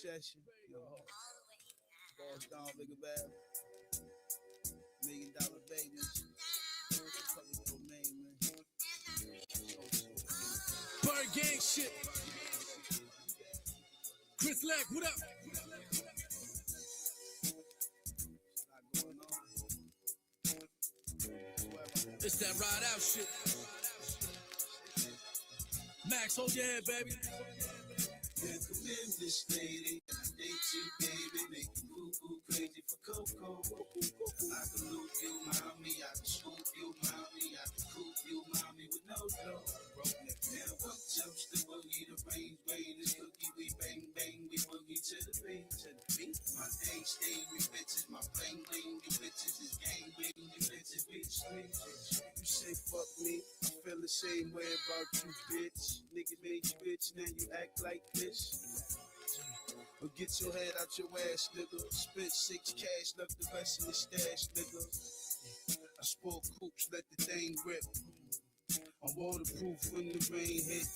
session. Yo, Boss Down, Bigger Bad, $1 million babies. Public domain, man. Bird gang shit. Chris Lack, what up? Not going on. It's that ride out shit. Max, hold your head, baby. Can't come in this lady, and I date you, baby, make you cuckoo crazy for Coco. I can loop you, mommy, I can scoop you, mommy, I can coop you, mommy, with no dough. Now up jumps the boogie, the rain, this cookie, we bang, bang, we boogie to the beat. My thing stay, we bitches, my bling, bling, you bitches is gang, bling, you bitches, bitch, bitch. You say fuck me, I feel the same way about you, bitch. Nigga made you bitch, now you act like this. Or get your head out your ass, nigga. Spent 6 cash, left the rest in the stash, nigga. I sport coops, let the thing rip. I'm waterproof when the rain hit.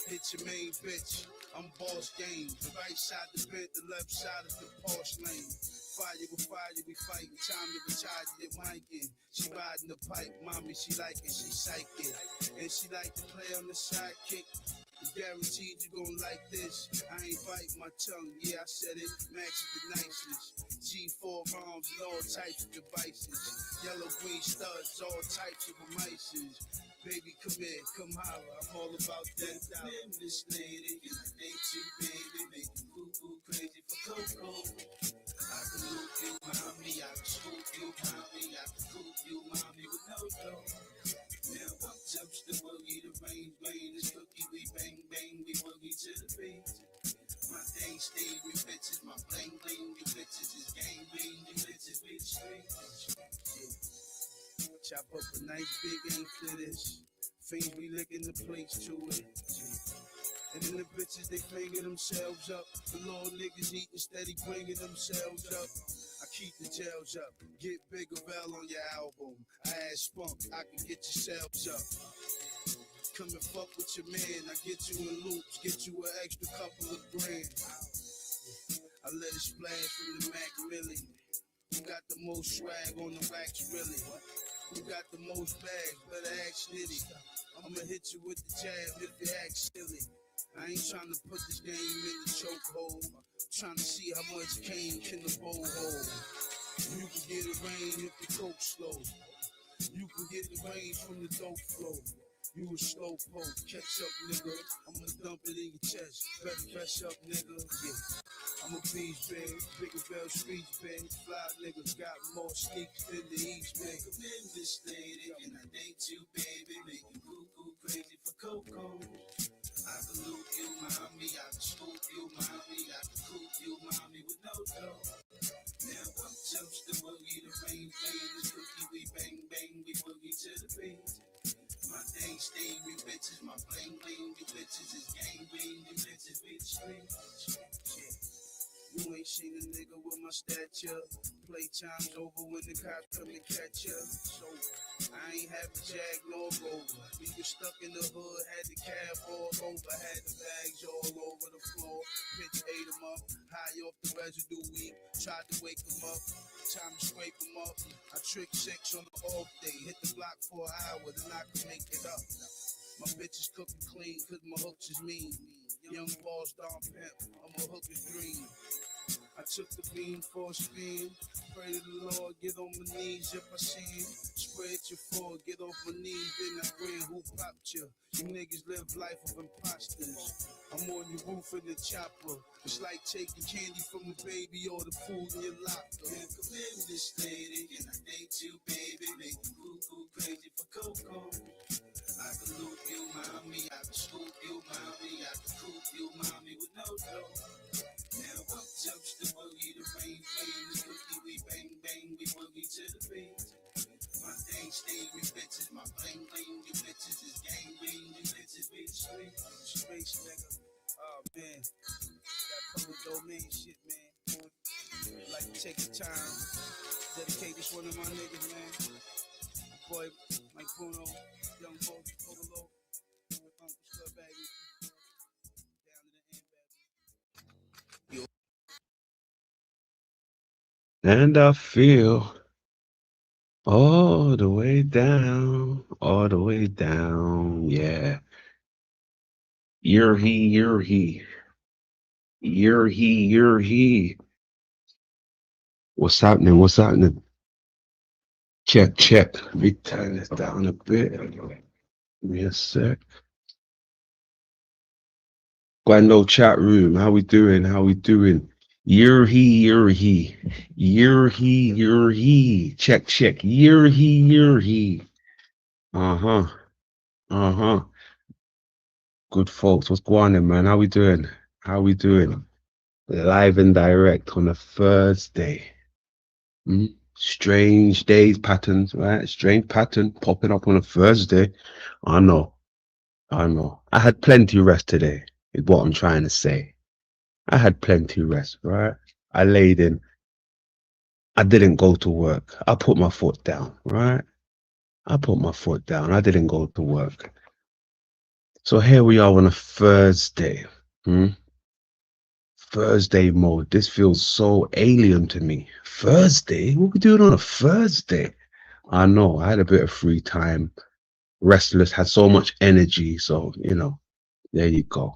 Hit your main bitch. I'm boss game. The right side the bed, the left side is the Porsche lane. Fire with fire, we fighting. Time to retire, get miking. She riding the pipe, mommy, she like it, she psychic. And she like to play on the sidekick. Guaranteed you gon' like this. I ain't bite my tongue, yeah, I said it. Max is the nicest. G4 ROMs and all types of devices. Yellow green studs, all types of mices. Baby, come here, come holler. I'm all about that. I'm this lady, and I date you, baby, make you cuckoo crazy for Coco. I can loop you, mommy, I can scoop you, mommy, I can coop you, mommy, with no dough. Now up jumps the boogie, the rain, this cookie, we bang, bang, we boogie to the beat. My thing stay with bitches, my bling, bling, you bitches is gang, bling, you bitches, bitch, straight. Chop up a nice big ain't for this. Fiends be licking the plates to it. And then the bitches, they finger themselves up. The little niggas eating steady, bringing themselves up. I keep the gels up. Get Bigger Bell on your album. I add spunk, I can get yourselves up. Come and fuck with your man. I get you in loops, get you an extra couple of grand. I let it splash from the Mac Millie. Who got the most swag on the racks, really? Who got the most bags? Better ask Nitty. I'ma hit you with the jab if you act silly. I ain't trying to put this game in the chokehold. Trying to see how much cane can the bowl hold. You can get it rain if the coke slow. You can get the range from the dope flow. You a slow poke, catch up, nigga. I'ma dump it in your chest. Better fresh up, nigga. Yeah. I'm a beast, bag. Bigger Bell Streets, bag. Fly niggas got more sneaks than the East, bag. Come in this lady, and I date you, baby, make you cuckoo crazy for Coco. I can loop you, mommy, I can scoop you, mommy, I can coop you, mommy, with no dough. Now up jumps the boogie, the rain, this cookie, we bang, bang, we boogie to the beat. My thing stay with bitches, my bling, bling, you bitches is gang, bling, you bitches, bitch, straight. Yeah. You ain't seen a nigga with my stature. Playtime's over when the cops come and catch ya. So I ain't have a jag nor rover. We was stuck in the hood, had the cab all over, had the bags all over the floor. Pitch ate them up, high off the residue weed. Tried to wake them up, time to scrape them up. I trick 6 on the off day, hit the block for an hour, then I can make it up. My bitches cooking clean, cause my hooks is mean. Young boss, Don Pimp, I'm a hooker's dream. I took the beam for a spin. Pray to the Lord, get on my knees if I sin. Spread your foot, get off my knees, then I grin. Who popped you? You niggas live life of imposters. I'm on your roof in the chopper. It's like taking candy from a baby or the food in your locker. Man, come in this lady, and I date you, baby, make you cuckoo crazy for Coco. I can loop you, mommy, I can scoop you, mommy, I can coop you, mommy, with no dough. Now up jumps the boogie, the rain, this cookie, we bang, bang, we boogie to the beat. My thing stay with bitches, my bling, bling, you bitches is gang, bling, you bitches, bitch, straight. Space nigga. Oh man, that public domain shit, man. I'd like to take the time, dedicate this one to my niggas, man. My boy, Mike Bruno, Young Folks, Pogolo, Uncle Stud Baggy. And I feel all the way down, all the way down. Yeah. You're he. You're he. What's happening? What's happening? Check, check. Let me turn this down a bit. Give me a sec. Guando chat room. How we doing? How we doing? You're he. You're he. Check, check. You're he. Uh-huh. Uh-huh. Good folks. What's going on, man? How we doing? How we doing? Live and direct on a Thursday. Strange days patterns, right? Strange pattern popping up on a Thursday. I know. I know. I had plenty rest today, is what I'm trying to say. I had plenty rest, right? I laid in. I didn't go to work. I put my foot down, right? I put my foot down. I didn't go to work. So here we are on a Thursday. Thursday mode. This feels so alien to me. Thursday? What we doing on a Thursday? I know. I had a bit of free time. Restless, had so much energy. So, you know, there you go.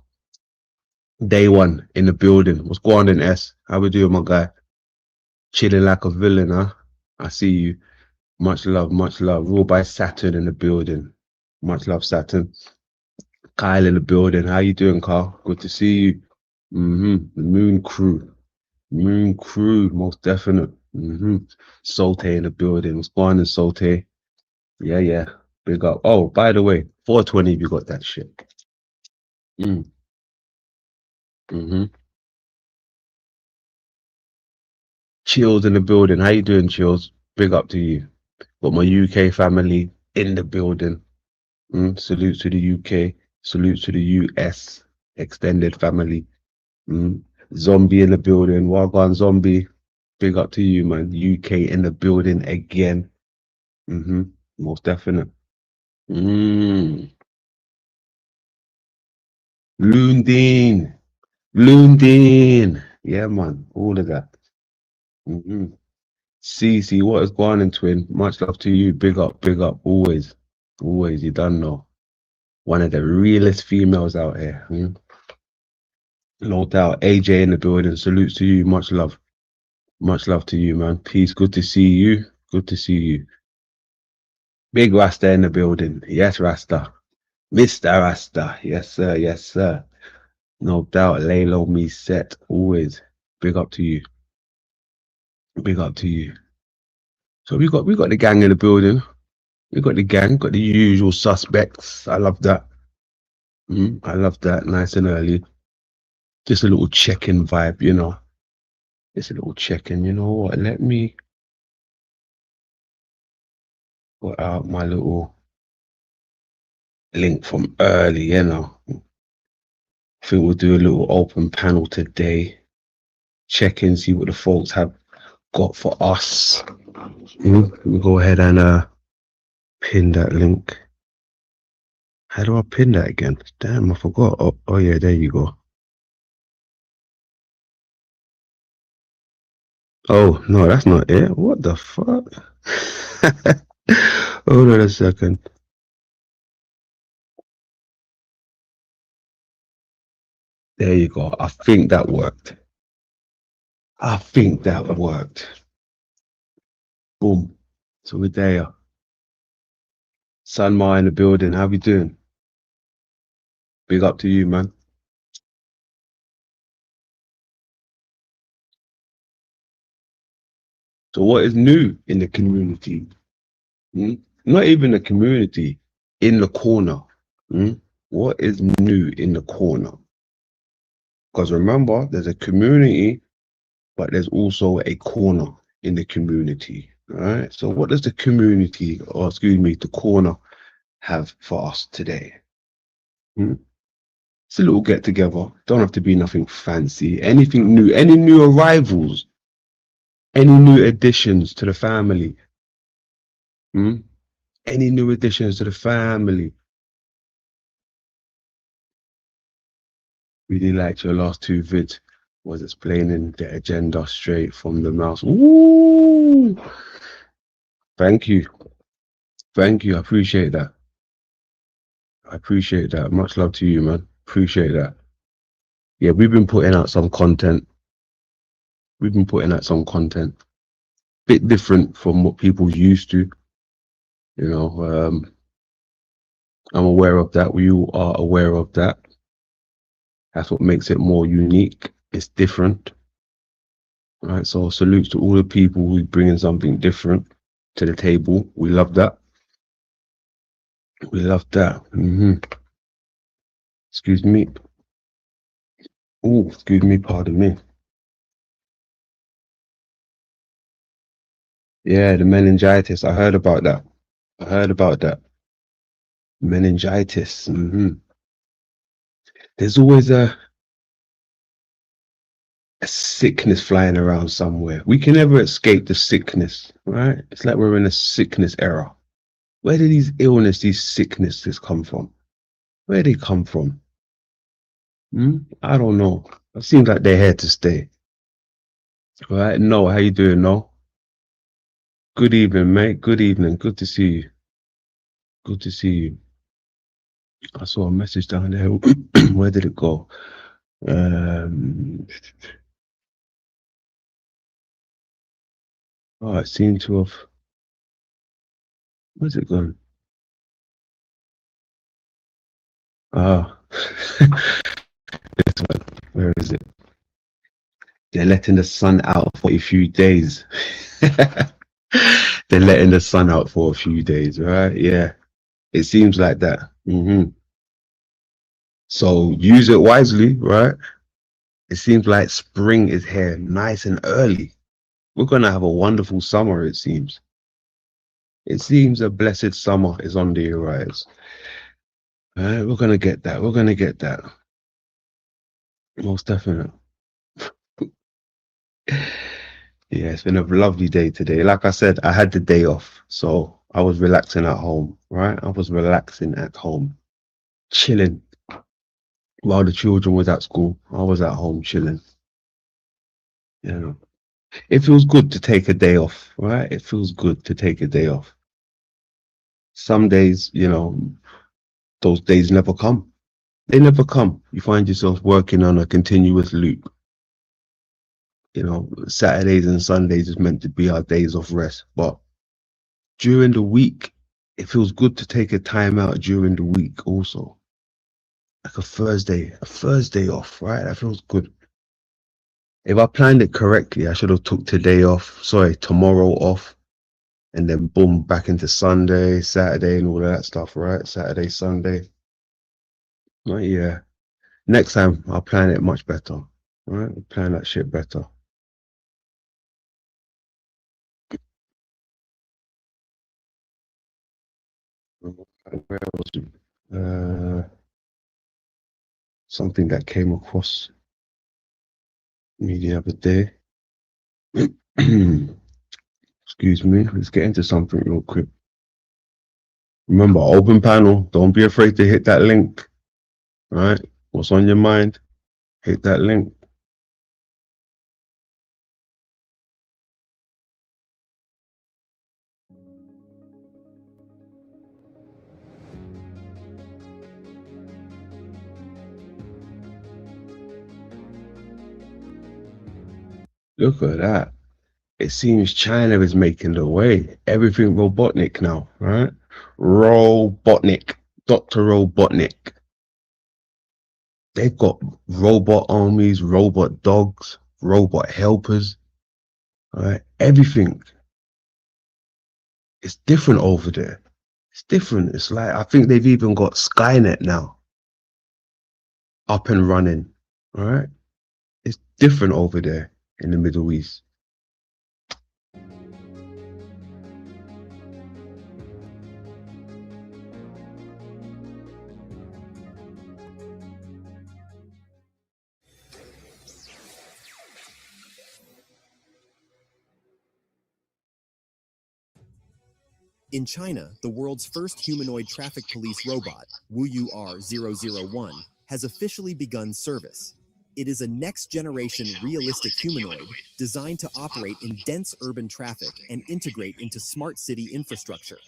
Day one in the building. What's going on, S? How we doing, my guy? Chilling like a villain, huh? I see you. Much love, much love. Ruled by Saturn in the building. Much love, Saturn. Kyle in the building. How you doing, Carl? Good to see you. The Moon Crew. Moon Crew, most definite. Sote in the building. What's going on, Sote? Yeah, yeah. Big up. Oh, by the way, 420, you got that shit. Chills in the building. How you doing, Chills? Big up to you. Got my UK family in the building. Salute to the UK. Salute to the US extended family. Zombie in the building. Wagwan Zombie. Big up to you, man. UK in the building again. Most definite. Loondin. Loondin. Yeah, man. All of that. Cece, what is going on, twin? Much love to you. Big up, always. Always, you done know. One of the realest females out here. No doubt. AJ in the building. Salutes to you. Much love. Much love to you, man. Peace. Good to see you. Good to see you. Big Rasta in the building. Yes, Rasta. Mr. Rasta. Yes, sir. Yes, sir. No doubt. Lay low, me set. Always. Big up to you. Big up to you. So we got the gang in the building. We got the gang, got the usual suspects. I love that. I love that. Nice and early. Just a little check-in vibe, you know. Just a little check-in. You know what? Let me put out my little link from early, you know. I think we'll do a little open panel today. Check in, see what the folks have got for us. We'll go ahead and pin that link. How do I pin that again? Damn, I forgot. Oh yeah, there you go. Oh no, that's not it. What the fuck? Hold on a second. There you go. I think that worked. I think that worked. Boom. So we're there. Sanma in the building. How we doing? Big up to you, man. So what is new in the community? Not even the community, in the corner. What is new in the corner? Because remember, there's a community, but there's also a corner in the community. All right. So what does the community, or excuse me, the corner have for us today? It's a little get together. Don't have to be nothing fancy. Anything new, any new arrivals, any new additions to the family. Any new additions to the family. Really liked your last two vids. was explaining the agenda straight from the mouth. Ooh, thank you. Thank you. I appreciate that. I appreciate that. Much love to you, man. Appreciate that. Yeah, we've been putting out some content. We've been putting out some content. Bit different from what people used to. You know, I'm aware of that. We all are aware of that. That's what makes it more unique. It's different. Right. So salutes to all the people who bringing something different to the table. We love that. We love that. Excuse me. Oh, excuse me. Pardon me. Yeah, the meningitis. I heard about that. I heard about that. Meningitis. There's always a sickness flying around somewhere. We can never escape the sickness, right? It's like we're in a sickness era. Where do these illness, these sicknesses come from? Where they come from? I don't know. It seems like they're here to stay. All right, no, how you doing, no? Good evening, mate. Good evening. Good to see you. Good to see you. I saw a message down there. Where did it go? Oh, it seemed to have. Where's it gone? Ah, this one. Where is it? They're letting the sun out for a few days. They're letting the sun out for a few days, right? Yeah, it seems like that. So use it wisely, right? It seems like spring is here, nice and early. We're gonna have a wonderful summer, it seems. It seems a blessed summer is on the rise. All right, we're gonna get that. We're gonna get that. Most definitely. Yeah, it's been a lovely day today. Like I said, I had the day off, so I was relaxing at home, right? I was relaxing at home, chilling. While the children was at school, I was at home chilling. You know, it feels good to take a day off, right? It feels good to take a day off. Some days, those days never come. They never come. You find yourself working on a continuous loop. Saturdays and Sundays is meant to be our days of rest, but during the week, it feels good to take a time out during the week also. Like a Thursday off, right? That feels good. If I planned it correctly, I should have took tomorrow off, and then boom, back into Sunday, Saturday, and all that stuff, right? Saturday, Sunday. Right, yeah. Next time, I'll plan it much better, right? I'll plan that shit better. Where was it? Something that came across me the other day. Excuse me. Let's get into something real quick. Remember, open panel. Don't be afraid to hit that link. All right? What's on your mind? Hit that link. Look at that. It seems China is making the way. Everything Robotnik now, right? Robotnik. Dr. Robotnik. They've got robot armies, robot dogs, robot helpers, right? Everything. It's different over there. It's different. It's like, I think they've even got Skynet now up and running, right? It's different over there in the Middle East. In China, the world's first humanoid traffic police robot, WuYu R001, has officially begun service. It is a next-generation realistic humanoid designed to operate in dense urban traffic and integrate into smart city infrastructure.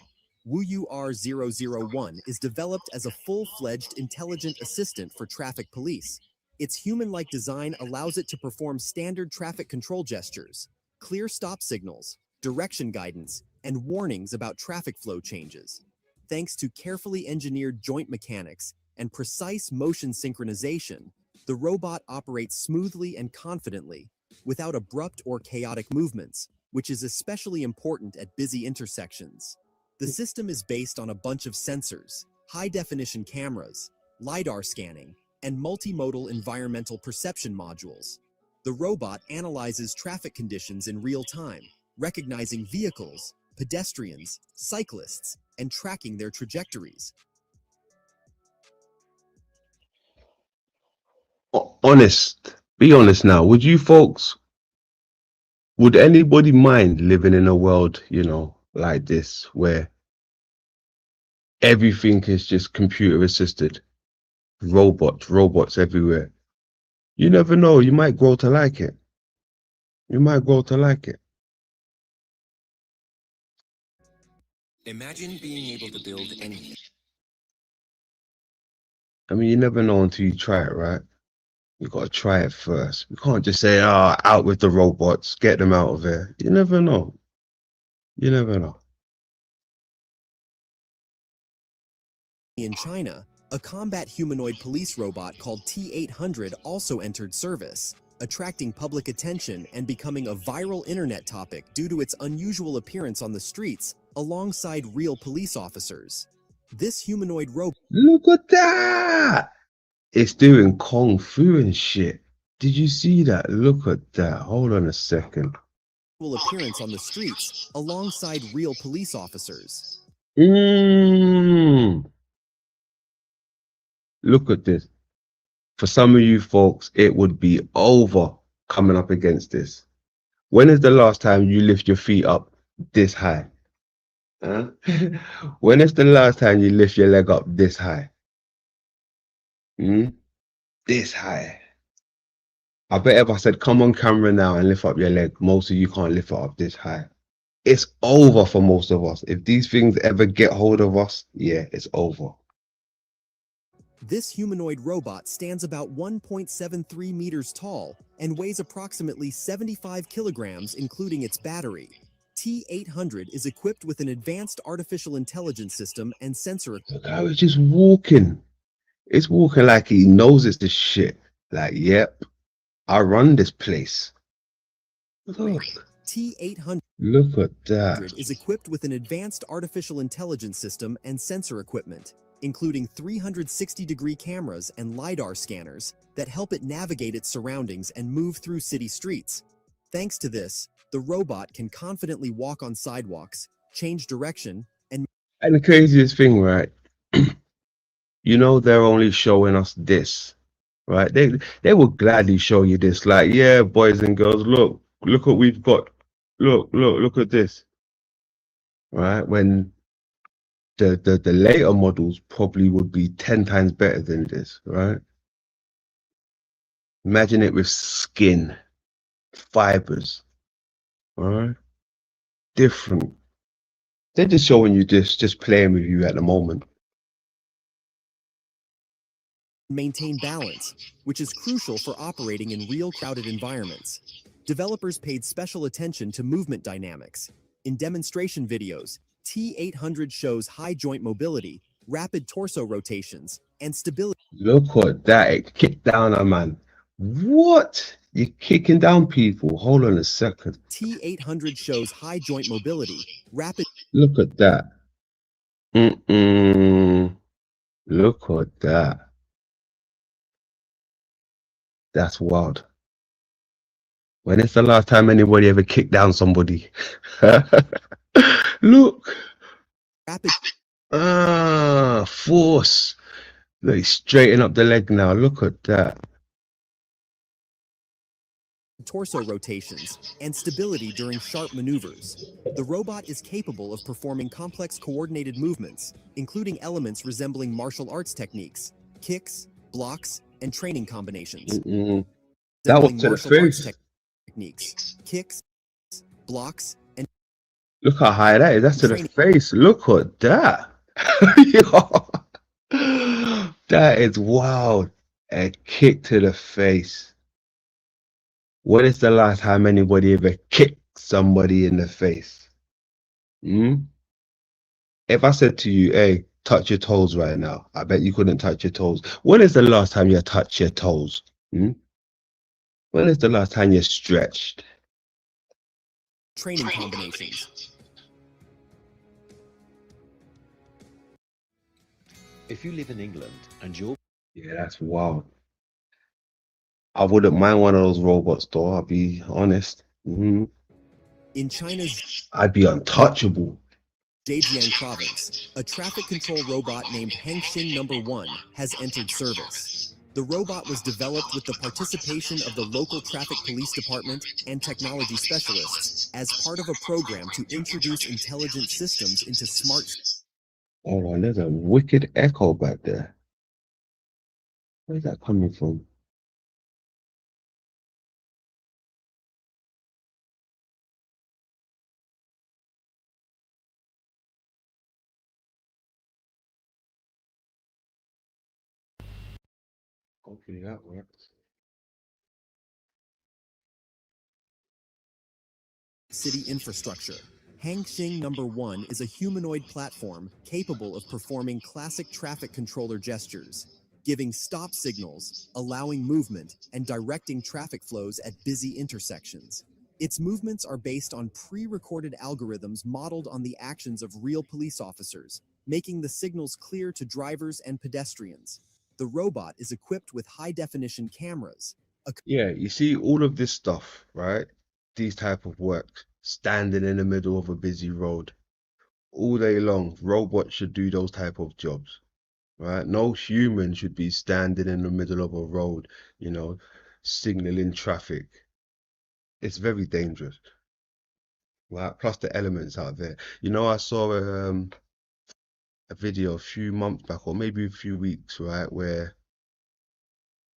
Wuyu R001 is developed as a full-fledged intelligent assistant for traffic police. Its human-like design allows it to perform standard traffic control gestures, clear stop signals, direction guidance, and warnings about traffic flow changes. Thanks to carefully engineered joint mechanics and precise motion synchronization, the robot operates smoothly and confidently, without abrupt or chaotic movements, which is especially important at busy intersections. The system is based on a bunch of sensors, high-definition cameras, LiDAR scanning, and multimodal environmental perception modules. The robot analyzes traffic conditions in real time, recognizing vehicles, pedestrians, cyclists, and tracking their trajectories. Honest, be honest now. Would anybody mind living in a world, like this, where everything is just computer assisted? Robots everywhere. You never know, you might grow to like it. Imagine being able to build anything. I mean, you never know until you try it, right? You gotta try it first. You can't just say, out with the robots, get them out of here. You never know. In China, a combat humanoid police robot called T-800 also entered service, attracting public attention and becoming a viral internet topic due to its unusual appearance on the streets alongside real police officers. This humanoid robot Look at that! It's doing kung fu and shit. Did you see that? Look at that. Hold on a second. appearance on the streets alongside real police officers. Look at this. For some of you folks, it would be over coming up against this. When is the last time you lift your feet up this high? Huh? When is the last time you lift your leg up this high? This high. I bet if I said, come on camera now and lift up your leg, most of you can't lift it up this high. It's over for most of us. If these things ever get hold of us, yeah, it's over. This humanoid robot stands about 1.73 meters tall and weighs approximately 75 kilograms, including its battery. T-800 is equipped with an advanced artificial intelligence system and sensor. Look how it's just walking. It's walking like he knows it's the shit. Like, yep, I run this place. Look. T-800 Look at that. is equipped with an advanced artificial intelligence system and sensor equipment, including 360-degree cameras and LiDAR scanners that help it navigate its surroundings and move through city streets. Thanks to this, the robot can confidently walk on sidewalks, change direction, and the craziest thing, right? They're only showing us this, right? They will gladly show you this. Like, yeah, boys and girls, look what we've got. Look at this. Right? When the later models probably would be 10 times better than this, right? Imagine it with skin, fibers, right? Different. They're just showing you this, just playing with you at the moment. maintain balance, which is crucial for operating in real crowded environments. Developers paid special attention to movement dynamics. In demonstration videos, T-800 shows high joint mobility, rapid torso rotations, and stability. Look at that, it kicked down a man. What? You're kicking down people? Hold on a second. T-800 shows high joint mobility, rapid. Look at that. Look at that. That's wild. When is the last time anybody ever kicked down somebody? Look. Rapid. Force. Look, he's straighten up the leg now. Look at that. Torso rotations, and stability during sharp maneuvers. The robot is capable of performing complex coordinated movements, including elements resembling martial arts techniques, kicks, blocks, and training combinations. That was resembling to the martial arts face. techniques, kicks, blocks, and Look how high that is. That's to the training. face. Look at that. Yo, that is wild. A kick to the face. When is the last time anybody ever kicked somebody in the face? Hmm? If I said to you, hey, touch your toes right now, I bet you couldn't touch your toes. When is the last time you touched your toes? Hmm? When is the last time you stretched? Training combinations. If you live in England and you're Yeah, that's wild. I wouldn't mind one of those robots, though. I'll be honest. Hmm. In China's I'd be untouchable. Zhejiang province, a traffic control robot named Hengxing No. 1 has entered service. The robot was developed with the participation of the local traffic police department and technology specialists as part of a program to introduce intelligent systems into smart. Hold on, there's a wicked echo back there. Where's that coming from? Hopefully that works. City infrastructure. Hengxing No. 1 is a humanoid platform capable of performing classic traffic controller gestures, giving stop signals, allowing movement, and directing traffic flows at busy intersections. Its movements are based on pre-recorded algorithms modeled on the actions of real police officers, making the signals clear to drivers and pedestrians. The robot is equipped with high-definition cameras. Yeah, you see all of this stuff, right? These type of work, standing in the middle of a busy road all day long. Robots should do those type of jobs, right? No human should be standing in the middle of a road, signaling traffic. It's very dangerous, right? Plus the elements out there. I saw a video a few months back, or maybe a few weeks, right, where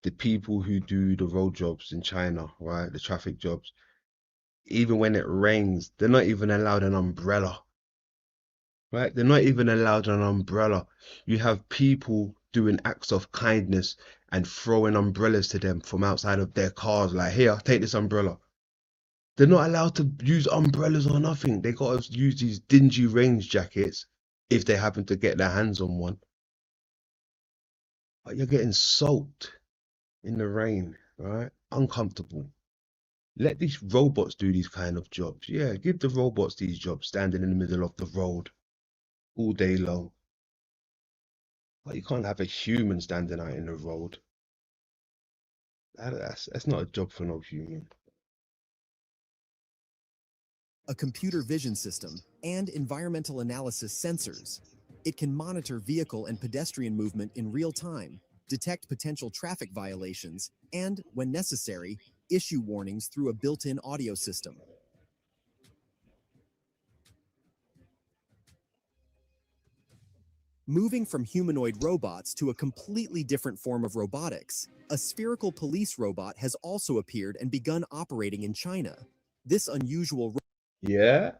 the people who do the road jobs in China, right, the traffic jobs, even when it rains, they're not even allowed an umbrella, right? They're not even allowed an umbrella. You have people doing acts of kindness and throwing umbrellas to them from outside of their cars, like, here, take this umbrella. They're not allowed to use umbrellas or nothing. They got to use these dingy rain jackets if they happen to get their hands on one. But you're getting soaked in the rain, right? Uncomfortable. Let these robots do these kind of jobs. Yeah, give the robots these jobs, standing in the middle of the road all day long. But you can't have a human standing out in the road. That's not a job for no human. A computer vision system, and environmental analysis sensors. It can monitor vehicle and pedestrian movement in real time, detect potential traffic violations, and, when necessary, issue warnings through a built-in audio system. Moving from humanoid robots to a completely different form of robotics, a spherical police robot has also appeared and begun operating in China. This unusual Yeah,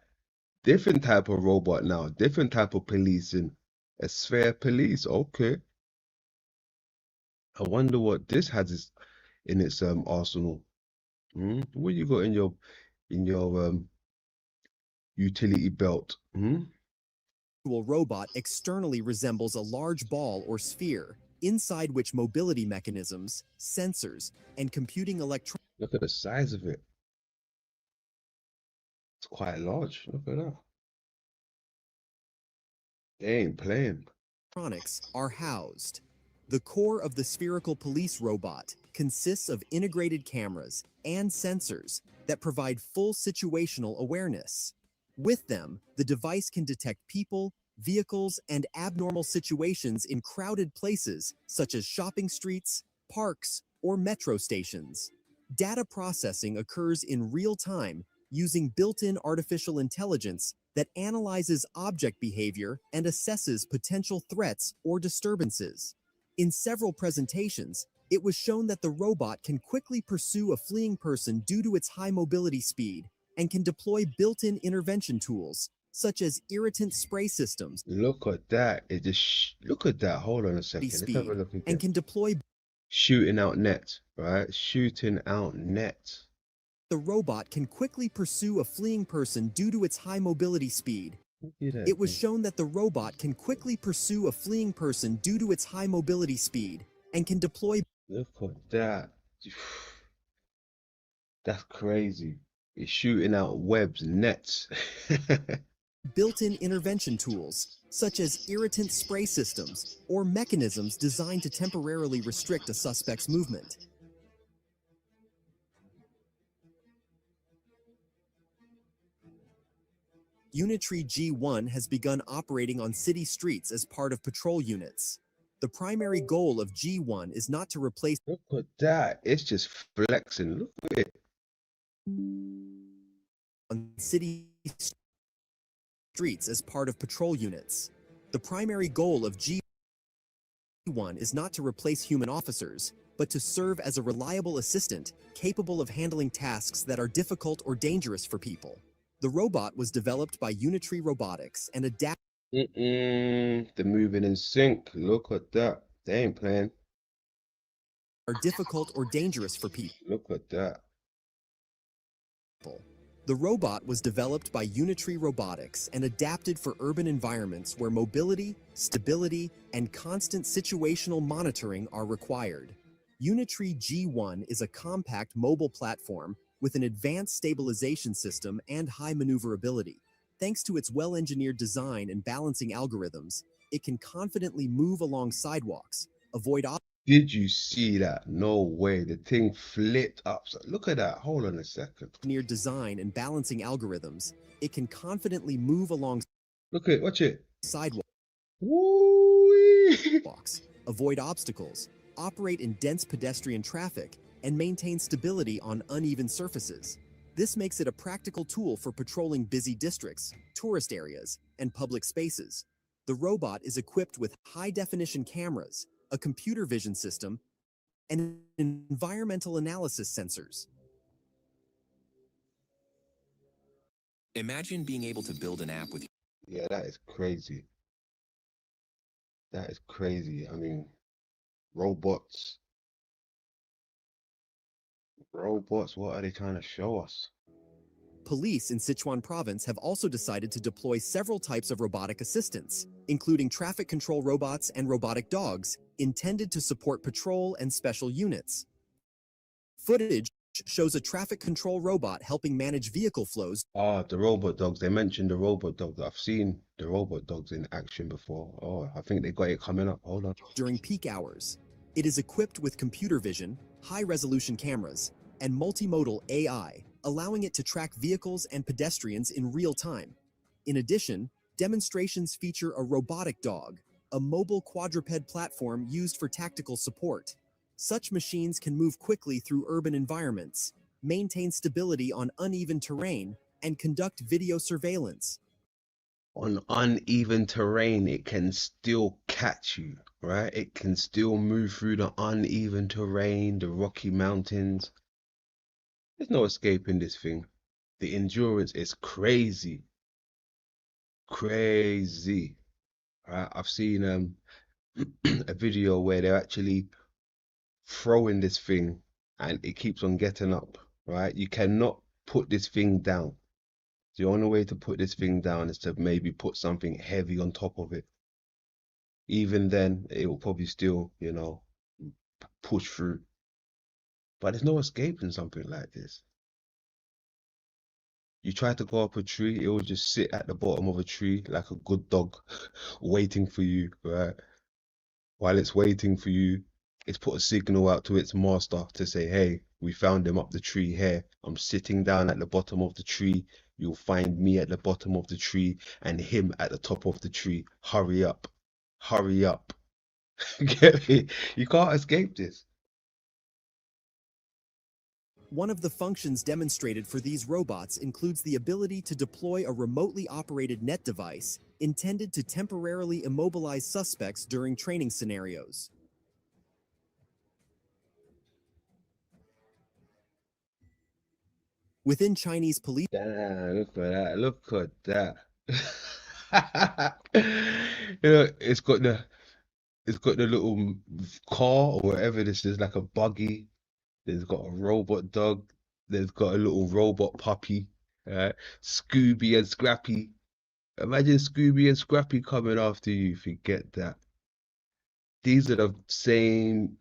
different type of robot now, different type of policing. A sphere police, okay. I wonder what this has in its arsenal. What you got in your utility belt? robot externally resembles a large ball or sphere, inside which mobility mechanisms, sensors, and computing electronics Look at the size of it. It's quite large. Look at that. They ain't playing. are housed. The core of the spherical police robot consists of integrated cameras and sensors that provide full situational awareness. With them, the device can detect people, vehicles, and abnormal situations in crowded places such as shopping streets, parks, or metro stations. Data processing occurs in real time using built-in artificial intelligence that analyzes object behavior and assesses potential threats or disturbances. In several presentations, It was shown that the robot can quickly pursue a fleeing person due to its high mobility speed and can deploy built-in intervention tools, such as irritant spray systems, Look at that. It just look at that. Hold on a second. Let's have a look and again. can deploy. Shooting out nets, right? Shooting out nets. The robot can quickly pursue a fleeing person due to its high mobility speed. Look at that It was thing. shown that the robot can quickly pursue a fleeing person due to its high mobility speed and can deploy Look at that. That's crazy. It's shooting out webs, nets. built-in intervention tools, such as irritant spray systems or mechanisms designed to temporarily restrict a suspect's movement. Unitree G1 has begun operating on city streets as part of patrol units. The primary goal of G1 is not to replace Look at that. It's just flexing. Look at it. on city streets as part of patrol units. The primary goal of G1 is not to replace human officers, but to serve as a reliable assistant capable of handling tasks that are difficult or dangerous for people. The robot was developed by Unitree Robotics and adapted They're moving in sync. Look at that. They ain't playing. are difficult or dangerous for people. Look at that. The robot was developed by Unitree Robotics and adapted for urban environments where mobility, stability, and constant situational monitoring are required. Unitree G1 is a compact mobile platform with an advanced stabilization system and high maneuverability. Thanks to its well-engineered design and balancing algorithms, it can confidently move along sidewalks, avoid Did you see that? No way. The thing flipped up. Look at that. Hold on a second. engineered design and balancing algorithms. It can confidently move along Look at it. Watch it. sidewalks, Woo-wee. avoid obstacles, operate in dense pedestrian traffic, and maintain stability on uneven surfaces. This makes it a practical tool for patrolling busy districts, tourist areas, and public spaces. The robot is equipped with high-definition cameras, a computer vision system, and environmental analysis sensors. Imagine being able to build an app with Yeah, that is crazy. That is crazy. I mean, robots. Robots, what are they trying to show us? Police in Sichuan province have also decided to deploy several types of robotic assistants, including traffic control robots and robotic dogs, intended to support patrol and special units. Footage shows a traffic control robot helping manage vehicle flows Ah, the robot dogs. They mentioned the robot dogs. I've seen the robot dogs in action before. Oh, I think they got it coming up. Hold on. during peak hours. It is equipped with computer vision, high-resolution cameras, and multimodal AI, allowing it to track vehicles and pedestrians in real time. In addition, demonstrations feature a robotic dog, a mobile quadruped platform used for tactical support. Such machines can move quickly through urban environments, maintain stability on uneven terrain, and conduct video surveillance. On uneven terrain, it can still catch you, right? It can still move through the uneven terrain, the Rocky Mountains. There's no escaping this thing. The endurance is crazy. Crazy. Right? I've seen a video where they're actually throwing this thing and it keeps on getting up, right? You cannot put this thing down. The only way to put this thing down is to maybe put something heavy on top of it. Even then, it will probably still, you know, push through. But there's no escaping something like this. You try to go up a tree, it will just sit at the bottom of a tree like a good dog, waiting for you, right? While it's waiting for you, it's put a signal out to its master to say, hey, we found him up the tree here. I'm sitting down at the bottom of the tree. You'll find me at the bottom of the tree and him at the top of the tree. Hurry up. Hurry up. Get me? You can't escape this. One of the functions demonstrated for these robots includes the ability to deploy a remotely operated net device intended to temporarily immobilize suspects during training scenarios. Within Chinese police Damn, look at that. Look at that. You know, it's got the little car or whatever this is, like a buggy. There's got a robot dog. There's got a little robot puppy. Right? Scooby and Scrappy. Imagine Scooby and Scrappy coming after you. Forget that. These are the same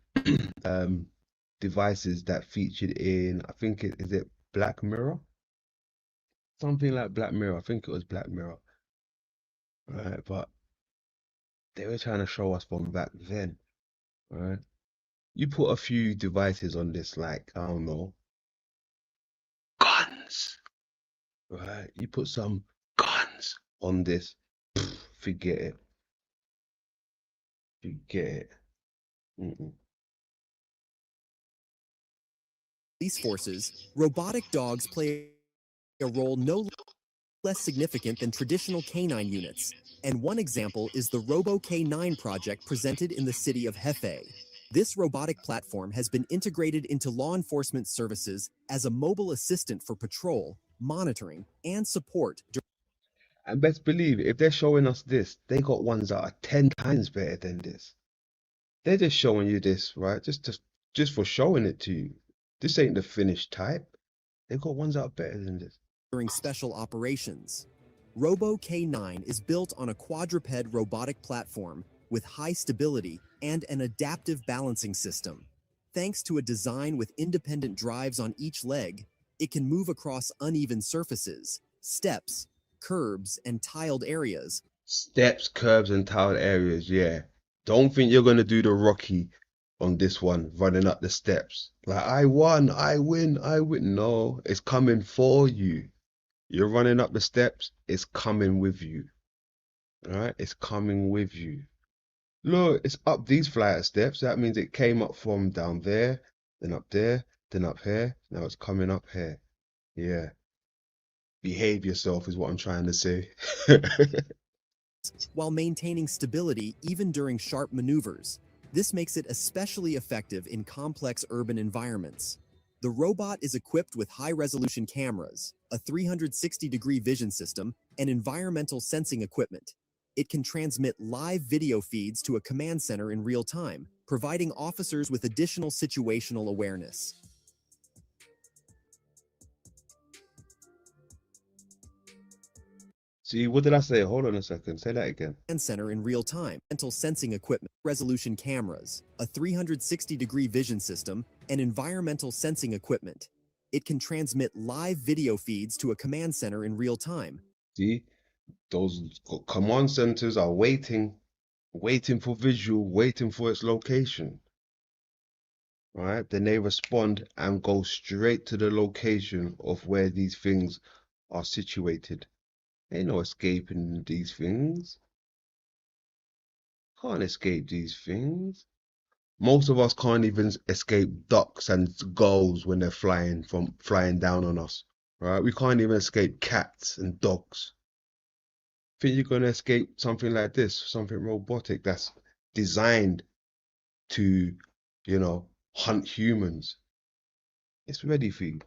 devices that featured in, I think is it Black Mirror? Something like Black Mirror. I think it was Black Mirror. Right, but they were trying to show us from back then, right? You put a few devices on this, like, I don't know, guns, right? You put some guns on this, forget it. Forget it. Mm-mm. forces, robotic dogs play a role no less significant than traditional canine units, and one example is the Robo K9 project presented in the city of Hefei. This robotic platform has been integrated into law enforcement services as a mobile assistant for patrol, monitoring, and support. And best believe, if they're showing us this, they got ones that are 10 times better than this. They're just showing you this, right? Just for showing it to you. This ain't the finished type. They got ones that are better than this. During special operations. Robo K9 is built on a quadruped robotic platform with high stability and an adaptive balancing system. Thanks to a design with independent drives on each leg, it can move across uneven surfaces, steps, curbs, and tiled areas. Steps, curbs, and tiled areas, yeah. Don't think you're gonna do the Rocky on this one, running up the steps. Like, I won, I win, I win. No, it's coming for you. You're running up the steps, it's coming with you. Alright? It's coming with you. Look, it's up these flight of steps. That means it came up from down there, then up there, then up here. Now it's coming up here. Yeah. Behave yourself is what I'm trying to say. While maintaining stability even during sharp maneuvers. This makes it especially effective in complex urban environments. The robot is equipped with high-resolution cameras, a 360-degree vision system, and environmental sensing equipment. It can transmit live video feeds to a command center in real time, providing officers with additional situational awareness. See, what did I say? Hold on a second. Say that again. Command center in real time, mental sensing equipment, resolution cameras, a 360-degree vision system, and environmental sensing equipment. It can transmit live video feeds to a command center in real time. See, those command centers are waiting for visual, waiting for its location. Right? Then they respond and go straight to the location of where these things are situated. Ain't no escaping these things. Can't escape these things. Most of us can't even escape ducks and gulls when they're flying down on us. Right? We can't even escape cats and dogs. Think you're gonna escape something like this, something robotic that's designed to, you know, hunt humans. It's ready for you.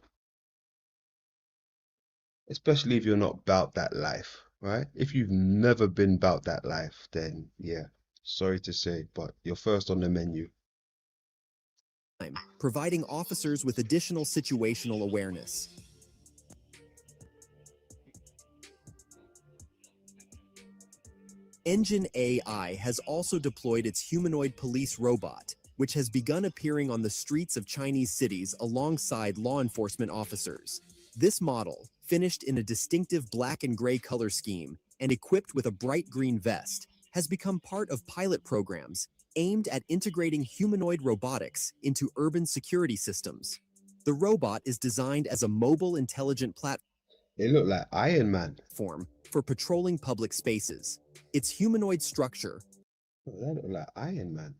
Especially if you're not about that life, right? If you've never been about that life, then yeah, sorry to say, but you're first on the menu. Providing officers with additional situational awareness. Engine AI has also deployed its humanoid police robot, which has begun appearing on the streets of Chinese cities alongside law enforcement officers. This model, finished in a distinctive black and gray color scheme and equipped with a bright green vest, has become part of pilot programs aimed at integrating humanoid robotics into urban security systems. The robot is designed as a mobile intelligent platform. They look like Iron Man. For patrolling public spaces. Its humanoid structure They look like Iron Man.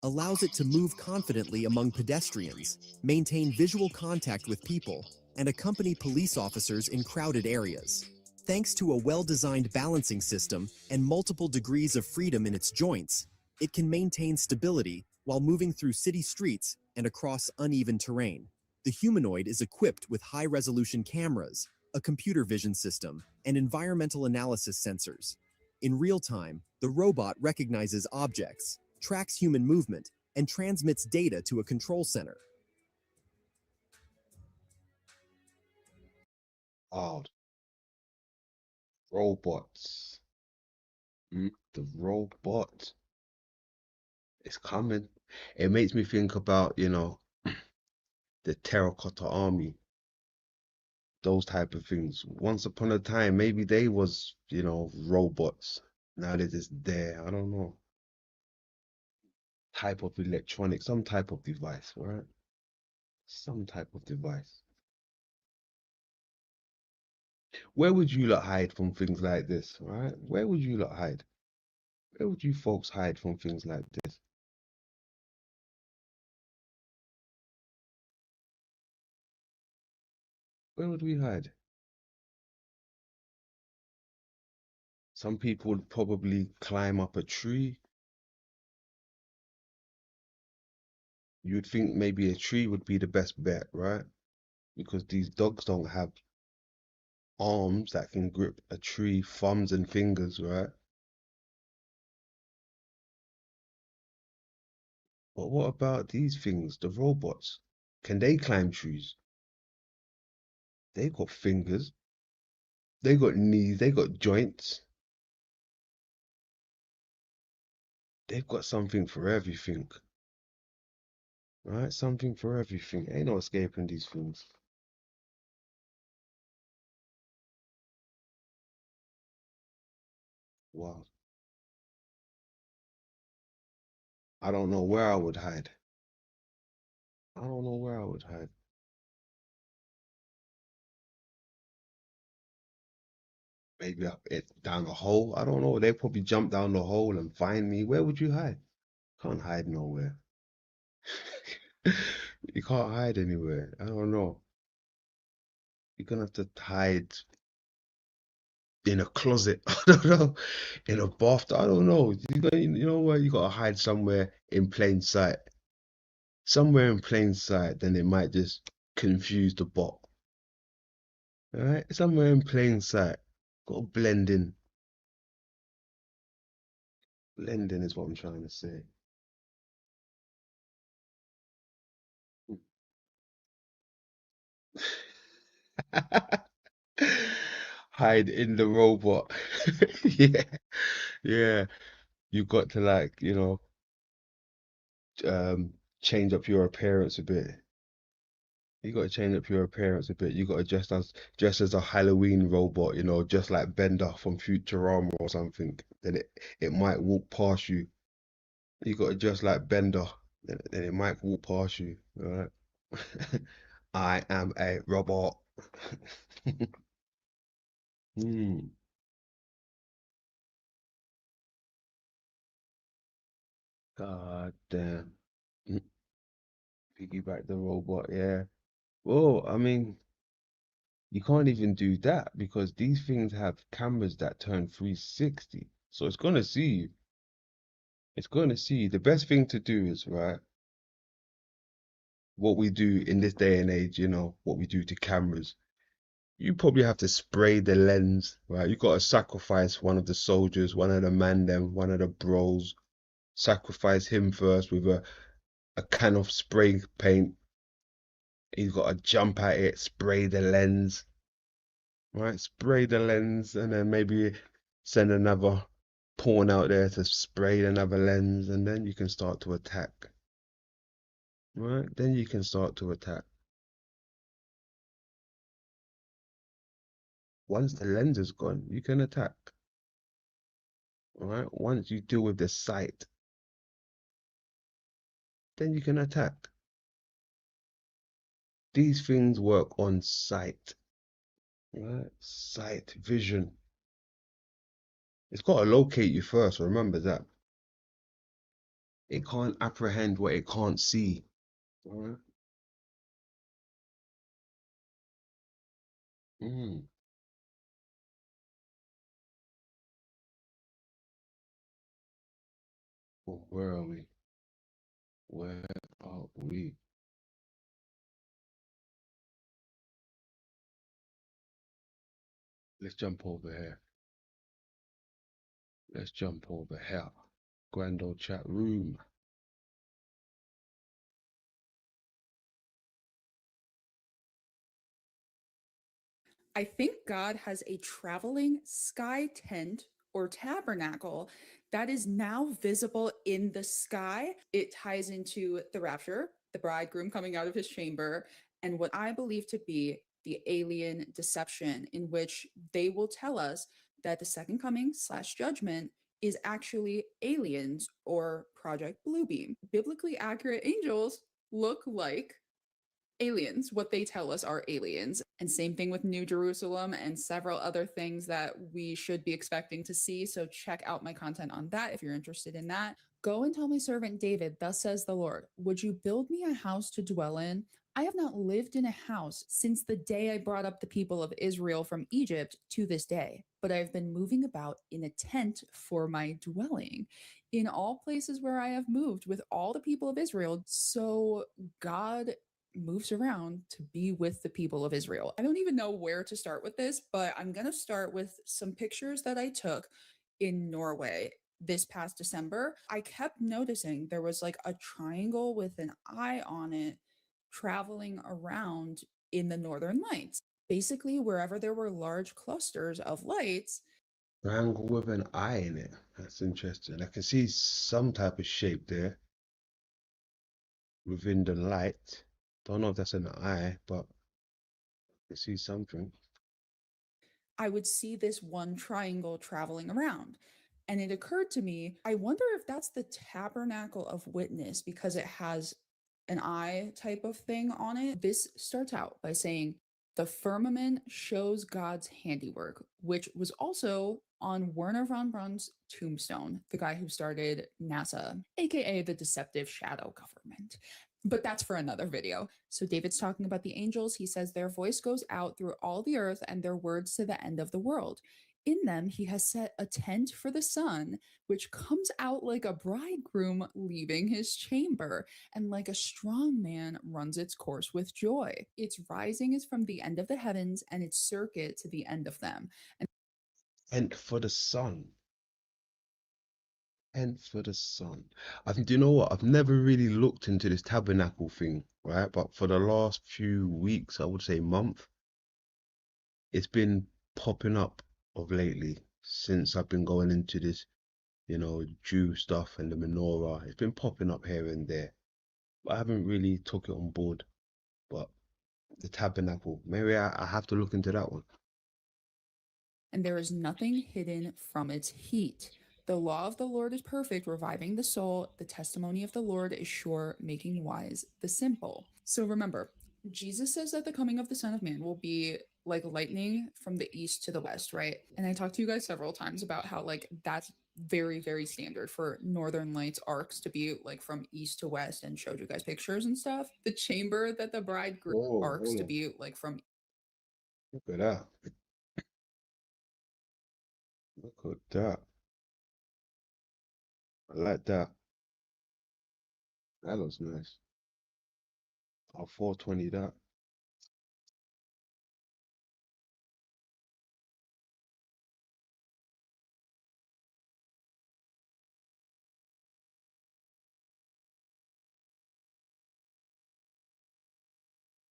allows it to move confidently among pedestrians, maintain visual contact with people, and accompany police officers in crowded areas. Thanks to a well-designed balancing system and multiple degrees of freedom in its joints, it can maintain stability while moving through city streets and across uneven terrain. The humanoid is equipped with high-resolution cameras, a computer vision system, and environmental analysis sensors. In real time, the robot recognizes objects, tracks human movement, and transmits data to a control center. Oh, robots. The robot is coming. It makes me think about, the terracotta army, those type of things. Once upon a time, maybe they was, robots. Now they're just there. I don't know. Type of electronic, some type of device, right? Some type of device. Where would you lot hide from things like this, right? Where would you lot hide? Where would you folks hide from things like this? Where would we hide? Some people would probably climb up a tree. You'd think maybe a tree would be the best bet, right? Because these dogs don't have arms that can grip a tree, thumbs and fingers, right? But what about these things, the robots? Can they climb trees? They got fingers, they got knees, they got joints. They've got something for everything, right? Something for everything. Ain't no escaping these things. Wow. I don't know where I would hide. I don't know where I would hide. Maybe up it down the hole. I don't know. They probably jump down the hole and find me. Where would you hide? Can't hide nowhere. You can't hide anywhere. I don't know. You're gonna have to hide in a closet. I don't know. In a bathtub. I don't know. You know where you gotta hide somewhere in plain sight. Somewhere in plain sight, then it might just confuse the bot. All right? Somewhere in plain sight. Gotta blend in. Blend in is what I'm trying to say. Hide in the robot. Yeah, yeah. You got to change up your appearance a bit. You got to change up your appearance a bit. You got to dress as a Halloween robot, just like Bender from Futurama or something. Then it might walk past you. You got to dress like Bender. Then it might walk past you. All right. I am a robot. Hmm. God damn. Mm, Piggyback the robot, yeah. Well, I mean, you can't even do that because these things have cameras that turn 360. So it's gonna see you. It's gonna see you. The best thing to do is, right, what we do in this day and age, what we do to cameras. You probably have to spray the lens, right? You gotta sacrifice one of the soldiers, one of the man them, one of the bros. Sacrifice him first with a can of spray paint. He's got to jump at it, spray the lens, right? Spray the lens, and then maybe send another pawn out there to spray another lens, and then you can start to attack, right? Then you can start to attack. Once the lens is gone, you can attack, all right? Once you deal with the sight, then you can attack. These things work on sight, right? Sight, vision. It's got to locate you first, remember that. It can't apprehend what it can't see. All right. Mm. Well, where are we? Where are we? Let's jump over here. Let's jump over here. Grand old chat room. I think God has a traveling sky tent or tabernacle that is now visible in the sky. It ties into the rapture, the bridegroom coming out of his chamber, and what I believe to be the alien deception, in which they will tell us that the second coming slash judgment is actually aliens or Project Bluebeam. Biblically accurate angels look like aliens. What they tell us are aliens. And same thing with New Jerusalem and several other things that we should be expecting to see. So check out my content on that if you're interested in that. Go and tell my servant David, thus says the Lord, would you build me a house to dwell in? I have not lived in a house since the day I brought up the people of Israel from Egypt to this day, but I have been moving about in a tent for my dwelling in all places where I have moved with all the people of Israel. So God moves around to be with the people of Israel. I don't even know where to start with this, but I'm going to start with some pictures that I took in Norway this past December. I kept noticing there was like a triangle with an eye on it traveling around in the northern lights. Basically, wherever there were large clusters of lights, Triangle with an eye in it. That's interesting. I can see some type of shape there within the light. Don't know if that's an eye, but I can see something. I would see this one triangle traveling around. And it occurred to me, I wonder if that's the tabernacle of witness because it has an eye type of thing on it. This starts out by saying, the firmament shows God's handiwork, which was also on Werner von Braun's tombstone, the guy who started NASA, aka the deceptive shadow government. But that's for another video. So David's talking about the angels. He says their voice goes out through all the earth and their words to the end of the world. In them, he has set a tent for the sun, which comes out like a bridegroom leaving his chamber, and like a strong man runs its course with joy. Its rising is from the end of the heavens, and its circuit to the end of them. And for the sun. And for the sun. Do you know what? I've never really looked into this tabernacle thing, right? But for the last few weeks, I would say month, it's been popping up of lately since I've been going into this, Jew stuff and the menorah. It's been popping up here and there, but I haven't really took it on board. But the tabernacle, maybe I have to look into that one. And there is nothing hidden from its heat. The law of the Lord is perfect, reviving the soul. The testimony of the Lord is sure, making wise the simple. So remember, Jesus says that the coming of the Son of Man will be like lightning from the east to the west, right? And I talked to you guys several times about how like that's very, very standard for Northern Lights arcs to be like from east to west, and showed you guys pictures and stuff. The chamber that the bridegroom arcs to be like from. Look at that. Look at that. I like that. That looks nice. I'll 420 that.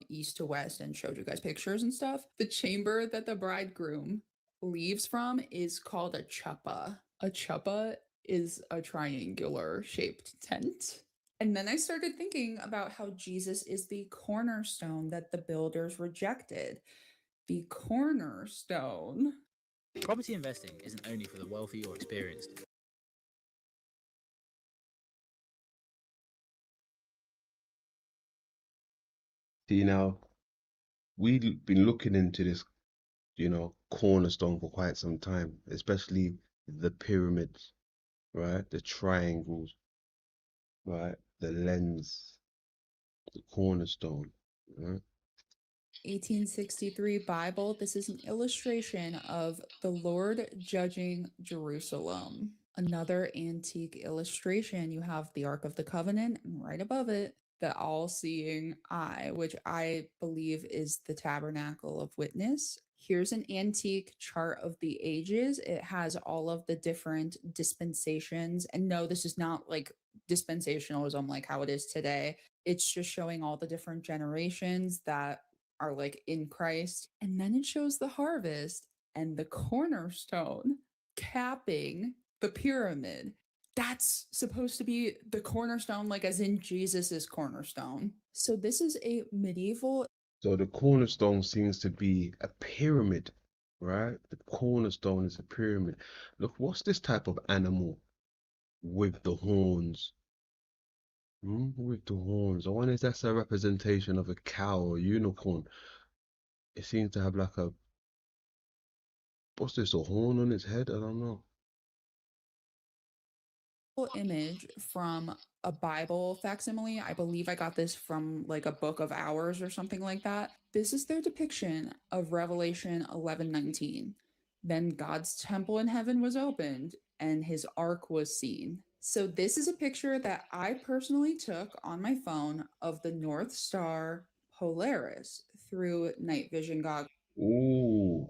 East to west, and showed you guys pictures and stuff. The chamber that the bridegroom leaves from is called a chuppah. A chuppah is a triangular shaped tent. And then I started thinking about how Jesus is the cornerstone that the builders rejected. The cornerstone. Property investing isn't only for the wealthy or experienced. See, now, we've been looking into this, cornerstone for quite some time, especially the pyramids, right? The triangles, right? The lens, the cornerstone, right? 1863 Bible. This is an illustration of the Lord judging Jerusalem. Another antique illustration, you have the Ark of the Covenant, and right above it, the all-seeing eye, which I believe is the tabernacle of witness. Here's an antique chart of the ages. It has all of the different dispensations. And no, this is not like dispensationalism like how it is today. It's just showing all the different generations that are like in Christ. And then it shows the harvest and the cornerstone capping the pyramid. That's supposed to be the cornerstone, like as in Jesus's cornerstone. So this is a medieval. So the cornerstone seems to be a pyramid, right? The cornerstone is a pyramid. Look, what's this type of animal with the horns? With the horns. I wonder if that's a representation of a cow or unicorn. It seems to have like a, what's this, a horn on its head? I don't know. Image from a Bible facsimile. I believe I got this from like a Book of Hours or something like that. This is their depiction of Revelation 11:19. Then God's temple in heaven was opened and his ark was seen. So this is a picture that I personally took on my phone of the North Star Polaris through night vision goggles. Ooh,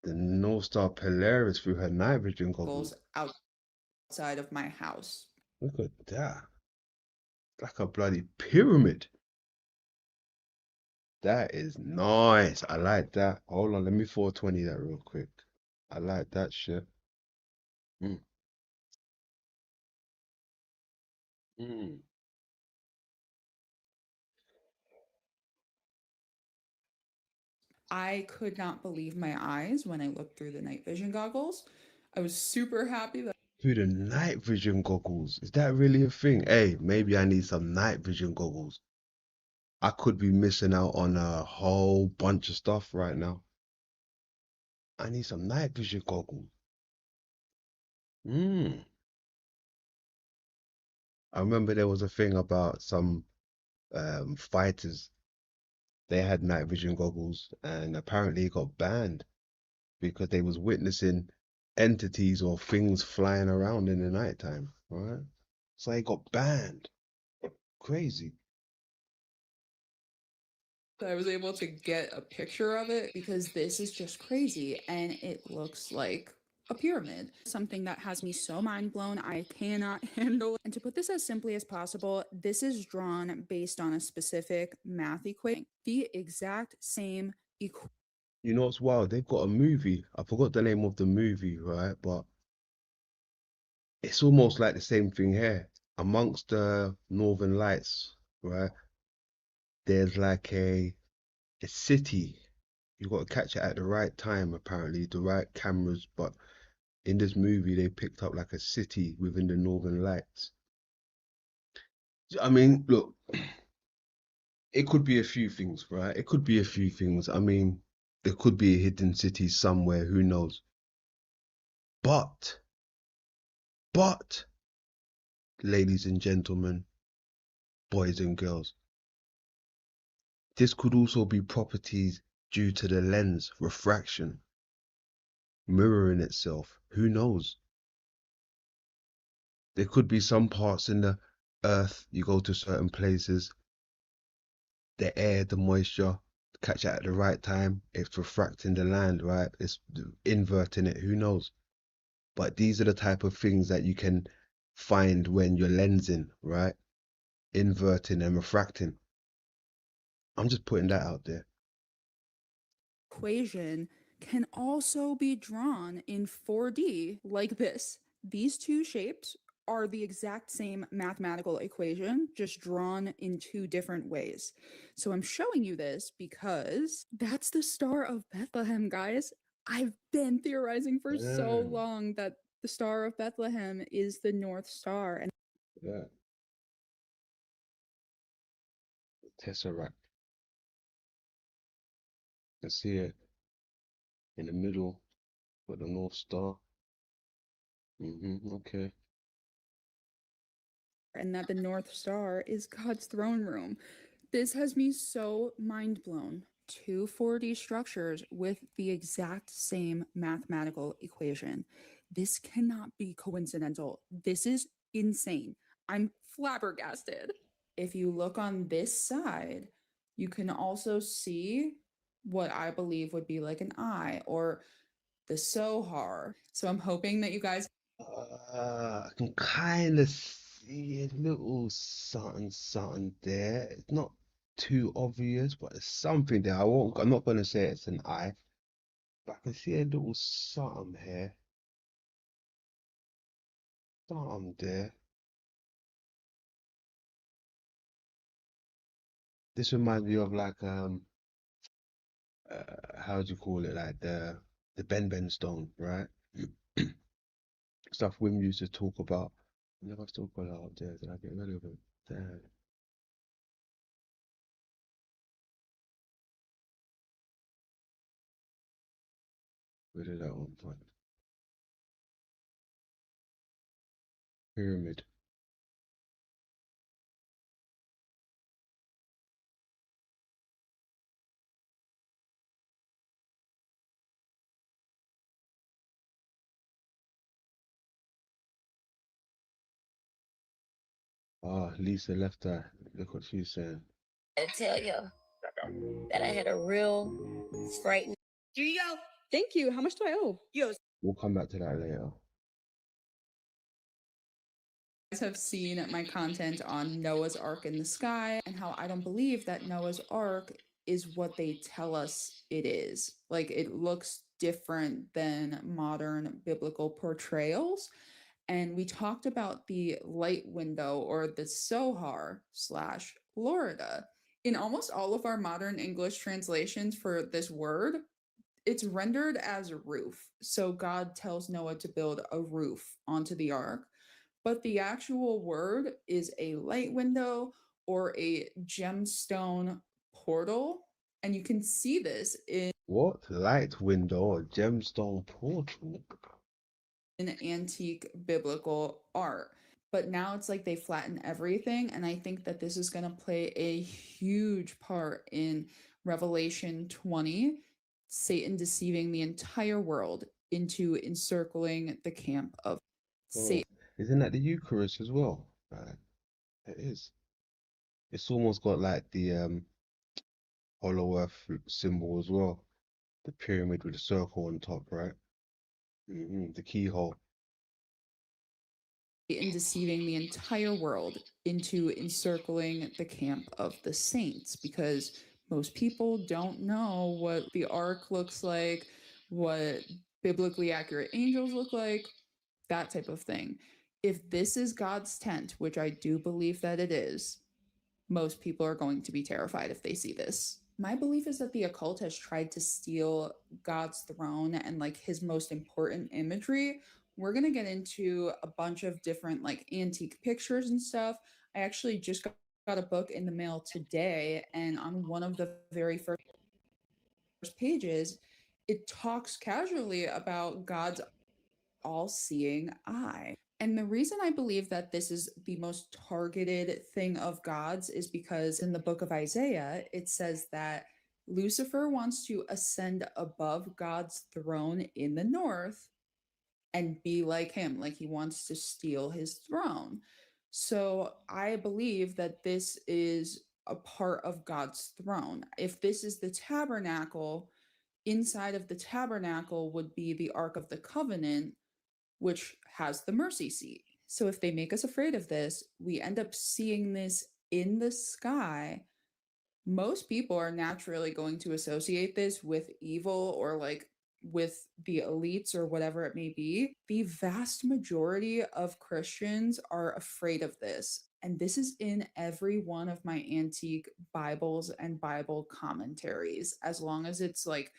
the North Star Polaris through her night vision goggles. Outside of my house. Look at that. Like a bloody pyramid. That is nice. I like that. Hold on, let me 420 that real quick. I like that shit. Mm. Mm. I could not believe my eyes when I looked through the night vision goggles. I was super happy that Through the night vision goggles. Is that really a thing? Hey, maybe I need some night vision goggles. I could be missing out on a whole bunch of stuff right now. I need some night vision goggles. I remember there was a thing about some fighters. They had night vision goggles and apparently it got banned because they was witnessing entities or things flying around in the nighttime, right? So it got banned. Crazy. I was able to get a picture of it because this is just crazy and it looks like a pyramid. Something that has me so mind blown, I cannot handle it. And to put this as simply as possible, this is drawn based on a specific math equation, the exact same equation. You know what's wild? They've got a movie. I forgot the name of the movie, right? But it's almost like the same thing here. Amongst the Northern Lights, right? There's like a city. You got to catch it at the right time, apparently, the right cameras. But in this movie, they picked up like a city within the Northern Lights. I mean, look, it could be a few things, right? It could be a few things. I mean, there could be a hidden city somewhere, who knows? But, ladies and gentlemen, boys and girls, this could also be properties due to the lens refraction, mirroring itself. Who knows? There could be some parts in the earth, you go to certain places, the air, the moisture, catch it at the right time, it's refracting the land, right? It's inverting it, who knows? But these are the type of things that you can find when you're lensing, right? Inverting and refracting. I'm just putting that out there. Equation can also be drawn in 4D like this. These two shapes are the exact same mathematical equation, just drawn in two different ways. So I'm showing you this because that's the Star of Bethlehem, guys. I've been theorizing for so long that the Star of Bethlehem is the North Star. And Yeah. Tesseract. I see it in the middle with the North Star. Okay. and that the North Star is God's throne room. This has me so mind blown. Two 4D structures with the exact same mathematical equation. This cannot be coincidental. This is insane. I'm flabbergasted. If you look on this side, you can also see what I believe would be like an eye or the Sohar. So I'm hoping that you guys I can kind of see a little something, something there. It's not too obvious, but there's something there. I'm not gonna say it's an eye, but I can see a little something here. Something there. This reminds me of like how do you call it? Like the Ben stone, right? Stuff Wim used to talk about. I never still got it up there. Did I get rid of it? Damn. Where did that one find? Pyramid. Ah, Lisa left eye. Look what she's saying. I tell you that I had a real frightening. Here you go. Thank you. How much do I owe? We'll come back to that later. have seen my content on Noah's Ark in the sky and how I don't believe that Noah's Ark is what they tell us it is. Like, it looks different than modern biblical portrayals. And we talked about the light window or the Sohar slash Lorida. In almost all of our modern English translations for this word, it's rendered as a roof. So God tells Noah to build a roof onto the ark, but the actual word is a light window or a gemstone portal. And you can see this in What? Light window or gemstone portal? antique biblical art. But now it's like they flatten everything. And I think that this is going to play a huge part in Revelation 20, Satan deceiving the entire world into encircling the camp of Satan. Isn't that the Eucharist as well? Right. It is. It's almost got like the hollow earth symbol as well. The pyramid with a circle on top, right? The keyhole. In deceiving the entire world into encircling the camp of the saints, because most people don't know what the ark looks like, what biblically accurate angels look like, that type of thing. If this is God's tent, which I do believe that it is, most people are going to be terrified if they see this. My belief is that the occult has tried to steal God's throne and like his most important imagery. We're going to get into a bunch of different like antique pictures and stuff. I actually just got a book in the mail today, and on one of the very first pages, it talks casually about God's all-seeing eye. And the reason I believe that this is the most targeted thing of God's is because in the book of Isaiah, it says that Lucifer wants to ascend above God's throne in the north and be like him, like he wants to steal his throne. So I believe that this is a part of God's throne. If this is the tabernacle, inside of the tabernacle would be the Ark of the Covenant, which has the mercy seat. So if they make us afraid of this, we end up seeing this in the sky. Most people are naturally going to associate this with evil or like with the elites or whatever it may be. The vast majority of Christians are afraid of this. And this is in every one of my antique Bibles and Bible commentaries, as long as it's like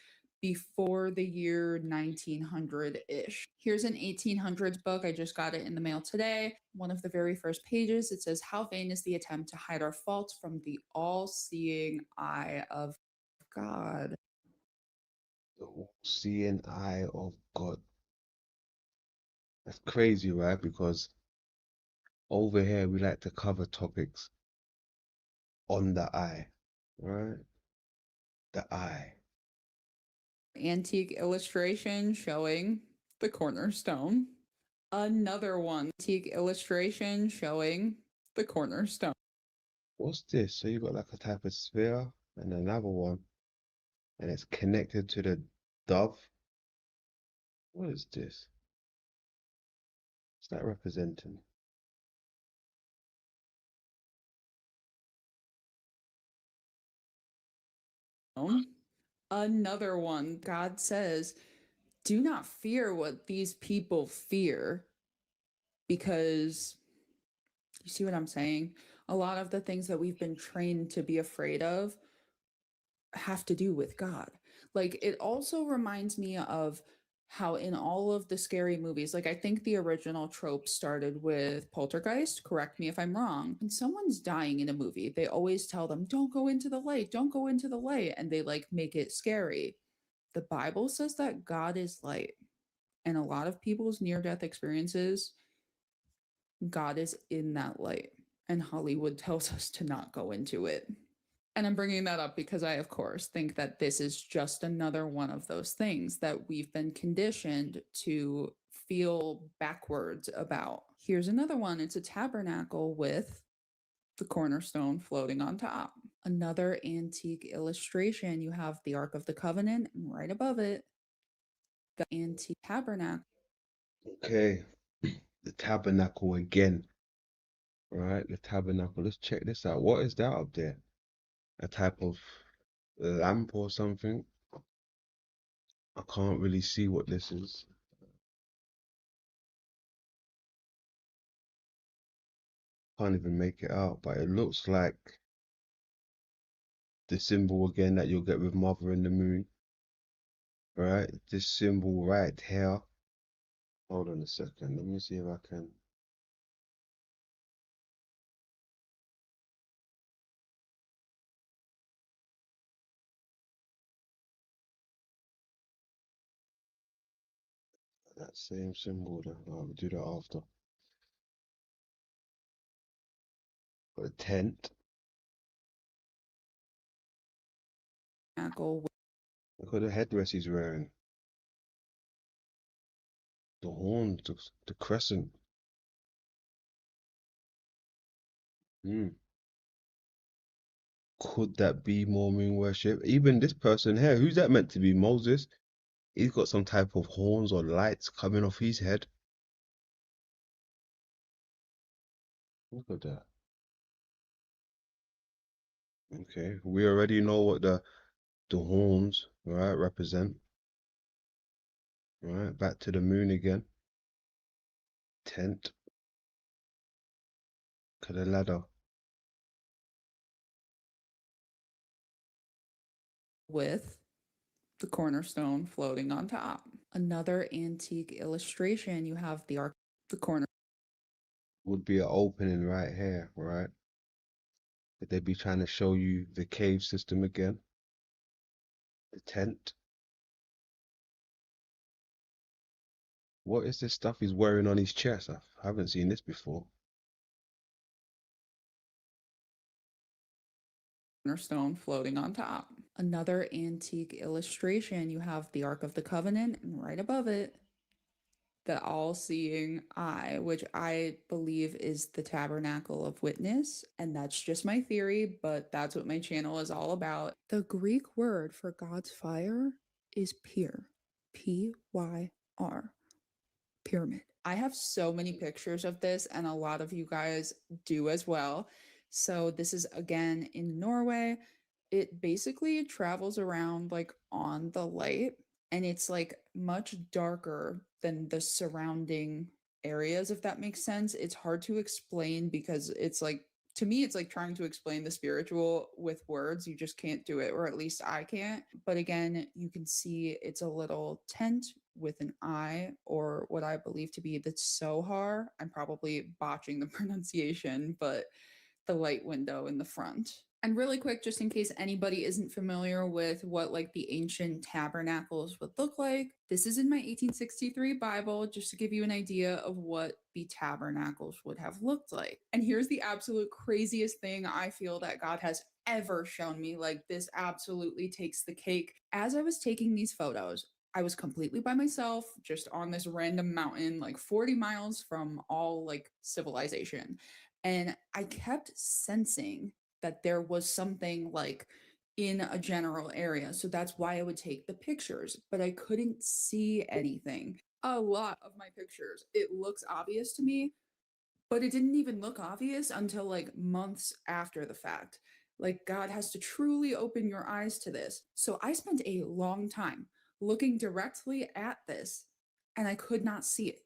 before the year 1900-ish. Here's an 1800s book. I just got it in the mail today. One of the very first pages, it says, "How vain is the attempt to hide our faults from the all-seeing eye of God." The all-seeing eye of God. That's crazy, right? Because over here we like to cover topics on the eye, right? The eye. Antique illustration showing the cornerstone. Another one, antique illustration showing the cornerstone. What's this? So you got like a type of sphere and another one. and it's connected to the dove. What is this? What's that representing? Another one, God says, do not fear what these people fear, because you see what I'm saying? A lot of the things that we've been trained to be afraid of have to do with God. Like, it also reminds me of how in all of the scary movies, like I think the original trope started with Poltergeist, correct me if I'm wrong. When someone's dying in a movie, they always tell them, don't go into the light, don't go into the light, and they like make it scary. The Bible says that God is light, and a lot of people's near-death experiences, God is in that light, and Hollywood tells us to not go into it. And I'm bringing that up because I, of course, think that this is just another one of those things that we've been conditioned to feel backwards about. Here's another one. It's a tabernacle with the cornerstone floating on top. Another antique illustration. You have the Ark of the Covenant, and right above it, the antique tabernacle. Okay, the tabernacle again. Right, the tabernacle. Let's check this out. What is that up there? A type of lamp or something? I can't really see what this is. Can't even make it out, but it looks like the symbol again that you'll get with Mother in the Moon. Right, this symbol right here. Hold on a second. Let me see if I can. That same symbol. I'll do that after. Got a tent. Look at the headdress he's wearing. The horns, the crescent. Could that be more moon worship? Even this person here, who's that meant to be? Moses? He's got some type of horns or lights coming off his head. Look at that. Okay, we already know what the horns, right, represent. Right, back to the moon again. Tent. Look at the ladder. with the cornerstone floating on top. Another antique illustration. You have the Ark, the corner. Would be an opening right here, right? Could they be trying to show you the cave system again? The tent. What is this stuff he's wearing on his chest? I haven't seen this before. Cornerstone floating on top. Another antique illustration. You have the Ark of the Covenant, and right above it, the all-seeing eye, which I believe is the tabernacle of witness. And that's just my theory, but that's what my channel is all about. The Greek word for God's fire is pyr, P-Y-R, pyramid. I have so many pictures of this, and a lot of you guys do as well. So this is again in Norway. It basically travels around like on the light, and it's like much darker than the surrounding areas, if that makes sense. It's hard to explain because it's like, to me, it's like trying to explain the spiritual with words. You just can't do it, or at least I can't. But again, you can see it's a little tent with an eye, or what I believe to be the Sohar. I'm probably botching the pronunciation, but the light window in the front. And really quick, just in case anybody isn't familiar with what like the ancient tabernacles would look like, this is in my 1863 Bible, just to give you an idea of what the tabernacles would have looked like. And here's the absolute craziest thing I feel that God has ever shown me. Like, this absolutely takes the cake. As I was taking these photos, I was completely by myself, just on this random mountain, like 40 miles from all like civilization. And I kept sensing that there was something like in a general area. So that's why I would take the pictures, but I couldn't see anything. A lot of my pictures, it looks obvious to me, but it didn't even look obvious until like months after the fact. Like, God has to truly open your eyes to this. So I spent a long time looking directly at this and I could not see it.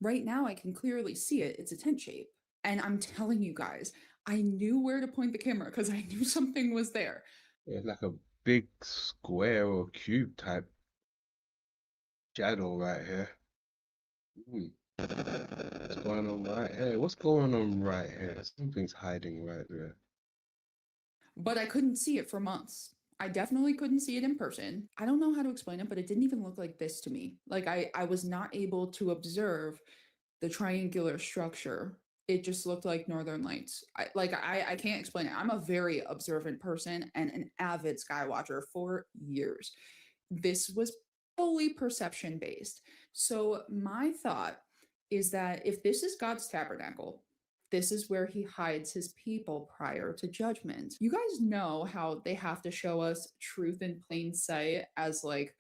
Right now, I can clearly see it. It's a tent shape. And I'm telling you guys, I knew where to point the camera because I knew something was there. It's like a big square or cube type shadow right here. What's going on right here? What's going on right here? Something's hiding right there. But I couldn't see it for months. I definitely couldn't see it in person. I don't know how to explain it, but it didn't even look like this to me. Like I was not able to observe the triangular structure. It just looked like Northern Lights. I can't explain it. I'm a very observant person and an avid sky watcher for years. This was fully perception based. So my thought is that if this is God's tabernacle, this is where he hides his people prior to judgment. You guys know how they have to show us truth in plain sight as like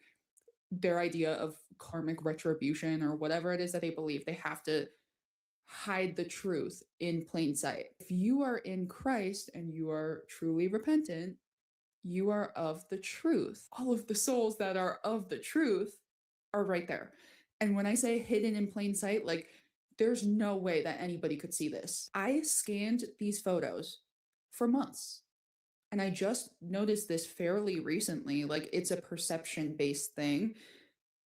their idea of karmic retribution or whatever it is that they believe. They have to hide the truth in plain sight. If you are in Christ and you are truly repentant, you are of the truth. All of the souls that are of the truth are right there. And when I say hidden in plain sight, like there's no way that anybody could see this. I scanned these photos for months. And I just noticed this fairly recently. Like it's a perception based thing.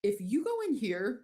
If you go in here,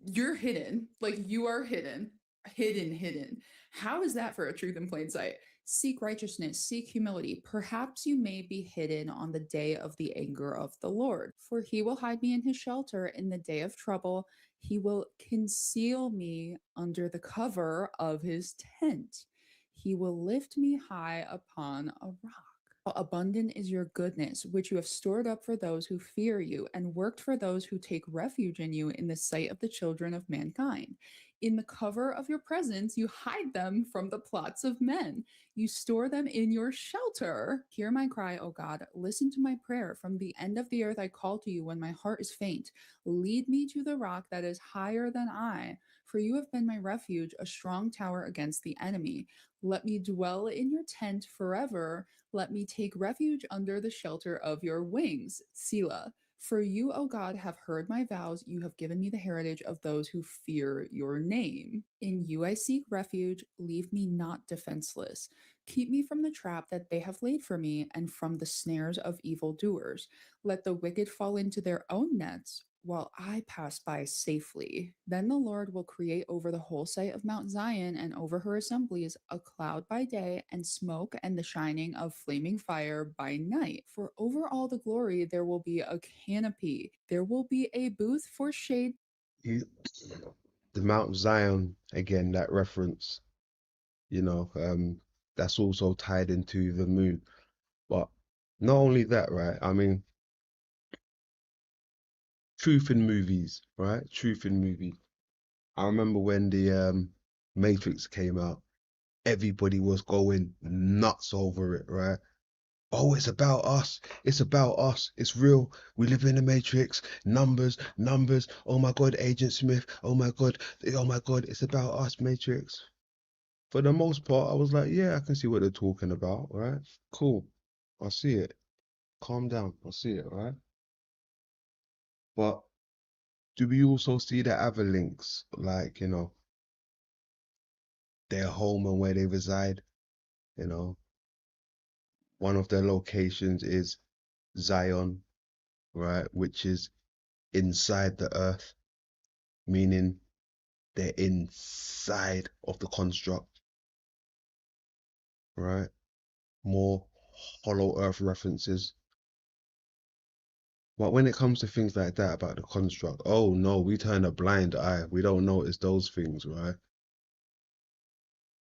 you're hidden. Like you are hidden. Hidden. How is that for a truth in plain sight? Seek righteousness, seek humility. Perhaps you may be hidden on the day of the anger of the Lord. For he will hide me in his shelter in the day of trouble. He will conceal me under the cover of his tent. He will lift me high upon a rock. Abundant is your goodness, which you have stored up for those who fear you, and worked for those who take refuge in you in the sight of the children of mankind. In the cover of your presence, you hide them from the plots of men. You store them in your shelter. Hear my cry, O God. Listen to my prayer. From the end of the earth I call to you when my heart is faint. Lead me to the rock that is higher than I, for you have been my refuge, a strong tower against the enemy. Let me dwell in your tent forever. Let me take refuge under the shelter of your wings. Selah. For you, O God, have heard my vows. You have given me the heritage of those who fear your name. In you I seek refuge. Leave me not defenseless. Keep me from the trap that they have laid for me and from the snares of evildoers. Let the wicked fall into their own nets while I pass by safely. Then the Lord will create over the whole site of Mount Zion and over her assemblies a cloud by day and smoke and the shining of flaming fire by night. For over all the glory there will be a canopy. There will be a booth for shade. The Mount Zion, again, that reference, that's also tied into the moon. But not only that, right? I mean, truth in movies, right? Truth in movies. I remember when the Matrix came out, everybody was going nuts over it, right? Oh, it's about us. It's about us. It's real. We live in the Matrix. Numbers. Oh my God, Agent Smith. Oh my God. It's about us, Matrix. For the most part, I was like, yeah, I can see what they're talking about, right? Cool. I see it. Calm down. I see it, right? But do we also see the other links, like, their home and where they reside? One of their locations is Zion, right, which is inside the earth, meaning they're inside of the construct, right? More hollow earth references. But when it comes to things like that about the construct, oh no, we turn a blind eye. We don't notice those things, right?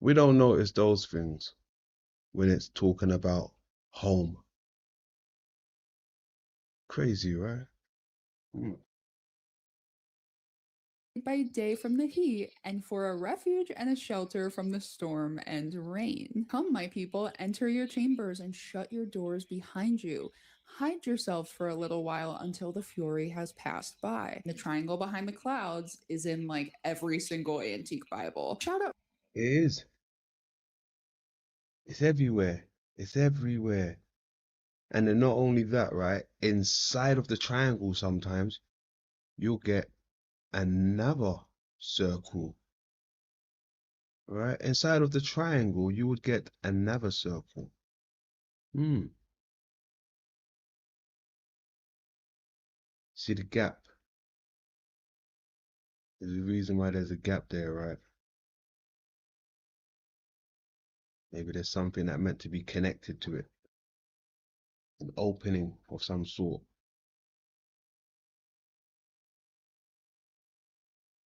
We don't notice those things when it's talking about home. Crazy, right? by day from the heat, and for a refuge and a shelter from the storm and rain. Come, my people, enter your chambers and shut your doors behind you. Hide yourselves for a little while until the fury has passed by. The triangle behind the clouds is in like every single antique Bible. Shout out. It is. It's everywhere. It's everywhere. And then not only that, right? Inside of the triangle, sometimes you'll get another circle. Right? Inside of the triangle, you would get another circle. See the gap? There's a reason why there's a gap there, right? Maybe there's something that meant to be connected to it. An opening of some sort.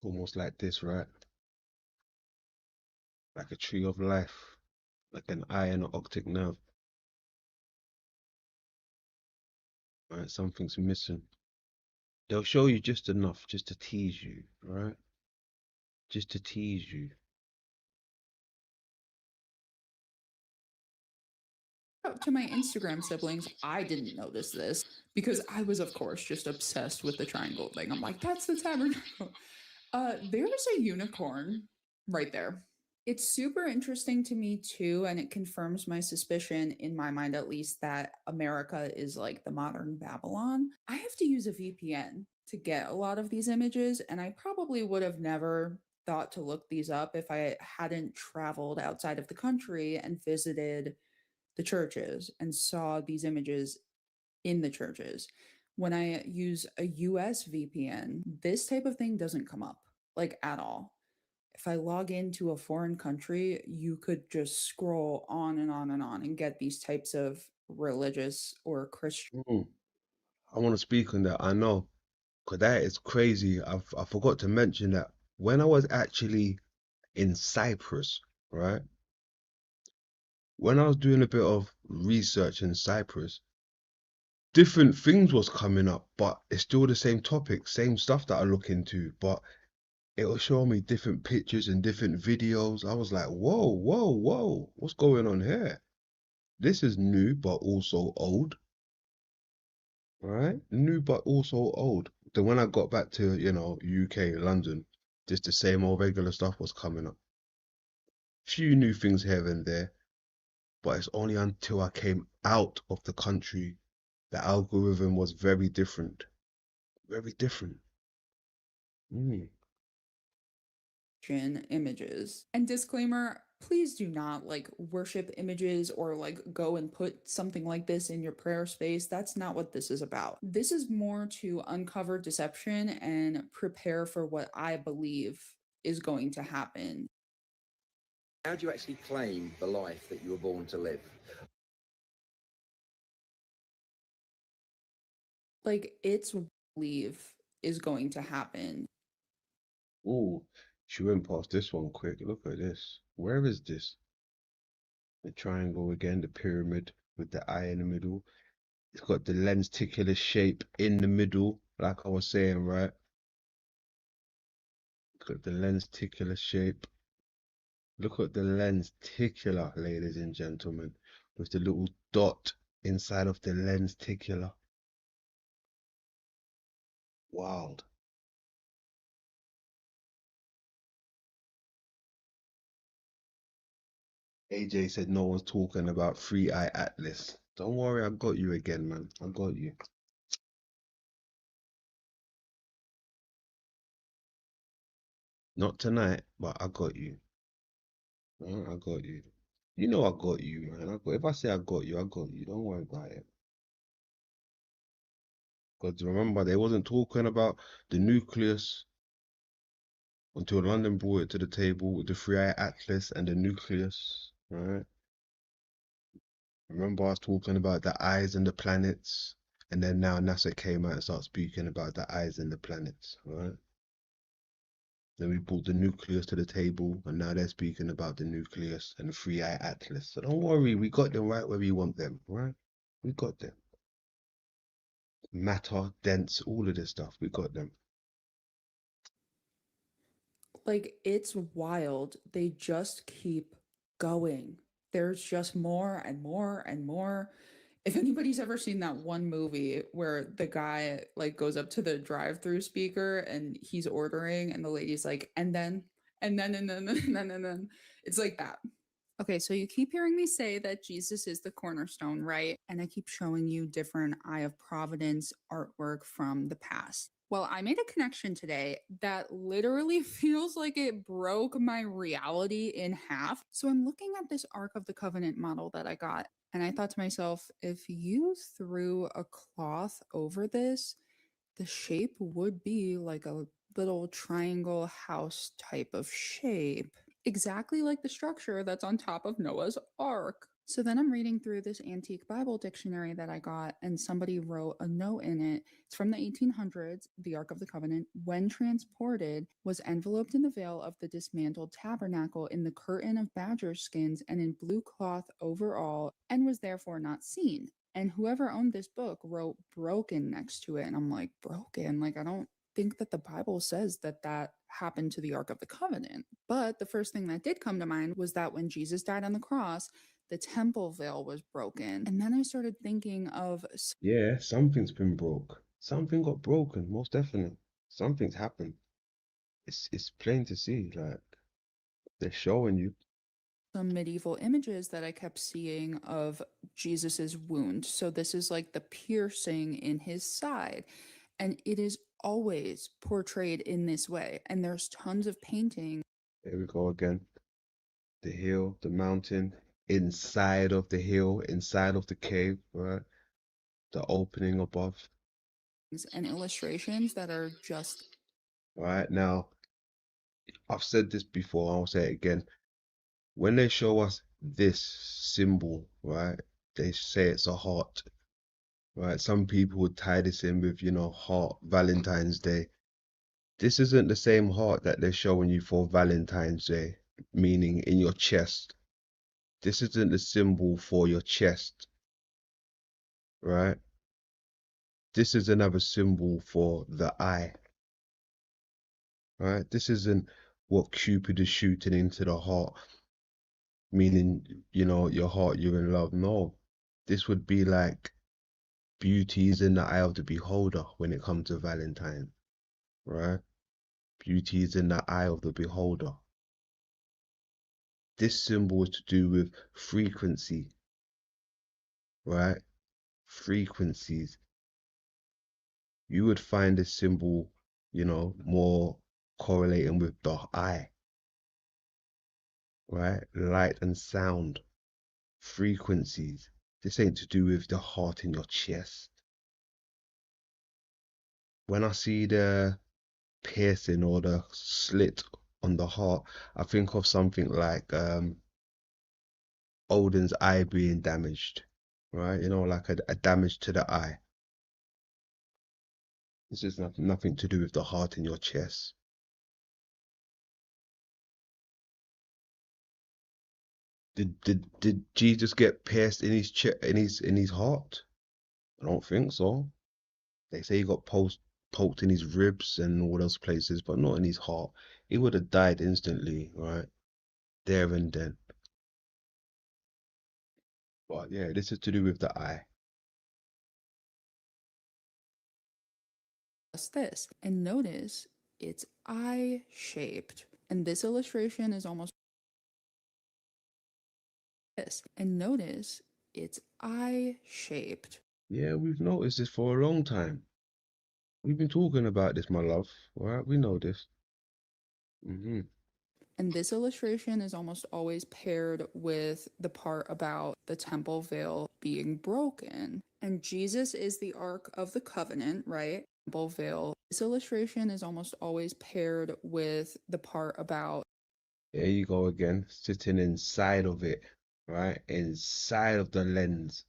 Almost like this, right? Like a tree of life. Like an eye and an optic nerve. Right? Something's missing. They'll show you just enough just to tease you, right? Just to tease you. Out to my Instagram siblings, I didn't notice this because I was, of course, just obsessed with the triangle thing. I'm like, that's the tabernacle. There's a unicorn right there. It's super interesting to me too, and it confirms my suspicion, in my mind at least, that America is like the modern Babylon. I have to use a VPN to get a lot of these images, and I probably would have never thought to look these up if I hadn't traveled outside of the country and visited the churches and saw these images in the churches. When I use a US VPN, this type of thing doesn't come up, like at all. If I log into a foreign country, you could just scroll on and on and on and get these types of religious or Christian. I want to speak on that. I know, because that is crazy. I forgot to mention that when I was actually in Cyprus, right? When I was doing a bit of research in Cyprus, different things was coming up, but it's still the same topic, same stuff that I look into, but it will show me different pictures and different videos. I was like, whoa, whoa, whoa, what's going on here? This is new, but also old. Right? New, but also old. Then when I got back to, UK, London, just the same old regular stuff was coming up. Few new things here and there, but it's only until I came out of the country, the algorithm was very different. Very different. Images. And disclaimer, please do not worship images or go and put something like this in your prayer space. That's not what this is about. This is more to uncover deception and prepare for what I believe is going to happen. How do you actually claim the life that you were born to live? It's believe is going to happen. Oh, she went past this one quick. Look at this. Where is this? The triangle again, the pyramid with the eye in the middle. It's got the lenticular shape in the middle, like I was saying, right? Look at the lenticular shape. Look at the lenticular, ladies and gentlemen, with the little dot inside of the lenticular. Wild. AJ said no one's talking about Three Eye Atlas. Don't worry, I got you again, man. I got you. Not tonight, but I got you. I got you. You know I got you, man. If I say I got you, I got you. Don't worry about it. Because remember, they wasn't talking about the nucleus until London brought it to the table with the Three Eye Atlas and the nucleus, right? Remember, I was talking about the eyes and the planets, and then now NASA came out and started speaking about the eyes and the planets, right? Then we brought the nucleus to the table, and now they're speaking about the nucleus and the Three Eye Atlas. So don't worry, we got them right where we want them, right? We got them. Matter, dense, all of this stuff, we got them. Like, it's wild. They just keep going. There's just more and more and more. If anybody's ever seen that one movie where the guy like goes up to the drive-through speaker and he's ordering and the lady's like, and then, it's like that. Okay, so you keep hearing me say that Jesus is the cornerstone, right? And I keep showing you different Eye of Providence artwork from the past. Well, I made a connection today that literally feels like it broke my reality in half. So I'm looking at this Ark of the Covenant model that I got, and I thought to myself, if you threw a cloth over this, the shape would be like a little triangle house type of shape, exactly like the structure that's on top of Noah's Ark. So then I'm reading through this antique Bible dictionary that I got, and somebody wrote a note in it. It's from the 1800s. The Ark of the Covenant, when transported, was enveloped in the veil of the dismantled tabernacle in the curtain of badger skins and in blue cloth over all, and was therefore not seen. And whoever owned this book wrote broken next to it. And I'm like, broken? Like, I don't think that the Bible says that that happened to the Ark of the Covenant. But the first thing that did come to mind was that when Jesus died on the cross, the temple veil was broken. And then I started thinking of Yeah, something's been broke. Something got broken, most definitely. Something's happened. It's plain to see, like they're showing you. some medieval images that I kept seeing of Jesus's wound. So this is like the piercing in his side, and it is always portrayed in this way. And there's tons of painting. There we go again. The hill, the mountain, inside of the hill, inside of the cave, right? The opening above. And illustrations that are just Right now, I've said this before, I'll say it again. When they show us this symbol, right, they say it's a heart, right? Some people would tie this in with, heart, Valentine's Day. This isn't the same heart that they're showing you for Valentine's Day, meaning in your chest. This isn't the symbol for your chest, right? This is another symbol for the eye, right? This isn't what Cupid is shooting into the heart, meaning, your heart, you're in love. No, this would be like beauty is in the eye of the beholder when it comes to Valentine, right? Beauty is in the eye of the beholder. This symbol is to do with frequency, right? Frequencies. You would find this symbol, more correlating with the eye, right? Light and sound, frequencies. This ain't to do with the heart in your chest. When I see the piercing or the slit on the heart, I think of something like Odin's eye being damaged, right? Like a damage to the eye. This is nothing to do with the heart in your chest. Did Jesus get pierced in his in his heart? I don't think so. They say he got poked in his ribs and all those places, but not in his heart. He would have died instantly, right? There and then. But yeah, this is to do with the eye. just this. And notice it's eye shaped. And this illustration is almost this. And notice it's eye shaped. Yeah, we've noticed this for a long time. We've been talking about this, my love. All right, we know this. And this illustration is almost always paired with the part about the temple veil being broken. And Jesus is the Ark of the Covenant, right? Temple veil. This illustration is almost always paired with the part about. There you go again, sitting inside of it, right? Inside of the lens,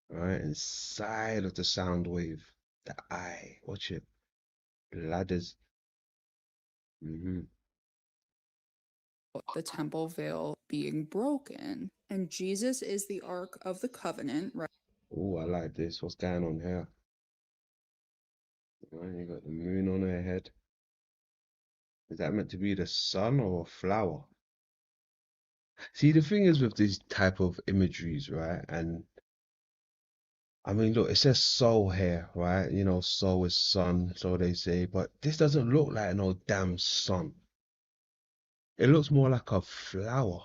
right? Inside of the sound wave, the eye. Watch it. Ladders. The temple veil being broken. And Jesus is the Ark of the Covenant, right? Oh, I like this. What's going on here? Right, you got the moon on her head. Is that meant to be the sun or a flower? See, the thing is with these type of imageries, right? And I mean, look, it says soul here, right? You know, soul is sun, so they say, but this doesn't look like no damn sun. It looks more like a flower,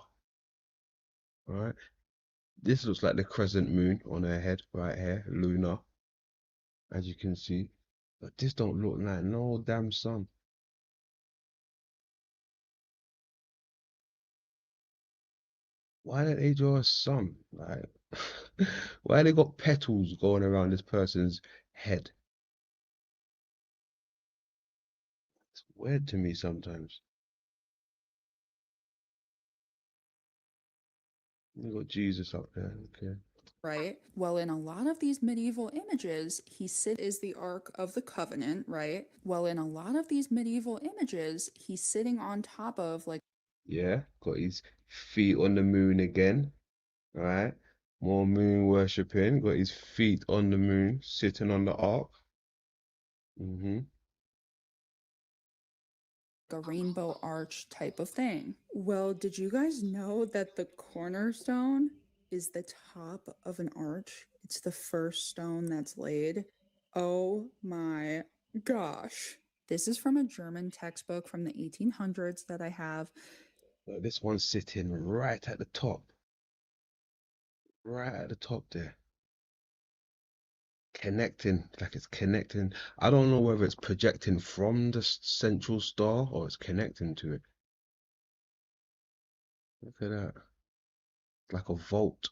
right? This looks like the crescent moon on her head right here, lunar, as you can see. But this don't look like no damn sun. Why did they draw a sun? Like, why they got petals going around this person's head? It's weird to me sometimes. You got Jesus up there, okay. Right. Well, in a lot of these medieval images, is the Ark of the Covenant, right? Well, in a lot of these medieval images, he's sitting on top of like Yeah, got his feet on the moon again, right? More moon worshipping, got his feet on the moon, sitting on the ark. Mm-hmm. a rainbow arch type of thing. Well, did you guys know that the cornerstone is the top of an arch? It's the first stone that's laid. Oh my gosh. This is from a German textbook from the 1800s that I have. This one's sitting right at the top. Right at the top there. Connecting, like it's connecting. I don't know whether it's projecting from the central star or it's connecting to it. Look at that. It's like a vault.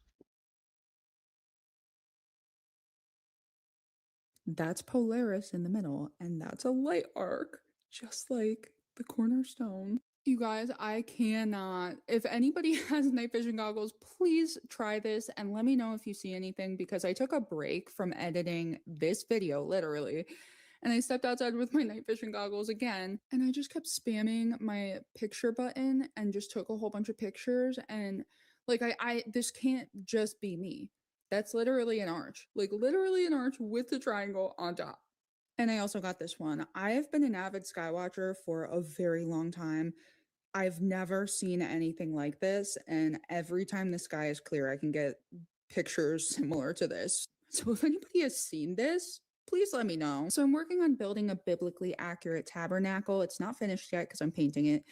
That's Polaris in the middle, and that's a light arc, just like the cornerstone. You guys, I cannot. If anybody has night vision goggles, please try this and let me know if you see anything, because I took a break from editing this video, literally, and I stepped outside with my night vision goggles again, and I just kept spamming my picture button and just took a whole bunch of pictures. And like, this can't just be me. That's literally an arch, like literally an arch with the triangle on top. And I also got this one. I have been an avid skywatcher for a very long time. I've never seen anything like this, and every time the sky is clear, I can get pictures similar to this. So if anybody has seen this, please let me know. So I'm working on building a biblically accurate tabernacle. It's not finished yet because I'm painting it,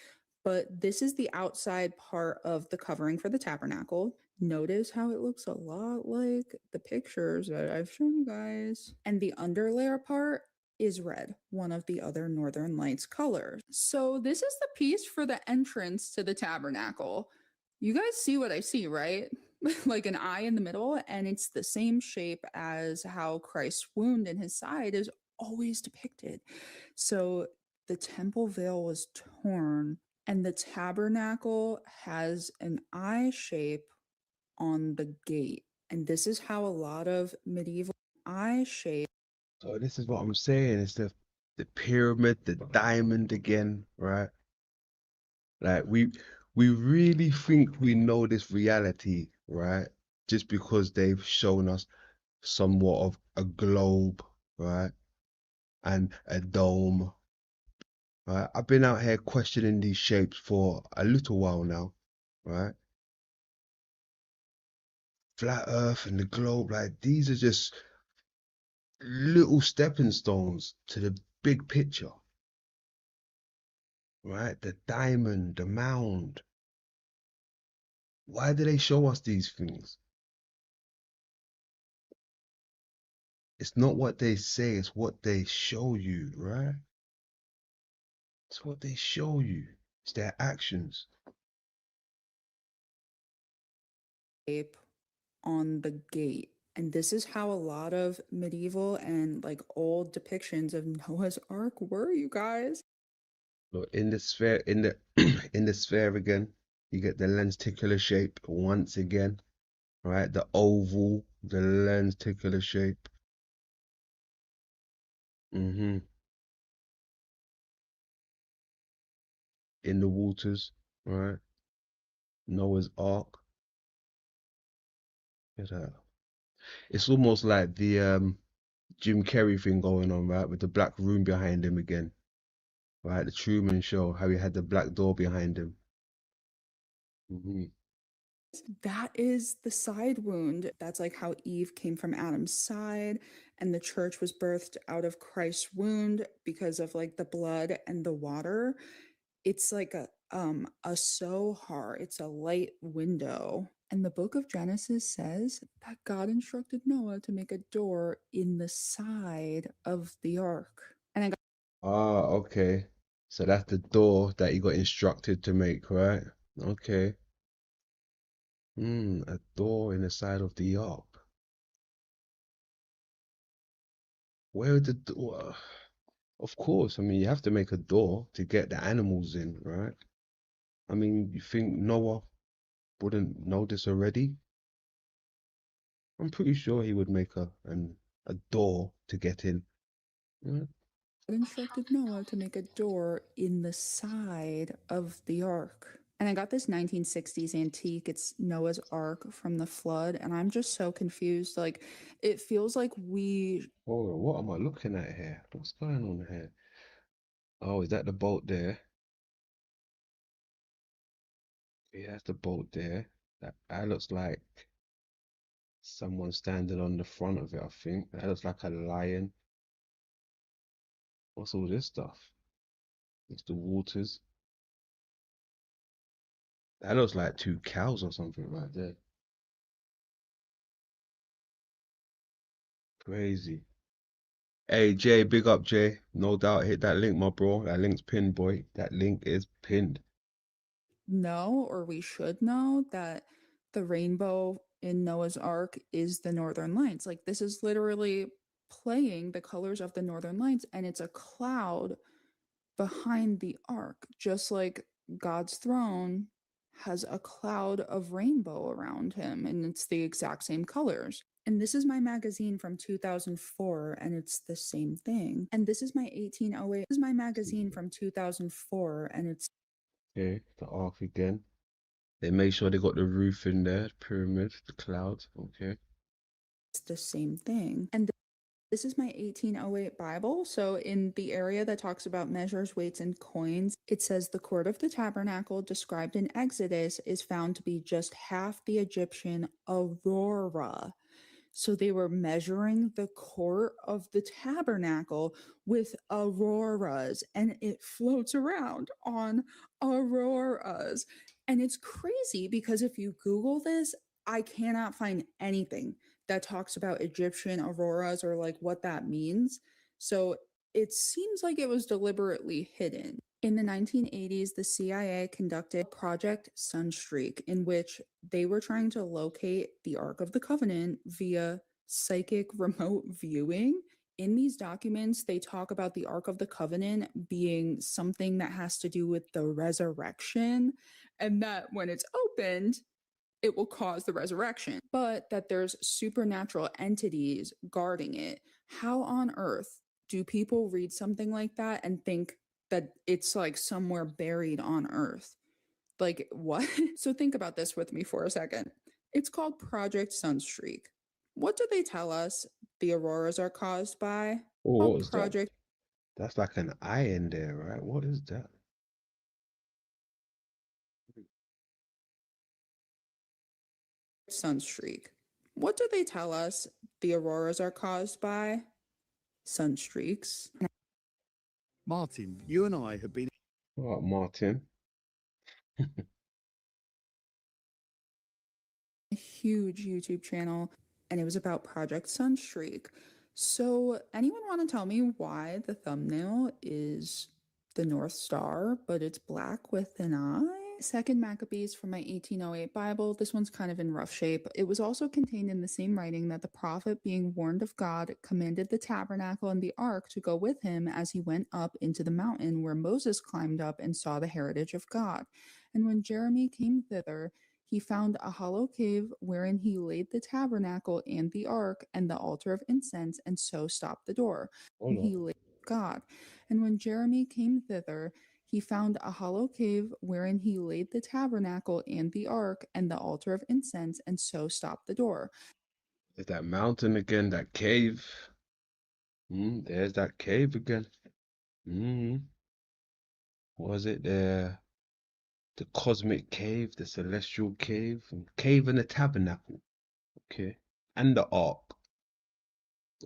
but this is the outside part of the covering for the tabernacle. Notice how it looks a lot like the pictures that I've shown you guys. And the underlayer part is red, one of the other Northern Lights colors. So this is the piece for the entrance to the tabernacle. You guys see what I see, right? Like an eye in the middle, and it's the same shape as how Christ's wound in his side is always depicted. So the temple veil was torn, and the tabernacle has an eye shape on the gate. And this is how a lot of medieval eye shape. So this is what I'm saying. It's the pyramid, the diamond again, right? Like we really think we know this reality, right? Just because they've shown us somewhat of a globe, right? And a dome. Right? I've been out here questioning these shapes for a little while now, right? Flat Earth and the globe, like these are just little stepping stones to the big picture, right? The diamond, the mound. Why do they show us these things? It's not what they say, it's what they show you, right? It's what they show you. It's their actions. Shape on the gate. And this is how a lot of medieval and like old depictions of Noah's Ark were, you guys. Look, in the sphere, in the in the sphere again, you get the lenticular shape once again, right? The oval, the lenticular shape. In the waters, right? Noah's Ark. Look at that. It's almost like the Jim Carrey thing going on, right? With the black room behind him again. Right, the Truman Show, how he had the black door behind him. Hmm. That is the side wound. That's like how Eve came from Adam's side, and the church was birthed out of Christ's wound because of like the blood and the water. It's like a sohar, it's a light window. And the book of Genesis says that God instructed Noah to make a door in the side of the ark. And I got Ah, okay. So that's the door that he got instructed to make, right? Okay. A door in the side of the ark. Where would the door? Of course, I mean, you have to make a door to get the animals in, right? I mean, you think Noah wouldn't know this already? I'm pretty sure he would make a door to get in. Yeah. instructed Noah to make a door in the side of the ark. And I got this 1960s antique. It's Noah's Ark from the flood. And I'm just so confused. Like, it feels like we. Hold on, what am I looking at here? What's going on here? Oh, is that the boat there? Yeah, that's the boat there. That looks like someone standing on the front of it, I think. That looks like a lion. What's all this stuff? It's the waters. That looks like two cows or something right there. Crazy. Hey, Jay, big up, Jay. No doubt, hit that link, my bro. That link's pinned, boy. That link is pinned. Know, or we should know, that the rainbow in Noah's Ark is the Northern Lights. Like, this is literally playing the colors of the Northern Lights, and it's a cloud behind the ark, just like God's throne has a cloud of rainbow around him, and it's the exact same colors. And this is my magazine from 2004, and it's the same thing. And this is my 1808. This is my magazine from 2004, and it's Okay, the ark again. They make sure they got the roof in there, the pyramid, the clouds. Okay. the same thing. And this is my 1808 Bible. So, in the area that talks about measures, weights, and coins, it says the court of the tabernacle described in Exodus is found to be just half the Egyptian aurora. So, they were measuring the court of the tabernacle with auroras, and it floats around on auroras. And it's crazy because if you Google this, I cannot find anything that talks about Egyptian auroras or like what that means. So it seems like it was deliberately hidden. In the 1980s, the CIA conducted Project Sunstreak, in which they were trying to locate the Ark of the Covenant via psychic remote viewing. In these documents, they talk about the Ark of the Covenant being something that has to do with the resurrection, and that when it's opened, it will cause the resurrection, but that there's supernatural entities guarding it. How on earth do people read something like that and think that it's like somewhere buried on earth? Like, what? So think about this with me for a second. It's called Project Sunstreak. What do they tell us the auroras are caused by? Oh, what was that? Project That's like an eye in there, right? What is that? Sunstreak. What do they tell us the auroras are caused by? Sunstreaks. Martin, you and I have been. All right, Martin. A huge YouTube channel, and it was about Project Sunstreak. So, anyone want to tell me why the thumbnail is the North Star, but it's black with an eye? Second Maccabees from my 1808 Bible. This one's kind of in rough shape. It was also contained in the same writing that the prophet, being warned of God, commanded the tabernacle and the ark to go with him as he went up into the mountain where Moses climbed up and saw the heritage of God. And when Jeremy came thither, he found a hollow cave wherein he laid the tabernacle and the ark and the altar of incense, and so stopped the door. And he laid God. And when Jeremy came thither, he found a hollow cave wherein he laid the tabernacle and the ark and the altar of incense, and so stopped the door. There's that mountain again, that cave. There's that cave again. what was it? The cosmic cave, the celestial cave, cave and the tabernacle. Okay. And the ark.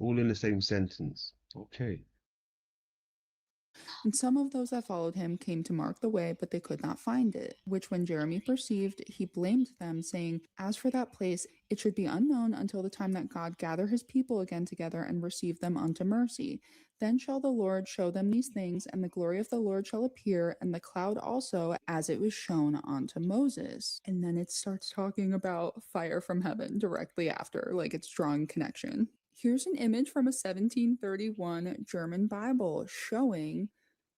All in the same sentence. Okay. And some of those that followed him came to mark the way, but they could not find it, which when Jeremy perceived, he blamed them, saying, As for that place, it should be unknown until the time that God gather his people again together and receive them unto mercy. Then shall the Lord show them these things, and the glory of the Lord shall appear, and the cloud also, as it was shown unto Moses. And then it starts talking about fire from heaven directly after, like it's drawing connection. Here's an image from a 1731 German Bible showing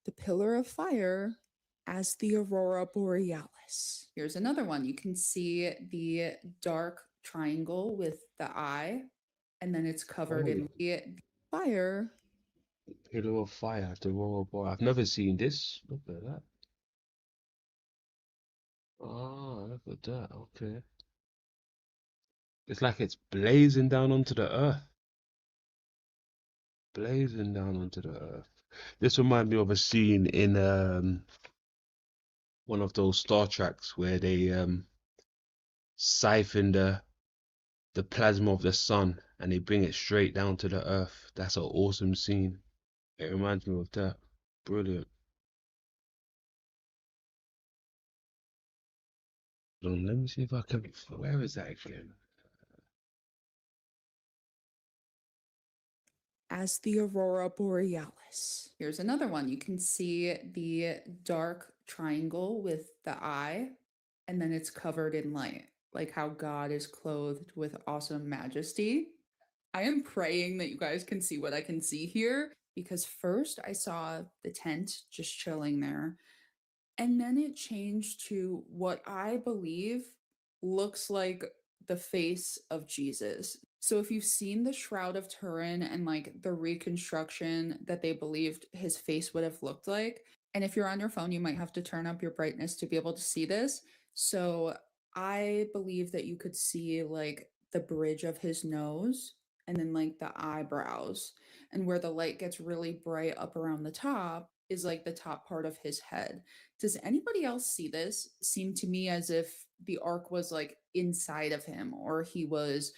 the pillar of fire as the aurora borealis. Here's another one. You can see the dark triangle with the eye, and then it's covered in the fire. Pillar of fire, the royal boy. I've never seen this. Look at that. Ah, look at that. Okay. It's like it's blazing down onto the earth. Blazing down onto the earth. This reminds me of a scene in one of those Star Treks where they siphon the plasma of the sun and they bring it straight down to the earth. That's an awesome scene. It reminds me of that. Brilliant. Hold on, let me see if I can. Where is that again? As the aurora borealis. Here's another one. You can see the dark triangle with the eye, and then it's covered in light, like how God is clothed with awesome majesty. I am praying that you guys can see what I can see here, because first I saw the tent just chilling there, and then it changed to what I believe looks like the face of Jesus. So if you've seen the Shroud of Turin and like the reconstruction that they believed his face would have looked like, and if you're on your phone, you might have to turn up your brightness to be able to see this. So I believe that you could see like the bridge of his nose and then like the eyebrows, and where the light gets really bright up around the top is like the top part of his head. Does anybody else see this? Seemed to me as if the ark was like inside of him, or he was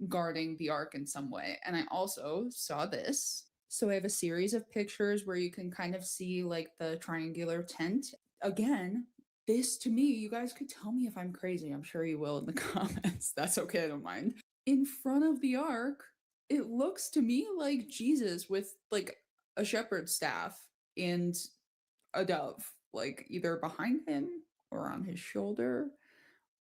guarding the ark in some way. And I also saw this. So I have a series of pictures where you can kind of see like the triangular tent. Again, this to me, you guys could tell me if I'm crazy. I'm sure you will in the comments. That's okay, I don't mind. In front of the ark, it looks to me like Jesus with like a shepherd's staff and a dove, like either behind him or on his shoulder.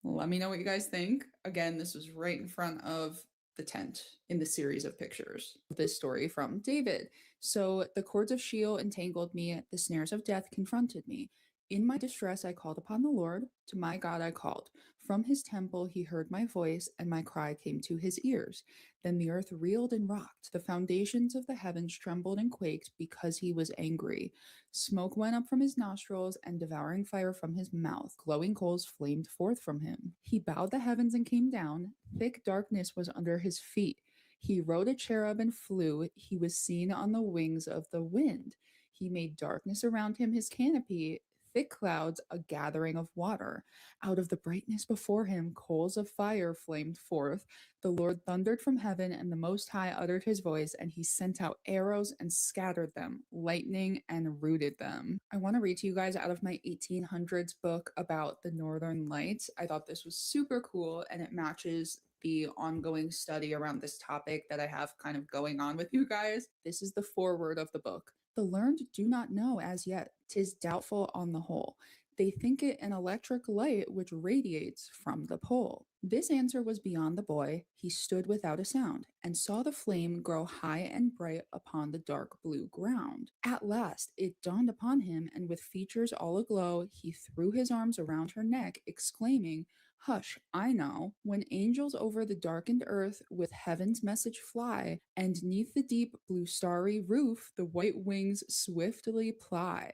Let me know what you guys think. Again, this was right in front of the tent in the series of pictures. This story from David. So the cords of Sheol entangled me, the snares of death confronted me. In my distress, I called upon the Lord. To my God, I called. From his temple, he heard my voice, and my cry came to his ears. Then the earth reeled and rocked. The foundations of the heavens trembled and quaked because he was angry. Smoke went up from his nostrils, and devouring fire from his mouth. Glowing coals flamed forth from him. He bowed the heavens and came down. Thick darkness was under his feet. He rode a cherub and flew. He was seen on the wings of the wind. He made darkness around him his canopy, thick clouds, a gathering of water. Out of the brightness before him, coals of fire flamed forth. The Lord thundered from heaven, and the Most High uttered his voice, and he sent out arrows and scattered them, lightning and rooted them. I want to read to you guys out of my 1800s book about the Northern Lights. I thought this was super cool, and it matches the ongoing study around this topic that I have kind of going on with you guys. This is the foreword of the book. The learned do not know as yet. 'Tis doubtful on the whole. They think it an electric light which radiates from the pole. This answer was beyond the boy. He stood without a sound, and saw the flame grow high and bright upon the dark blue ground. At last it dawned upon him, and with features all aglow, he threw his arms around her neck, exclaiming, Hush, I know, when angels over the darkened earth with heaven's message fly, and neath the deep blue starry roof the white wings swiftly ply.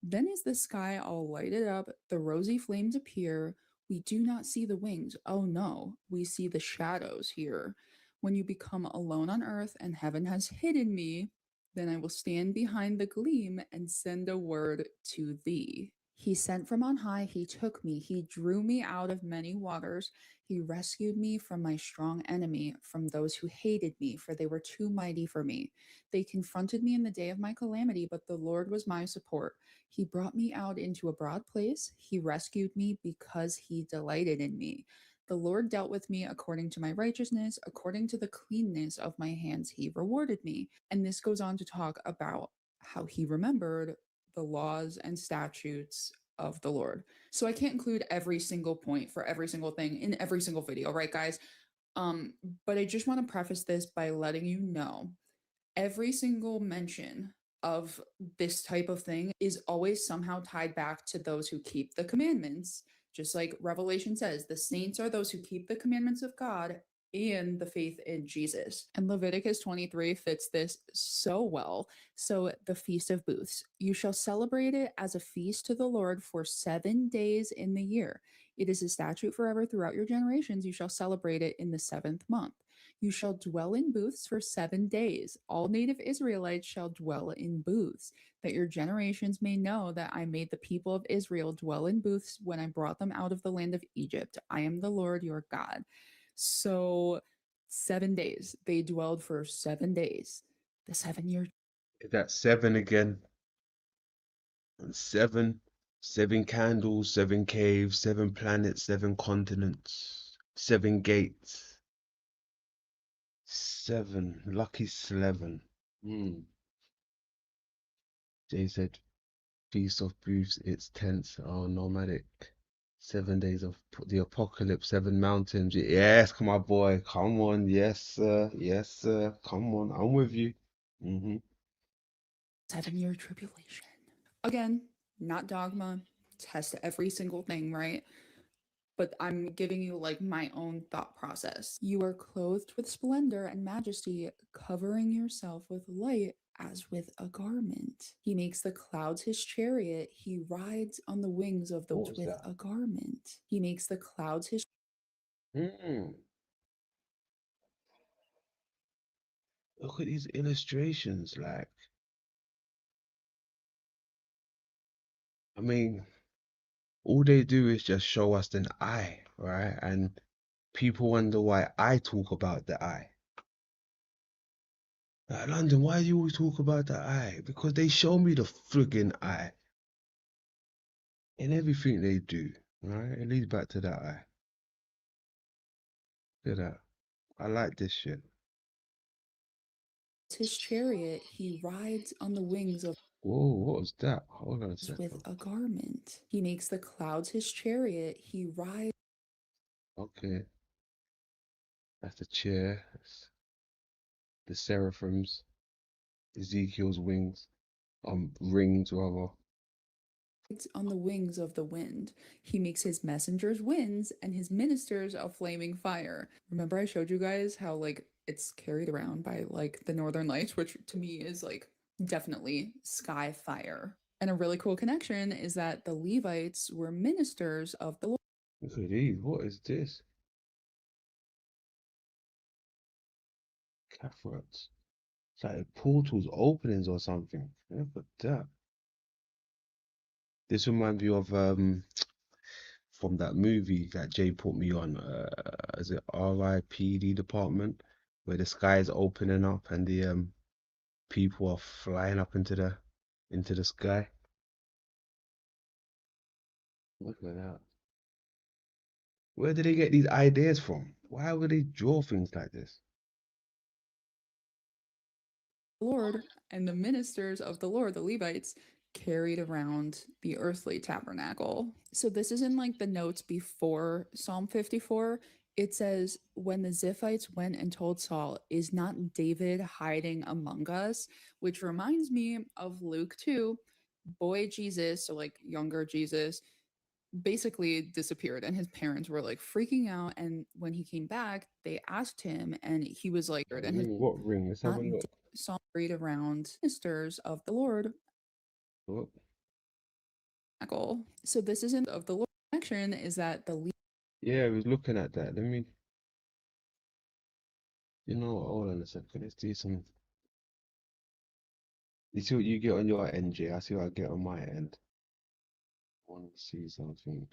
Then is the sky all lighted up, the rosy flames appear. We do not see the wings, oh no, we see the shadows here. When you become alone on earth and heaven has hidden me, Then I will stand behind the gleam and send a word to thee. He sent from on high, he took me, he drew me out of many waters. He rescued me from my strong enemy, from those who hated me, for they were too mighty for me. They confronted me in the day of my calamity, but the Lord was my support. He brought me out into a broad place. He rescued me because he delighted in me. The Lord dealt with me according to my righteousness, according to the cleanness of my hands, he rewarded me. And this goes on to talk about how he remembered the laws and statutes of the Lord. So I can't include every single point for every single thing in every single video, right, guys? But I just want to preface this by letting you know every single mention of this type of thing is always somehow tied back to those who keep the commandments. Just like Revelation says, the saints are those who keep the commandments of God and the faith in Jesus. And Leviticus 23 fits this so well. So, the Feast of Booths. You shall celebrate it as a feast to the Lord for 7 days in the year. It is a statute forever throughout your generations. You shall celebrate it in the 7th month. You shall dwell in booths for 7 days. All native Israelites shall dwell in booths, that your generations may know that I made the people of Israel dwell in booths when I brought them out of the land of Egypt. I am the Lord your God. So 7 days. They dwelled for 7 days. The 7 year. That's seven again. And seven candles, 7 caves, 7 planets, 7 continents, 7 gates. 7, lucky 7. Jay said, Feast of Booths, it's tense. Oh, nomadic. 7 days of the apocalypse, 7 mountains. Yes, come on, boy. Come on. Yes, sir. Yes, sir. Come on. I'm with you. 7-year tribulation. Again, not dogma. Test every single thing, right? But I'm giving you like my own thought process. You are clothed with splendor and majesty, covering yourself with light as with a garment. He makes the clouds his chariot. He rides on the wings of the What was with that? a garment. He makes the clouds his Look at these illustrations. Like, I mean, all they do is just show us an eye, right? And people wonder why I talk about the eye. Like, London, why do you always talk about the eye? Because they show me the friggin' eye in everything they do, right? It leads back to that eye. Look at that. I like this shit. his chariot. He rides on the wings of Whoa, what was that? Hold on a second. with a garment. He makes the clouds his chariot. He rides. Okay. That's the chair. That's the seraphims. Ezekiel's wings. Rings rather. On the wings of the wind. He makes his messengers winds and his ministers a flaming fire. Remember I showed you guys how like it's carried around by like the northern lights, which to me is like definitely sky fire. And a really cool connection is that the Levites were ministers of the Lord. Look at these. What is this? Catherats. It's like portals openings or something. Look at that. This reminds me of from that movie that Jay put me on. Is it R.I.P.D. Department, where the sky is opening up and the people are flying up into the sky. Look at that. Where did they get these ideas from? Why would they draw things like this? Lord and the ministers of the Lord, the Levites, carried around the earthly tabernacle. So this is in like the notes before Psalm 54. It says, when the Ziphites went and told Saul, is not David hiding among us? Which reminds me of Luke 2. Boy Jesus, so like younger Jesus, basically disappeared and his parents were like freaking out. And when he came back, they asked him and he was like, and his What ring? Let's have a look. Saul read around ministers of the Lord. Oh. So this isn't of the Lord. Connection is that the Yeah, I was looking at that. Let me, hold on a second. Let's do some You see what you get on your end, Jay. I see what I get on my end. I want to see something.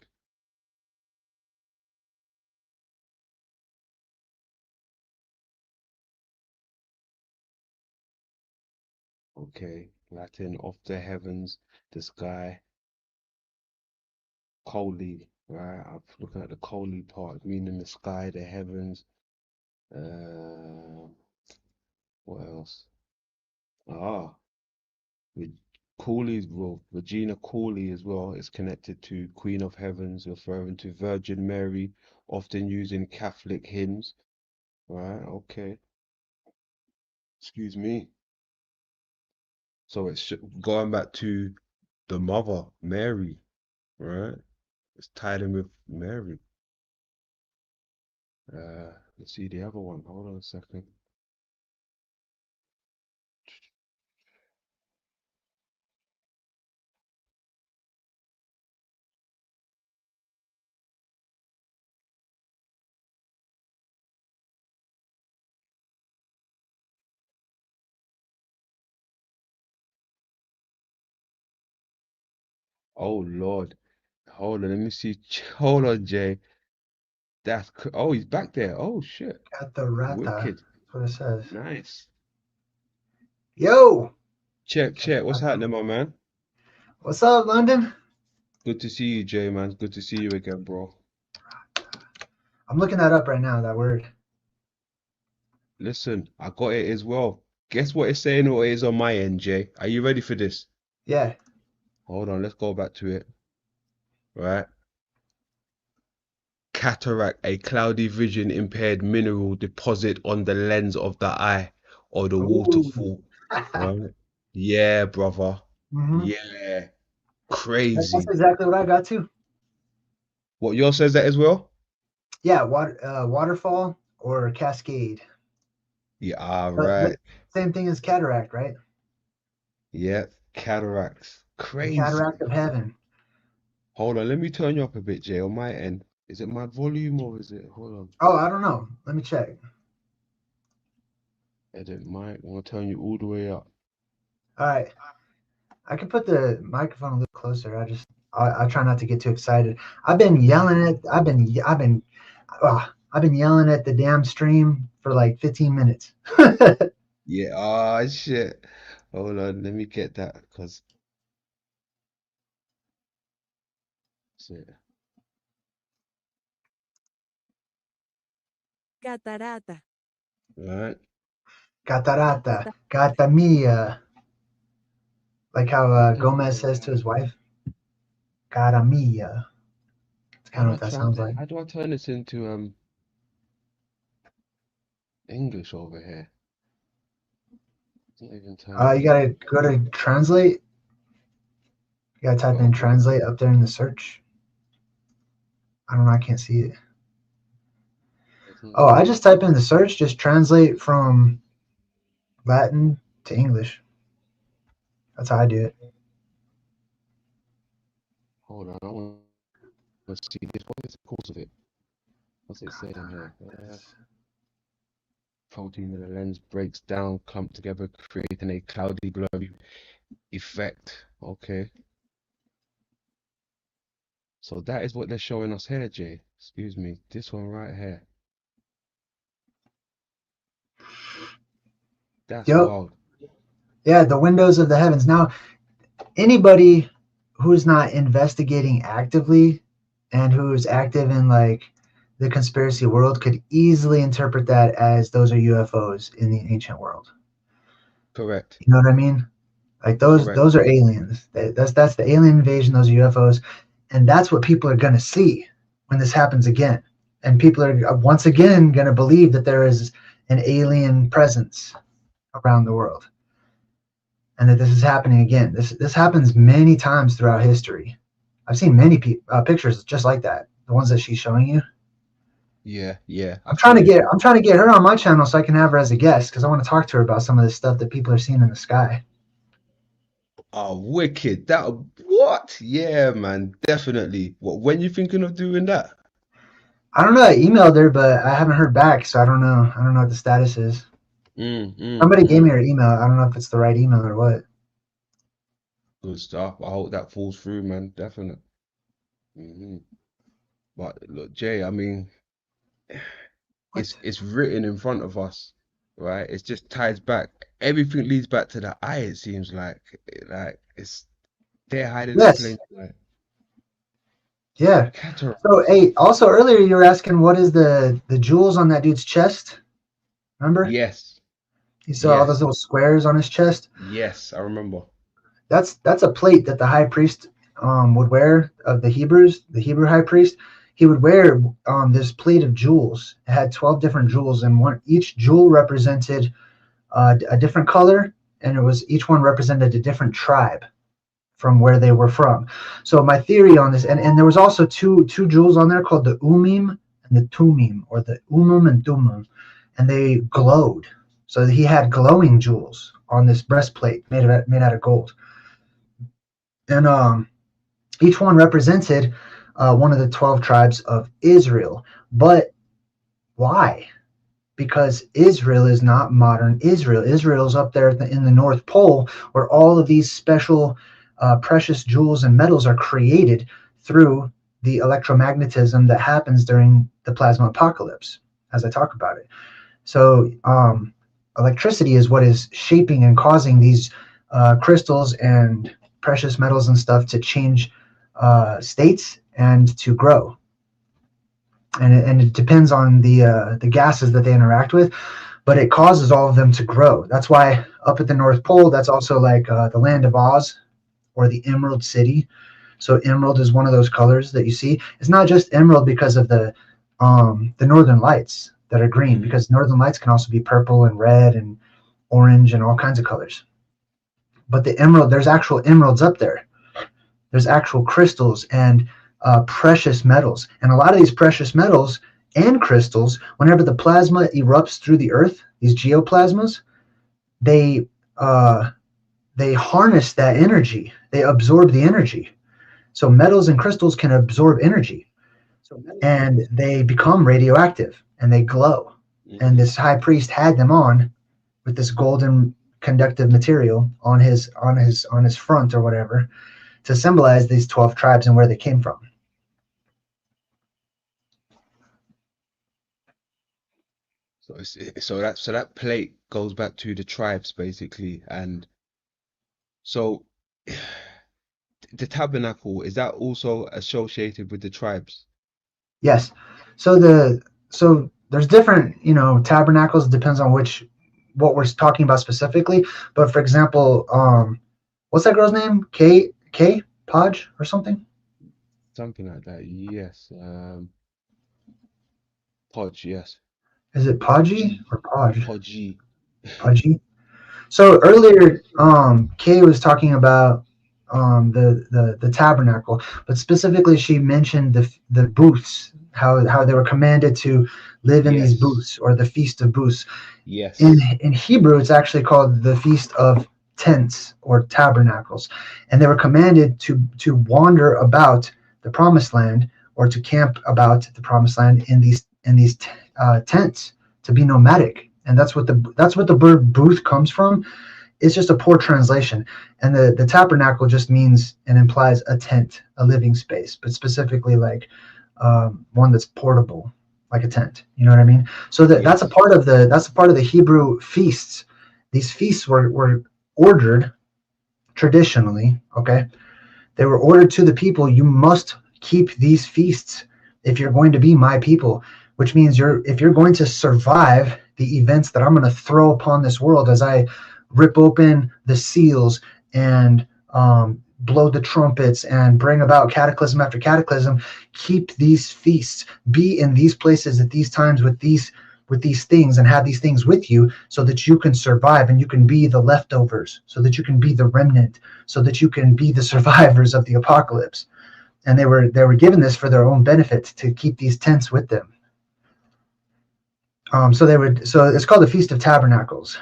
Okay, Latin of the heavens, the sky, Coley, right? I'm looking at the Coley part, meaning the sky, the heavens. What else? Ah, with Cooley's, well, Regina Cooley as well is connected to Queen of Heavens, referring to Virgin Mary, often used in Catholic hymns. Right, okay. Excuse me. So it's going back to the mother, Mary, right? It's tied in with Mary. Let's see the other one. Hold on a second. Oh Lord. Hold on, let me see. Hold on, Jay. Oh, he's back there. Oh shit. Catarata. Wicked. That's what it says. Nice. Yo! Check. What's happening, my man? What's up, London? Good to see you, Jay, man. Good to see you again, bro. I'm looking that up right now, that word. Listen, I got it as well. Guess what it's saying what it is on my end, Jay? Are you ready for this? Yeah. Hold on, let's go back to it. Right. Cataract, a cloudy vision impaired mineral deposit on the lens of the eye or the waterfall. Right? Yeah, brother. Mhm. Yeah. Crazy. That's exactly what I got too. What, yours says that as well? Yeah, waterfall or cascade. Yeah, But right. same thing as cataract, right? Yeah, cataracts. The Crazy. cataract of heaven. Hold on, let me turn you up a bit, Jay, on my end. Is it my volume or is it? Hold on. Oh, I don't know. Let me check. Edit mic. I want to turn you all the way up. All right. I can put the microphone a little closer. I try not to get too excited. I've been yelling at the damn stream for like 15 minutes. Yeah, shit. Hold on, let me get that because Catarata. right. Catarata, gata mia. Like how Gomez says to his wife, gata mia. That's kind of what that sounds like. How do I turn this into English over here? It's not even turning. You gotta go to translate. You gotta type in translate up there in the search. I don't know. I can't see it. Oh, I just type in the search, just translate from Latin to English. That's how I do it. Hold on, I want to see this. What is the cause of it? What's it saying here? Protein in the lens breaks down, clump together, creating a cloudy, blurry effect. Okay. So that is what they're showing us here, Jay. Excuse me. This one right here. That's wild. Yeah, the windows of the heavens. Now, anybody who's not investigating actively and who's active in like the conspiracy world could easily interpret that as those are UFOs in the ancient world. Correct. You know what I mean? Like those are aliens. That's the alien invasion. Those are UFOs, and that's what people are going to see when this happens again. And people are once again going to believe that there is an alien presence around the world, and that this is happening again. This happens many times throughout history. I've seen many pictures just like that. The ones that she's showing you. Yeah. I'm trying to get her on my channel so I can have her as a guest because I want to talk to her about some of this stuff that people are seeing in the sky. Oh, wicked! What? Yeah, man, definitely. What? When you thinking of doing that? I don't know. I emailed her, but I haven't heard back, so I don't know. I don't know what the status is. Somebody gave me her email. I don't know if it's the right email or what. Good stuff. I hope that falls through, man. Definitely. But look, Jay, I mean, it's written in front of us, right? It just ties back. Everything leads back to the eye. It seems like it's they're hiding in Yes. plain sight. Yeah. Cataract. So, hey, also earlier you were asking what is the jewels on that dude's chest? Remember? Yes. You saw all Yes. those little squares on his chest. Yes, I remember. That's a plate that the high priest would wear of the Hebrews, the Hebrew high priest. He would wear this plate of jewels. It had 12 different jewels, and each jewel represented a different color, and each one represented a different tribe from where they were from. So my theory on this, and there was also two jewels on there called the Umim and the Tumim, or the Umum and Tumum, and they glowed. So he had glowing jewels on this breastplate made out of gold. And each one represented one of the 12 tribes of Israel. But why? Because Israel is not modern Israel. Israel's up there in the North Pole, where all of these special precious jewels and metals are created through the electromagnetism that happens during the plasma apocalypse, as I talk about it. So electricity is what is shaping and causing these crystals and precious metals and stuff to change states and to grow. And it depends on the gases that they interact with, but it causes all of them to grow. That's why up at the North Pole, that's also like the land of Oz, or the Emerald City. So emerald is one of those colors that you see. It's not just emerald because of the northern lights that are green, because northern lights can also be purple and red and orange and all kinds of colors. But the emerald, there's actual emeralds up there. There's actual crystals and precious metals. And a lot of these precious metals and crystals, whenever the plasma erupts through the earth, these geoplasmas, they harness that energy. They absorb the energy. So metals and crystals can absorb energy, and they become radioactive and they glow. And this high priest had them on with this golden conductive material on his front or whatever, to symbolize these 12 tribes and where they came from. So that plate goes back to the tribes basically, and so the tabernacle, is that also associated with the tribes? Yes. So there's different, tabernacles. It depends on what we're talking about specifically. But for example, what's that girl's name? Kay Podge or something? Something like that. Yes. Podge. Yes. Is it Podgy or Podge? Podgy. Podgy. So earlier, Kay was talking about the tabernacle, but specifically she mentioned the booths, how they were commanded to live in these booths, or the Feast of Booths. Yes. In Hebrew, it's actually called the Feast of Tents or Tabernacles, and they were commanded to wander about the Promised Land, or to camp about the Promised Land in these tents, to be nomadic. And that's what the word booth comes from. It's just a poor translation. And the tabernacle just means and implies a tent, a living space, but specifically like one that's portable, like a tent. You know what I mean? So that's a part of the Hebrew feasts. These feasts were ordered traditionally. Okay, they were ordered to the people. You must keep these feasts if you're going to be my people, which means if you're going to survive the events that I'm going to throw upon this world as I rip open the seals and blow the trumpets and bring about cataclysm after cataclysm. Keep these feasts, be in these places at these times with these things, and have these things with you, so that you can survive and you can be the leftovers, so that you can be the remnant, so that you can be the survivors of the apocalypse. And they were given this for their own benefit, to keep these tents with them. So it's called the Feast of Tabernacles.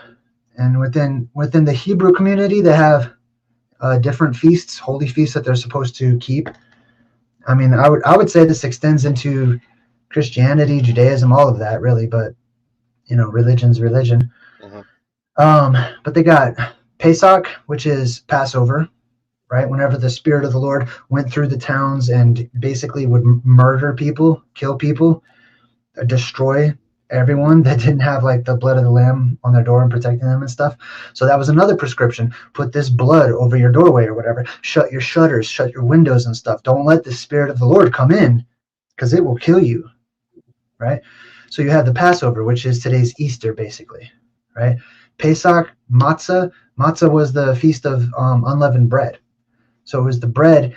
And within the Hebrew community, they have different feasts, holy feasts that they're supposed to keep. I mean, I would say this extends into Christianity, Judaism, all of that, really. But religion's religion. Uh-huh. But they got Pesach, which is Passover. right? Whenever the Spirit of the Lord went through the towns and basically would murder people, kill people, destroy everyone that didn't have like the blood of the lamb on their door and protecting them and stuff. So that was another prescription. Put this blood over your doorway or whatever. Shut your shutters, shut your windows and stuff. Don't let the Spirit of the Lord come in, because it will kill you, right? So you have the Passover, which is today's Easter, basically, right? Pesach, matzah. Matzah was the feast of unleavened bread. So it was the bread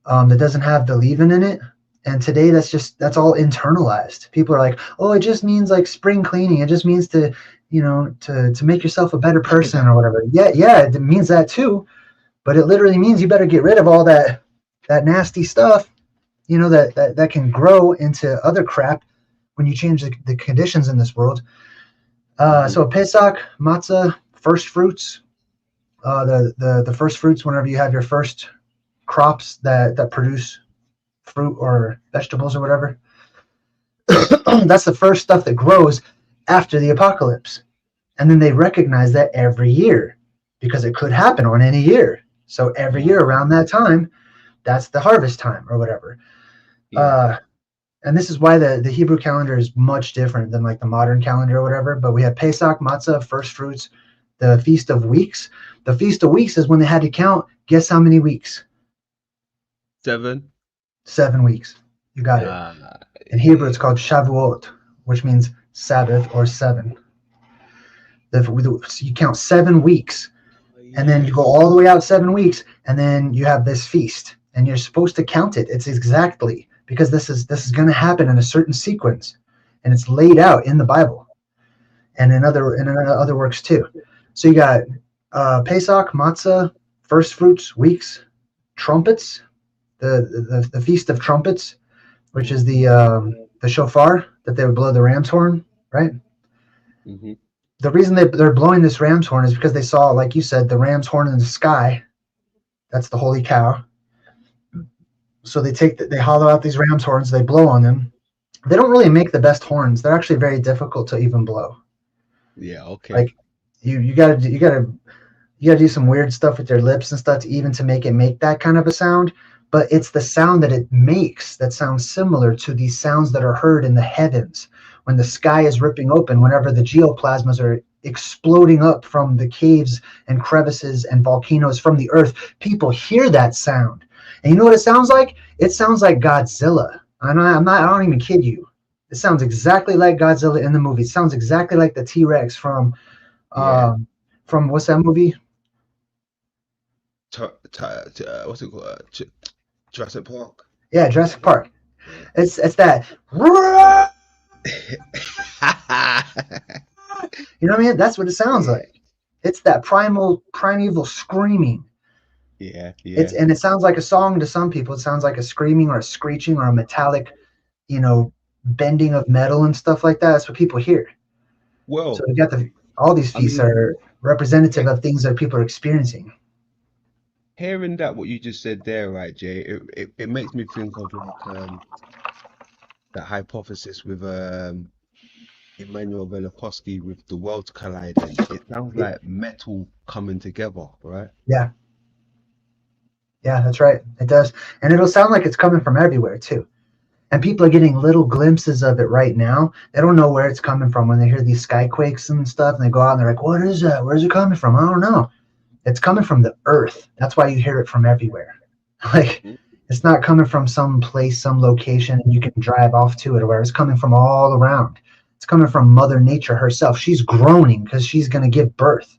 that doesn't have the leaven in it. And today that's all internalized. People are like, oh, it just means like spring cleaning. It just means to, to make yourself a better person or whatever. Yeah, it means that too. But it literally means you better get rid of all that nasty stuff, that can grow into other crap when you change the conditions in this world. So Pesach, matzah, first fruits, the first fruits whenever you have your first crops that produce fruit or vegetables or whatever. That's the first stuff that grows after the apocalypse. And then they recognize that every year, because it could happen on any year. So every year around that time, that's the harvest time or whatever. Yeah. And this is why the Hebrew calendar is much different than like the modern calendar or whatever. But we have Pesach, matzah, first fruits, the Feast of Weeks. The Feast of Weeks is when they had to count. Guess how many weeks? 7. 7 weeks. You got it. In Hebrew, it's called Shavuot, which means Sabbath or 7. So you count 7 weeks, and then you go all the way out 7 weeks, and then you have this feast, and you're supposed to count it. It's exactly, because this is going to happen in a certain sequence, and it's laid out in the Bible, and in other works too. So you got Pesach, matzah, first fruits, weeks, trumpets. The Feast of Trumpets, which is the shofar that they would blow the ram's horn, right? Mm-hmm. The reason they're blowing this ram's horn is because they saw, like you said, the ram's horn in the sky. That's the holy cow. So they hollow out these ram's horns, they blow on them. They don't really make the best horns. They're actually very difficult to even blow. Yeah, okay. Like you gotta do some weird stuff with your lips and stuff to make it make that kind of a sound. But it's the sound that it makes that sounds similar to these sounds that are heard in the heavens when the sky is ripping open, whenever the geoplasmas are exploding up from the caves and crevices and volcanoes from the earth. People hear that sound. And you know what it sounds like? It sounds like Godzilla. I don't even kid you. It sounds exactly like Godzilla in the movie. It sounds exactly like the T-Rex from what's that movie? What's it called? Jurassic Park. Yeah, Jurassic Park. It's that. You know what I mean? That's what it sounds like. It's that primeval screaming. Yeah. And it sounds like a song to some people. It sounds like a screaming or a screeching or a metallic, bending of metal and stuff like that. That's what people hear. Well, so we got all these feasts are representative of things that people are experiencing. Hearing that, what you just said there, right, Jay, it makes me think of like that hypothesis with Immanuel Velikovsky with the worlds colliding. It sounds like metal coming together, right? Yeah, that's right. It does, and it'll sound like it's coming from everywhere too. And people are getting little glimpses of it right now. They don't know where it's coming from when they hear these skyquakes and stuff, and they go out and they're like, "What is that? Where's it coming from? I don't know." It's coming from the earth. That's why you hear it from everywhere. Like, it's not coming from some place, some location, and you can drive off to it or where. It's coming from all around. It's coming from Mother Nature herself. She's groaning because she's going to give birth.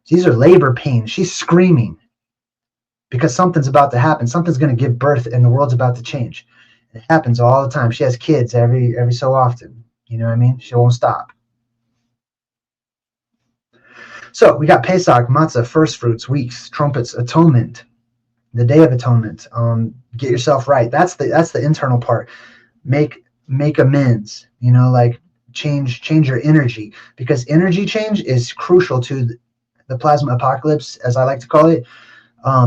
These are labor pains. She's screaming because something's about to happen. Something's going to give birth, and the world's about to change. It happens all the time. She has kids every so often. You know what I mean? She won't stop. So we got Pesach, matzah, first fruits, weeks, trumpets, atonement, the Day of Atonement. Get yourself right. That's the internal part. Make amends. Like change your energy, because energy change is crucial to the plasma apocalypse, as I like to call it,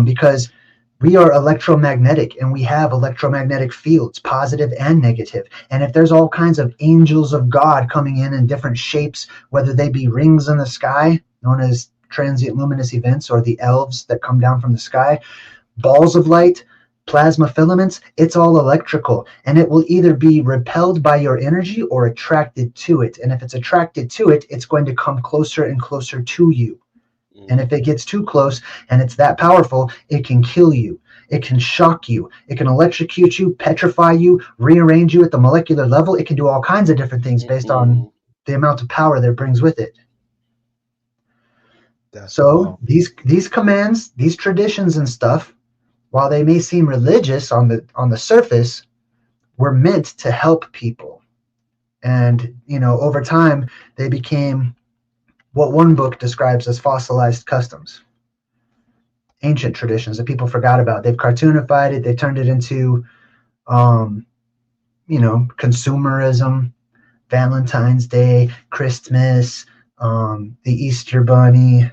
because we are electromagnetic and we have electromagnetic fields, positive and negative. And if there's all kinds of angels of God coming in different shapes, whether they be rings in the sky, known as transient luminous events, or the elves that come down from the sky, balls of light, plasma filaments, it's all electrical, and it will either be repelled by your energy or attracted to it. And if it's attracted to it, it's going to come closer and closer to you. And if it gets too close and it's that powerful, it can kill you. It can shock you. It can electrocute you, petrify you, rearrange you at the molecular level. It can do all kinds of different things based on the amount of power that it brings with it. So these commands, these traditions and stuff, while they may seem religious on the surface, were meant to help people. And, you know, over time, they became what one book describes as fossilized customs, ancient traditions that people forgot about. They've cartoonified it. They turned it into, you know, consumerism, Valentine's Day, Christmas, the Easter Bunny,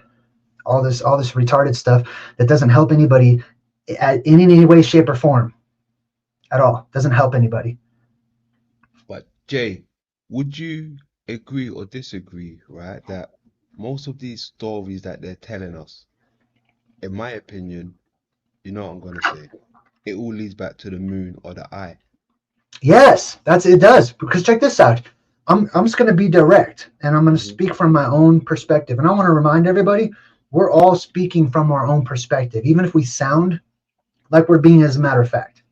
all this retarded stuff that doesn't help anybody in any way, shape, or form at all. Doesn't help anybody. But Jay, would you agree or disagree, right, that most of these stories that they're telling us, in my opinion, you know what I'm gonna say, it all leads back to the moon or the eye? Yes, it does. Because check this out. I'm just gonna be direct, and I'm gonna speak from my own perspective. And I want to remind everybody, we're all speaking from our own perspective, even if we sound like we're being as a matter of fact.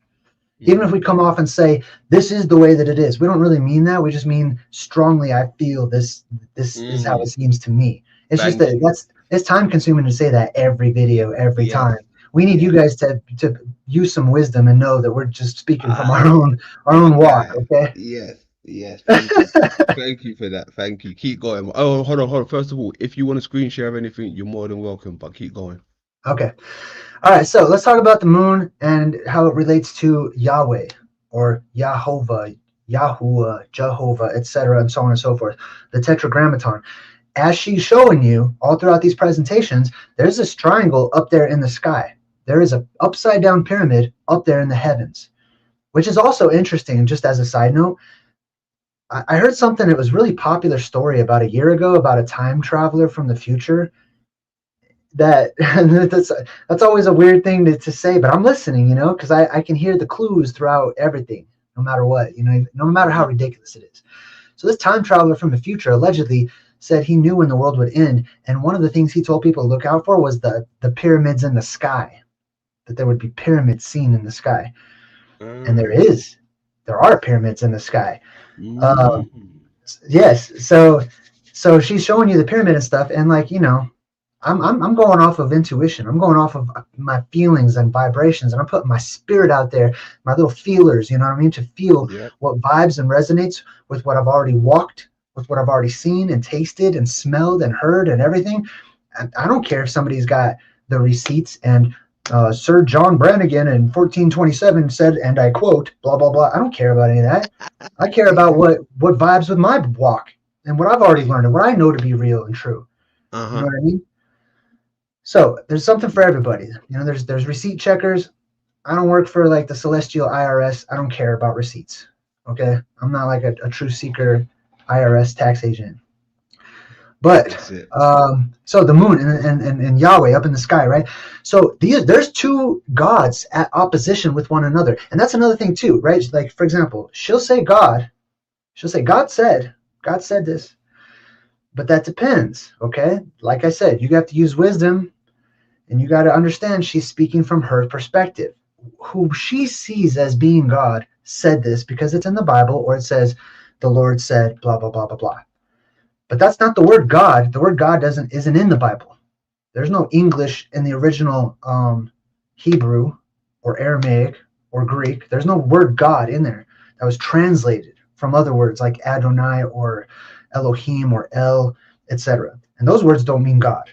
Even if we come off and say, this is the way that it is, we don't really mean that. We just mean strongly, I feel this is how it seems to me. It's just that it's time consuming to say that every video, every time. We need you guys to use some wisdom and know that we're just speaking from our own walk, okay? Yes. Thank you for that. Thank you. Keep going. Oh, hold on. First of all, if you want to screen share anything, you're more than welcome, but keep going. Okay. All right, so let's talk about the moon and how it relates to Yahweh or Yahovah, Yahuwah, Jehovah, etc., and so on and so forth. The Tetragrammaton. As she's showing you all throughout these presentations, there's this triangle up there in the sky. There is an upside down pyramid up there in the heavens, which is also interesting. Just as a side note, I heard something that was really popular story about a year ago about a time traveler from the future. That's always a weird thing to say, but I'm listening, you know, because I can hear the clues throughout everything, no matter what, you know, no matter how ridiculous it is. So this time traveler from the future allegedly said he knew when the world would end, and one of the things he told people to look out for was the pyramids in the sky, that there would be pyramids seen in the sky. And there are pyramids in the sky. Yes, so she's showing you the pyramid and stuff, and like, you know, I'm going off of intuition. I'm going off of my feelings and vibrations, and I'm putting my spirit out there, my little feelers, you know what I mean, to feel what vibes and resonates with what I've already walked, with what I've already seen and tasted and smelled and heard and everything. I don't care if somebody's got the receipts and Sir John Brannigan in 1427 said, and I quote, blah, blah, blah. I don't care about any of that. I care about what vibes with my walk and what I've already learned and what I know to be real and true. You know what I mean? So there's something for everybody. You know, there's receipt checkers. I don't work for like the celestial IRS. I don't care about receipts. Okay, I'm not like a true seeker IRS tax agent. But so the moon and Yahweh up in the sky, right? So there's two gods at opposition with one another, and that's another thing too, right? Like, for example, she'll say God said this, but that depends. Okay, like I said, you got to use wisdom. And you got to understand she's speaking from her perspective. Who she sees as being God said this because it's in the Bible, or it says the Lord said blah, blah, blah, blah, blah. But that's not the word God. The word God isn't in the Bible. There's no English in the original Hebrew or Aramaic or Greek. There's no word God in there. That was translated from other words like Adonai or Elohim or El, etc. And those words don't mean God.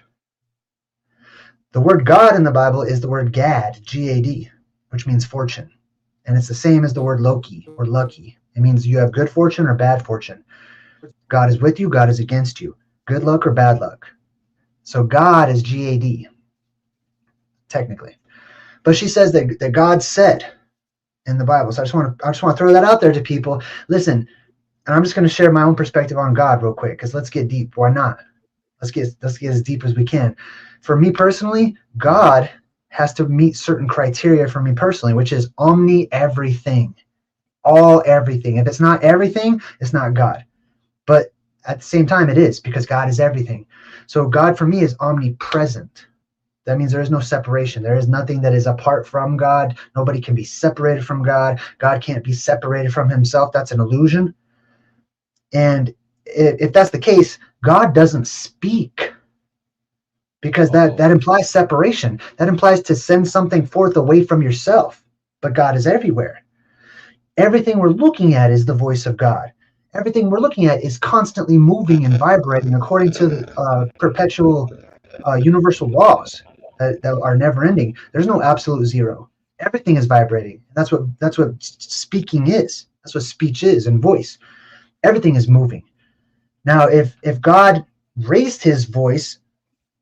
The word God in the Bible is the word Gad, G-A-D, which means fortune. And it's the same as the word Loki or lucky. It means you have good fortune or bad fortune. God is with you, God is against you. Good luck or bad luck. So God is G-A-D, technically. But she says that God said in the Bible. So I just want to throw that out there to people. Listen, and I'm just going to share my own perspective on God real quick, because let's get deep. Why not? Let's get as deep as we can. For me personally, God has to meet certain criteria for me personally, which is omni everything, all everything. If it's not everything, it's not God. But at the same time, it is, because God is everything. So God for me is omnipresent. That means there is no separation. There is nothing that is apart from God. Nobody can be separated from God. God can't be separated from himself. That's an illusion. And if that's the case, God doesn't speak, because that implies separation. That implies to send something forth away from yourself. But God is everywhere. Everything we're looking at is the voice of God. Everything we're looking at is constantly moving and vibrating according to the perpetual universal laws that are never ending. There's no absolute zero. Everything is vibrating. That's what speaking is. That's what speech is, and voice. Everything is moving. Now, if God raised his voice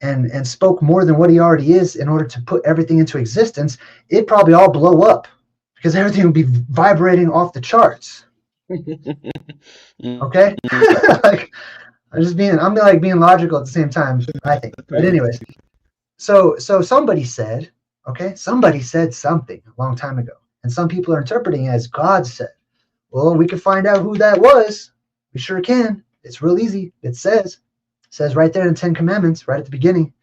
and spoke more than what he already is in order to put everything into existence, it'd probably all blow up, because everything would be vibrating off the charts. Okay? Like, I'm like being logical at the same time, I think. But anyways, so somebody said something a long time ago, and some people are interpreting it as God said. Well, we can find out who that was. We sure can. It's real easy. It says right there in the 10 Commandments, right at the beginning.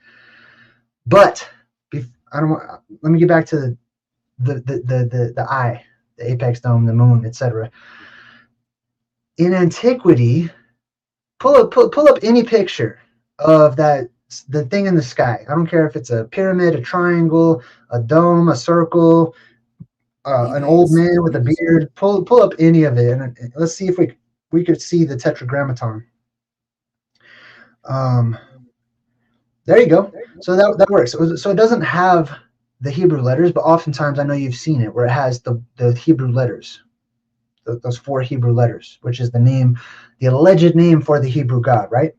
But let me get back to the eye, the apex dome, the moon, etc. In antiquity, pull up any picture of the thing in the sky. I don't care if it's a pyramid, a triangle, a dome, a circle, an old man with a beard. Pull up any of it, and let's see if we could see the Tetragrammaton. There you go. So that works. So it doesn't have the Hebrew letters, but oftentimes I know you've seen it where it has the Hebrew letters, those 4 Hebrew letters, which is the alleged name for the Hebrew God, right?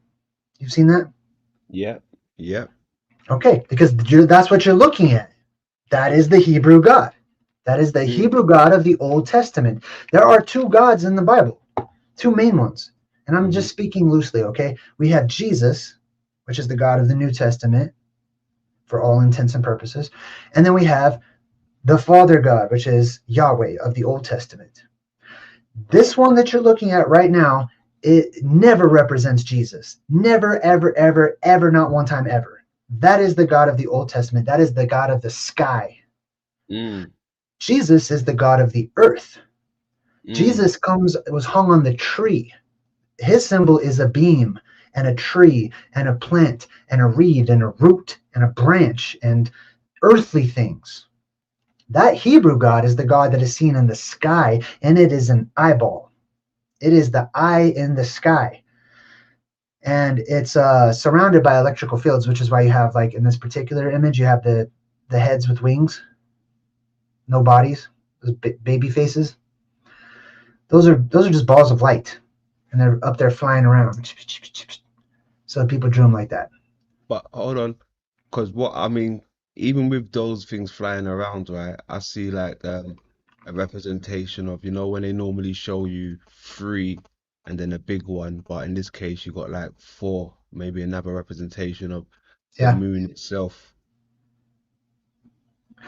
You've seen that? Yeah. Okay, because that's what you're looking at. That is the Hebrew God. That is the Hebrew God of the Old Testament. There are 2 gods in the Bible, 2 main ones. And I'm just speaking loosely, okay? We have Jesus, which is the God of the New Testament, for all intents and purposes. And then we have the Father God, which is Yahweh of the Old Testament. This one that you're looking at right now, it never represents Jesus. Never, ever, ever, ever, not one time ever. That is the God of the Old Testament. That is the God of the sky. Jesus is the God of the earth. Jesus was hung on the tree. His symbol is a beam and a tree and a plant and a reed and a root and a branch and earthly things. That Hebrew God is the God that is seen in the sky, and it is an eyeball. It is the eye in the sky. And it's surrounded by electrical fields, which is why you have, like in this particular image, you have the heads with wings, no bodies, those baby faces. Those are just balls of light, and they're up there flying around. So people drew them like that. But hold on, because even with those things flying around, right, I see like a representation of, when they normally show you 3 and then a big one, but in this case you got like 4, maybe another representation of the moon itself.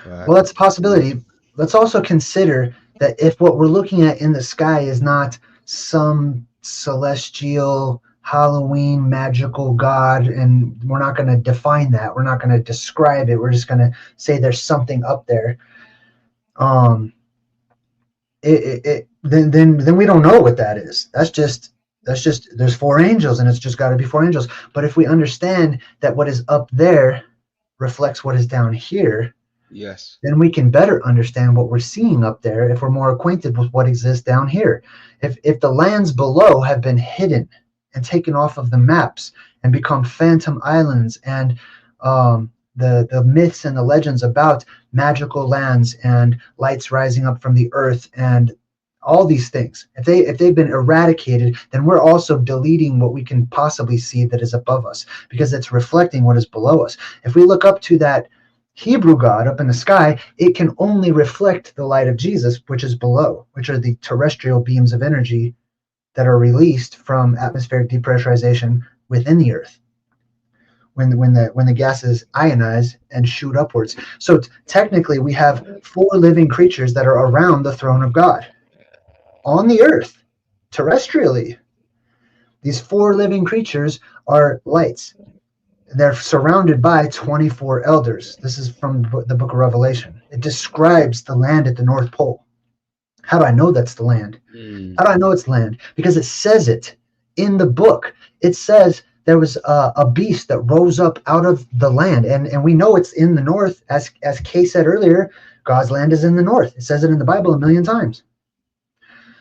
Right? Well, that's a possibility. Let's also consider that if what we're looking at in the sky is not some celestial Halloween magical God, and we're not going to define that, we're not going to describe it, we're just going to say there's something up there, then we don't know what that is. That's just there's 4 angels, and it's just got to be 4 angels. But if we understand that what is up there reflects what is down here, yes, then we can better understand what we're seeing up there if we're more acquainted with what exists down here. If the lands below have been hidden and taken off of the maps and become phantom islands, and the myths and the legends about magical lands and lights rising up from the earth and all these things, if they've been eradicated, then we're also deleting what we can possibly see that is above us, because it's reflecting what is below us. If we look up to that Hebrew God up in the sky, it can only reflect the light of Jesus, which is below, which are the terrestrial beams of energy that are released from atmospheric depressurization within the earth. when the gases ionize and shoot upwards. So technically, we have 4 living creatures that are around the throne of God on the earth, terrestrially. These 4 living creatures are lights. They're surrounded by 24 elders. This is from the book of Revelation. It describes the land at the North Pole. How do I know that's the land? How do I know it's land? Because it says it in the book. It says there was a beast that rose up out of the land. And we know it's in the north. As Kay said earlier, God's land is in the north. It says it in the Bible 1,000,000 times.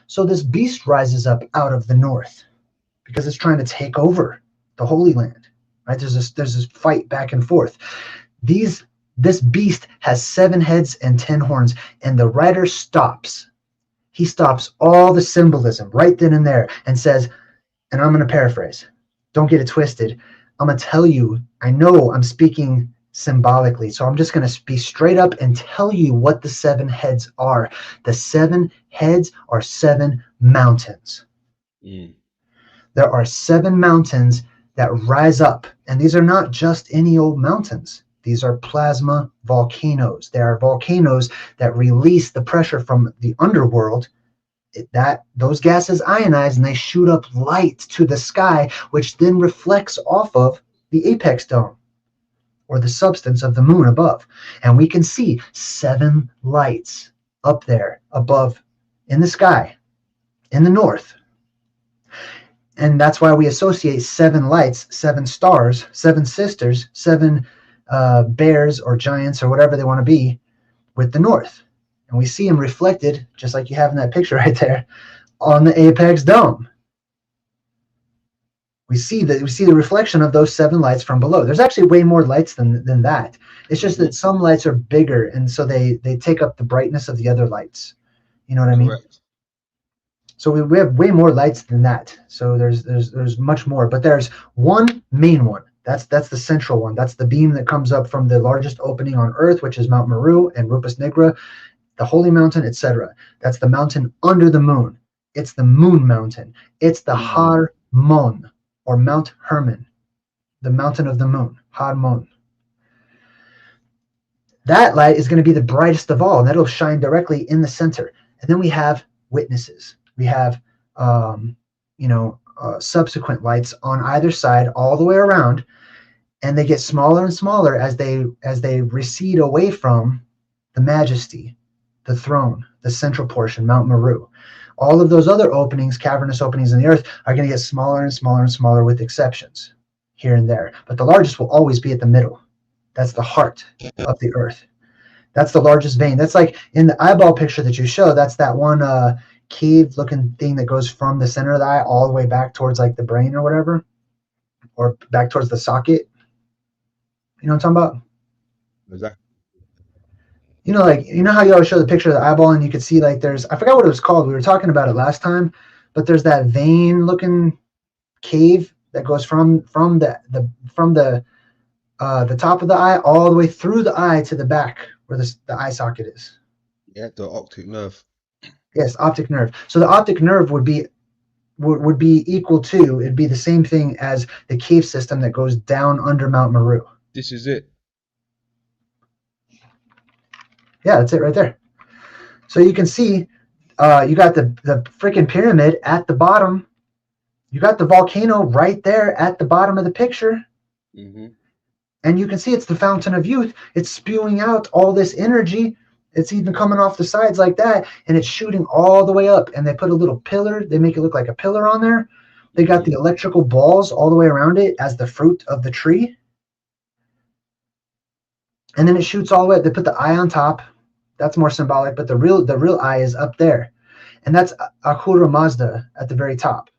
So this beast rises up out of the north because it's trying to take over the Holy Land. Right? There's this fight back and forth. This beast has 7 heads and 10 horns, and the writer stops. He stops all the symbolism right then and there and says, and I'm going to paraphrase, don't get it twisted. I'm going to tell you, I know I'm speaking symbolically, so I'm just going to be straight up and tell you what the 7 heads are. The 7 heads are 7 mountains. There are 7 mountains that rise up, and these are not just any old mountains. These are plasma volcanoes. They are volcanoes that release the pressure from the underworld. Those gases ionize and they shoot up light to the sky, which then reflects off of the apex dome or the substance of the moon above. And we can see 7 lights up there above in the sky in the north. And that's why we associate 7 lights, 7 stars, 7 sisters, 7 bears or giants or whatever they want to be with the north. And we see them reflected, just like you have in that picture right there, on the apex dome. We see the reflection of those 7 lights from below. There's actually way more lights than that. It's just that some lights are bigger, and so they take up the brightness of the other lights. You know what I mean? Correct. So we have way more lights than that. So there's much more, but there's one main one. That's the central one. That's the beam that comes up from the largest opening on Earth, which is Mount Meru and Rupes Nigra, the Holy Mountain, etc. That's the mountain under the moon. It's the Moon Mountain. It's the Har Mon, or Mount Hermon, the mountain of the moon, Har Mon. That light is going to be the brightest of all, and that'll shine directly in the center. And then we have witnesses. We have, subsequent lights on either side all the way around, and they get smaller and smaller as they recede away from the majesty, the throne, the central portion, Mount Meru. All of those other openings, cavernous openings in the earth, are going to get smaller and smaller and smaller with exceptions here and there. But the largest will always be at the middle. That's the heart of the earth. That's the largest vein. That's like in the eyeball picture that you show, that's that one cave looking thing that goes from the center of the eye all the way back towards like the brain or whatever, or back towards the socket. You know what I'm talking about? Exactly. How you always show the picture of the eyeball and you could see like there's, I forgot what it was called. We were talking about it last time, but there's that vein looking cave that goes from the top of the eye all the way through the eye to the back where the eye socket is. Yeah, the optic nerve. Yes, optic nerve. So the optic nerve would be equal to, it'd be the same thing as the cave system that goes down under Mount Meru. This is it. Yeah, that's it right there. So you can see you got the freaking pyramid at the bottom. You got the volcano right there at the bottom of the picture. Mm-hmm. And you can see it's the fountain of youth. It's spewing out all this energy. It's even coming off the sides like that, and it's shooting all the way up. And they put a little pillar. They make it look like a pillar on there. They got the electrical balls all the way around it as the fruit of the tree. And then it shoots all the way up. They put the eye on top. That's more symbolic, but the real eye is up there. And that's Ahura Mazda at the very top.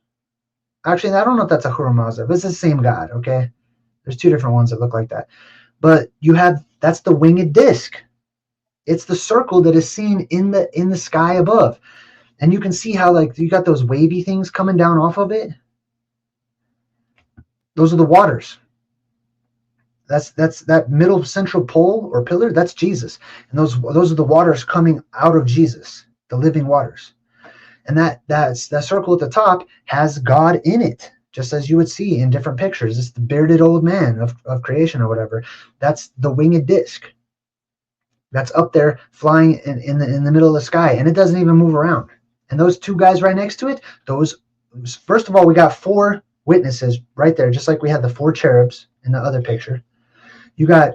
Actually, I don't know if that's Ahura Mazda, but it's the same god, okay? There's 2 different ones that look like that. But that's the winged disc. It's the circle that is seen in the sky above. And you can see how like you got those wavy things coming down off of it. Those are the waters. That's that middle central pole or pillar, that's Jesus. And those are the waters coming out of Jesus, the living waters. And that circle at the top has God in it. just as you would see in different pictures. It's the bearded old man of creation or whatever. That's the winged disc. That's up there flying in the middle of the sky, and it doesn't even move around. And those two guys right next to it, those, first of all, we got 4 witnesses right there, just like we had the 4 cherubs in the other picture. You got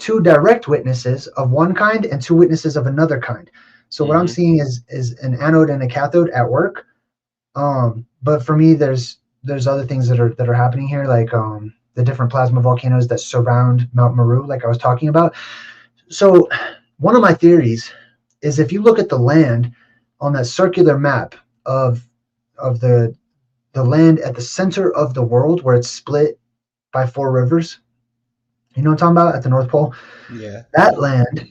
2 direct witnesses of one kind and 2 witnesses of another kind. So what I'm seeing is an anode and a cathode at work. But for me, there's other things that are happening here, like the different plasma volcanoes that surround Mount Meru, like I was talking about. So one of my theories is, if you look at the land on that circular map of the land at the center of the world, where it's split by 4 rivers, you know what I'm talking about, at the North Pole? Yeah. That land,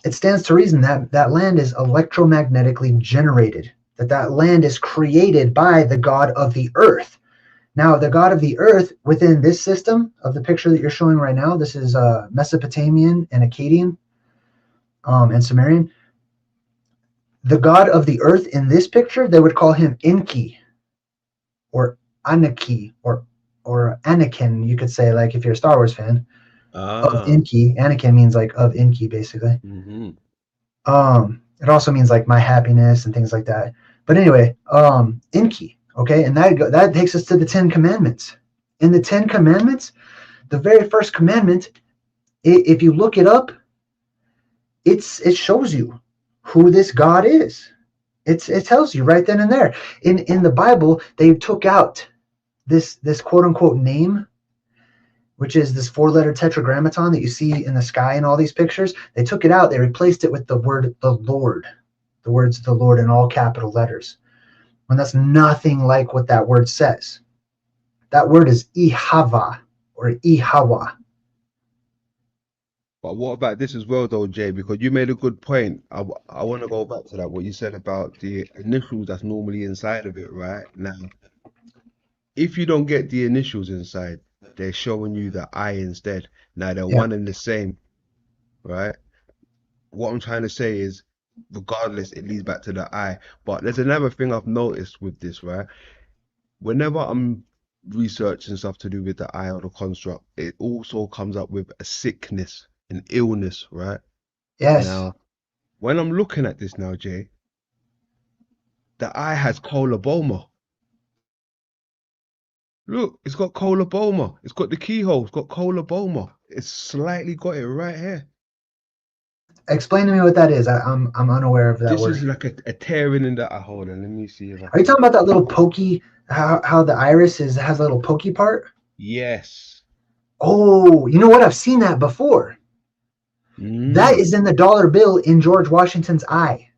it stands to reason that that land is electromagnetically generated, that land is created by the god of the earth. Now, the god of the earth within this system of the picture that you're showing right now, this is Mesopotamian and Akkadian and Sumerian. The god of the earth in this picture, they would call him Enki or Anaki or Anakin, you could say, like if you're a Star Wars fan. Of Enki. Anakin means like of Enki, basically. It also means like my happiness and things like that. But anyway, Enki. Okay, and that takes us to the 10 Commandments. In the 10 Commandments, the very first commandment, if you look it up, it shows you who this God is. It tells you right then and there. In the Bible, they took out this quote unquote name, which is this 4-letter tetragrammaton that you see in the sky in all these pictures. They took it out. They replaced it with the word the Lord, the words the Lord in all capital letters, when that's nothing like what that word says. That word is Ihava or Ihawa. But what about this as well, though, Jay? Because you made a good point. I want to go back to that, what you said about the initials that's normally inside of it, right? Now, if you don't get the initials inside, they're showing you the I instead. Now, they're one and the same, right? What I'm trying to say is, regardless, it leads back to the I. But there's another thing I've noticed with this, right? Whenever I'm researching stuff to do with the I or the construct, it also comes up with a sickness, an illness, right? Yes. Now, when I'm looking at this now, Jay, the I has coloboma. Look, it's got coloboma. It's got the keyhole. It's got coloboma. It's slightly got it right here. Explain to me what that is. I'm unaware of that word. This is like a tearing in the. Hold on, let me see if I Are you talking about that little pokey? How the iris has a little pokey part? Yes. Oh, you know what? I've seen that before. That is in the dollar bill in George Washington's eye.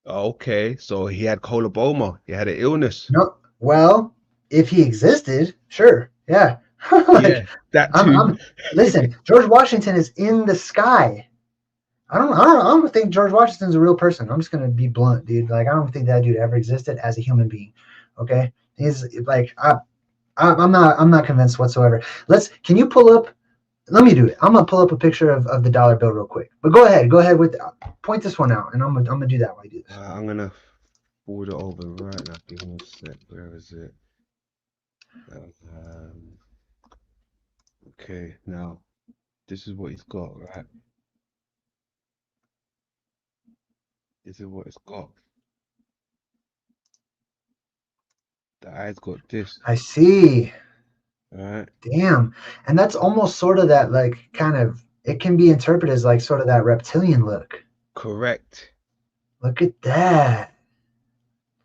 Okay, so he had coloboma. He had an illness. No, well, if he existed, sure, yeah. Yeah, that too. Listen, George Washington is in the sky. I don't think George Washington's a real person. I'm just gonna be blunt, dude. Like, I don't think that dude ever existed as a human being. Okay, he's like, I'm not convinced whatsoever. Can you pull up? Let me do it. I'm gonna pull up a picture of the dollar bill real quick. But go ahead with point this one out, and I'm gonna do that while you do this. I'm gonna forward it over right now. Give me a sec. Where is it? Okay, now this is what he's got, right? This is what it's got. The eye's got this. I see. Right. Damn. And that's almost sort of that, like, kind of, it can be interpreted as like sort of that reptilian look. Correct. Look at that.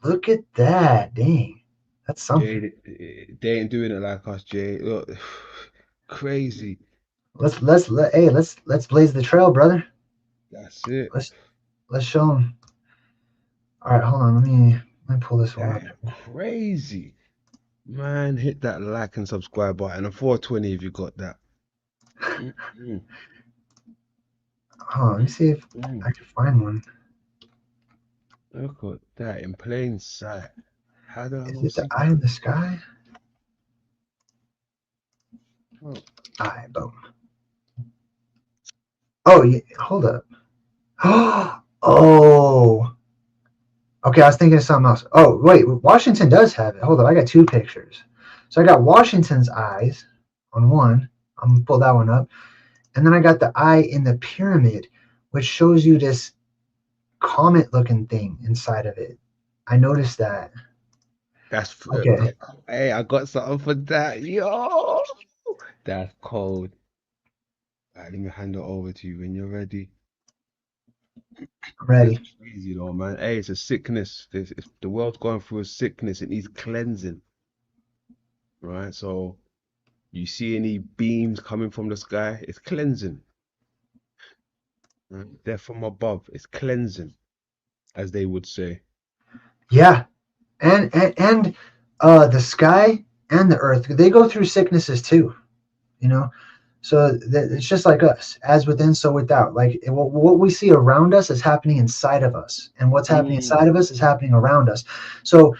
Look at that. Dang. That's something. Jay, they ain't doing it like us, Jay. Look, crazy. Let's blaze the trail, brother. That's it. Let's show them. All right, hold on. Let me pull this one up. Crazy. Man, hit that like and subscribe button. And 420 if you got that. Let me see if I can find one. Look at that in plain sight. How do I Is it the eye in the sky? Oh. Eye, boom. Oh, yeah, hold up. Oh, Okay, I was thinking of something else. Oh, wait, Washington does have it. Hold on, I got 2 pictures. So I got Washington's eyes on one. I'm gonna pull that one up. And then I got the eye in the pyramid, which shows you this comet-looking thing inside of it. I noticed that. That's Okay. Hey, I got something for that. Yo, that's cold. Alright, let me hand it over to you when you're ready. I'm ready. That's crazy though, man. Hey, it's a sickness. The world's going through a sickness. It needs cleansing. Right? So you see any beams coming from the sky, it's cleansing. Right? They're from above. It's cleansing, as they would say. Yeah. And the sky and the earth, they go through sicknesses too, you know. So it's just like us, as within, so without. Like what we see around us is happening inside of us, and what's happening inside of us is happening around us. So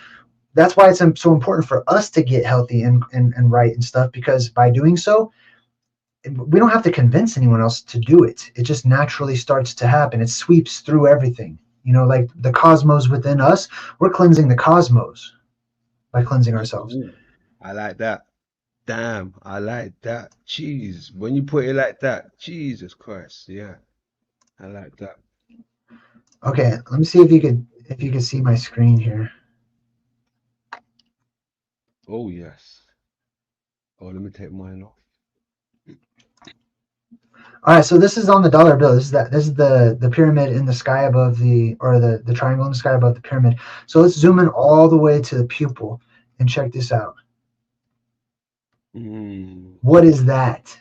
that's why it's so important for us to get healthy and right and stuff, because by doing so, we don't have to convince anyone else to do it. It just naturally starts to happen. It sweeps through everything. You know, like the cosmos within us, we're cleansing the cosmos by cleansing ourselves. Ooh, I like that. Damn, I like that. Jeez, when you put it like that, Jesus Christ, yeah, I like that. Okay, let me see if you could see my screen here. Oh yes. Oh, let me take mine off. All right, so this is on the dollar bill. This is the pyramid in the sky above the triangle in the sky above the pyramid. So let's zoom in all the way to the pupil and check this out. What is that?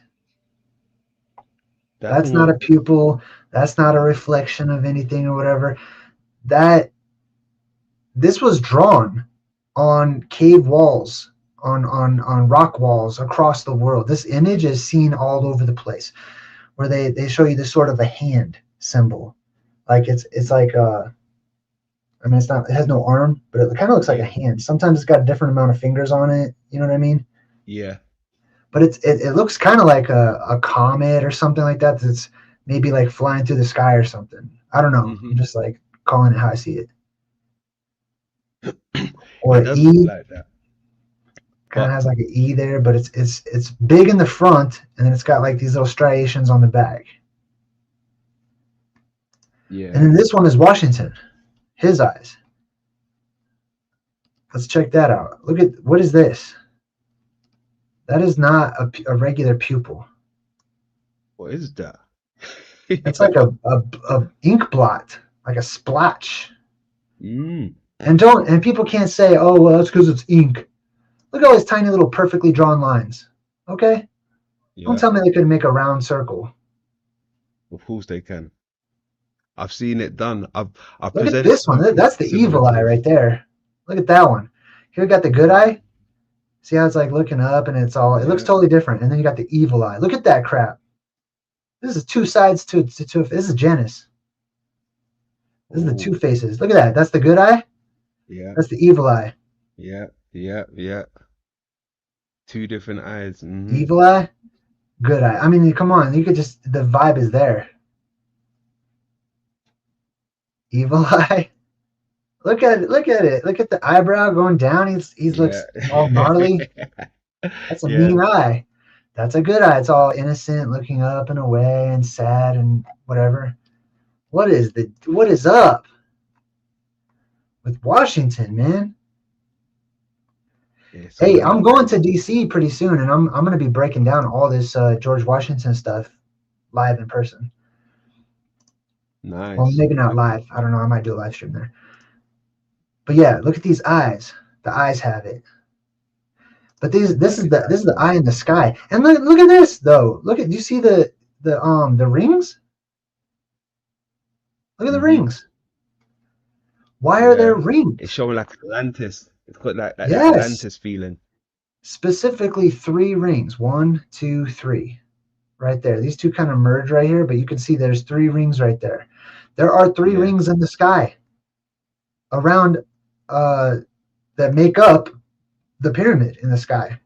That's not a pupil. That's not a reflection of anything or whatever. This was drawn on cave walls, on rock walls across the world. This image is seen all over the place, where they show you this sort of a hand symbol. Like it's like I mean, it has no arm, but it kind of looks like a hand. Sometimes it's got a different amount of fingers on it. You know what I mean? Yeah. But it looks kind of like a comet or something like that. That's maybe like flying through the sky or something. I don't know. I'm just like calling it how I see it. Or it does E. look like that. Kind of has like an E there, but it's big in the front, and then it's got like these little striations on the back. Yeah. And then this one is Washington, his eyes. Let's check that out. Look at, what is this? That is not a regular pupil. What is that? It's like a ink blot, like a splotch. Mm. And people can't say, oh, well, that's because it's ink. Look at all these tiny little perfectly drawn lines. Okay? Yeah. Don't tell me they could make a round circle. Of course they can. I've seen it done. I've Look at this one. That's the evil eye right there. Look at that one. Here we got the good eye. See how it's like looking up, and it looks totally different. And then you got the evil eye. Look at that crap. This is two sides to this is Janus. This is the two faces. Look at that. That's the good eye. Yeah. That's the evil eye. Yeah. Two different eyes. Mm-hmm. Evil eye, good eye. I mean, come on. You could just, the vibe is there. Evil eye. Look at it. Look at the eyebrow going down. He looks all gnarly. That's a mean eye. That's a good eye. It's all innocent, looking up and away and sad and whatever. What is up with Washington, man? Yeah, hey, I'm going to DC pretty soon, and I'm going to be breaking down all this George Washington stuff live in person. Nice. Well, maybe not live. I don't know. I might do a live stream there. But yeah, look at these eyes. The eyes have it. But this is the eye in the sky. And look at this though. Do you see the rings? Look at the rings. Why are there rings? It's showing like Atlantis. It's got that Atlantis feeling. Specifically 3 rings. 1, 2, 3. Right there. These two kind of merge right here, but you can see there's 3 rings right there. There are 3 rings in the sky around that make up the pyramid in the sky.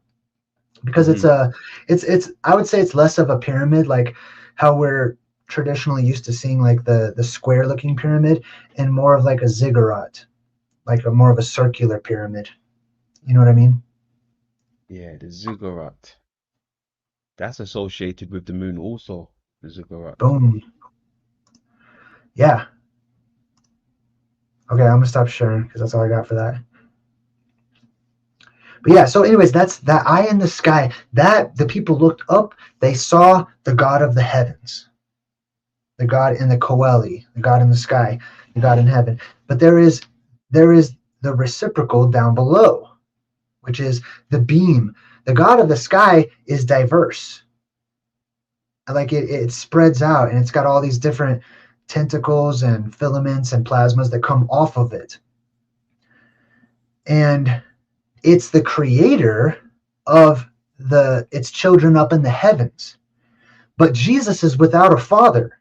Because it's I would say it's less of a pyramid like how we're traditionally used to seeing like the square looking pyramid, and more of like a ziggurat. like a more of a circular pyramid. You know what I mean? Yeah, the ziggurat. That's associated with the moon also. The ziggurat. Boom. Yeah. Okay, I'm gonna stop sharing because that's all I got for that. But yeah, so anyways, that's that eye in the sky. That the people looked up, they saw the God of the heavens, the God in the Koeli, the God in the sky, the God in heaven. But there is the reciprocal down below, which is the beam. The God of the sky is diverse. Like it spreads out, and it's got all these different tentacles and filaments and plasmas that come off of it. And it's the creator of its children up in the heavens. But Jesus is without a father.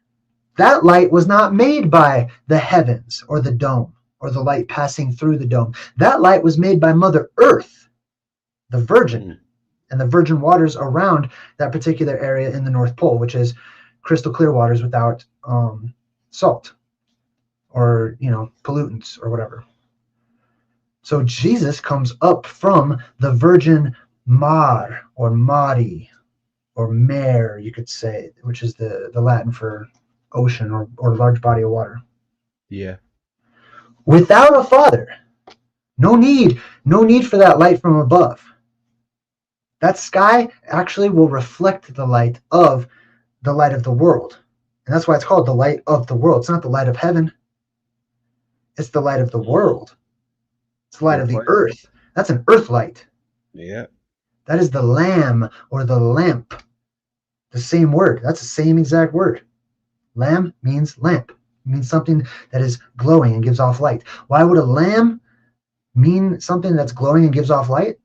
That light was not made by the heavens or the dome or the light passing through the dome. That light was made by Mother Earth, the Virgin, and the virgin waters around that particular area in the North Pole, which is crystal clear waters without salt or, pollutants or whatever. So Jesus comes up from the Virgin Mar or Mari or Mare, you could say, which is the Latin for ocean or large body of water. Yeah. Without a father. No need for that light from above. That sky actually will reflect the light of the world. And that's why it's called the light of the world. It's not the light of heaven. It's the light of the world. It's the light of the earth. That's an earth light. Yeah. That is the lamb or the lamp. The same word. That's the same exact word. Lamb means lamp. It means something that is glowing and gives off light. Why would a lamb mean something that's glowing and gives off light?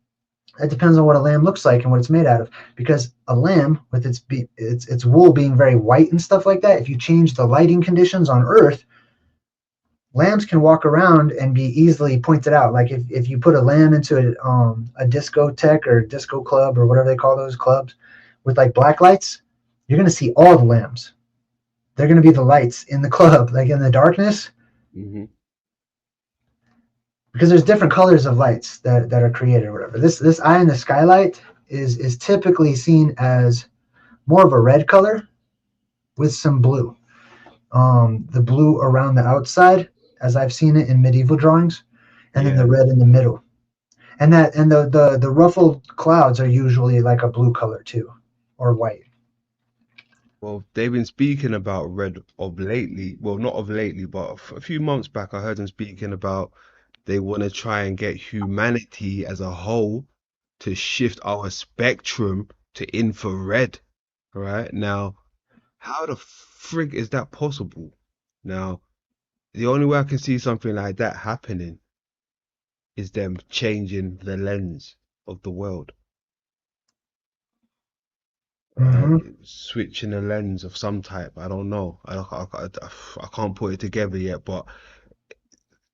It depends on what a lamb looks like and what it's made out of. Because a lamb, with its wool being very white and stuff like that, if you change the lighting conditions on Earth, lambs can walk around and be easily pointed out. Like if you put a lamb into a discotheque or disco club or whatever they call those clubs with like black lights, you're going to see all the lambs. They're going to be the lights in the club, like in the darkness. Mm-hmm. Because there's different colors of lights that are created or whatever. This eye in the skylight is typically seen as more of a red color with some blue. The blue around the outside, as I've seen it in medieval drawings, and then the red in the middle. And the ruffled clouds are usually like a blue color too, or white. Well, they've been speaking about red of lately. Well, not of lately, but a few months back, I heard them speaking about they want to try and get humanity as a whole to shift our spectrum to infrared. Right now, how the frig is that possible? Now, the only way I can see something like that happening is them changing the lens of the world. Switching a lens of some type. I don't know. I can't put it together yet, but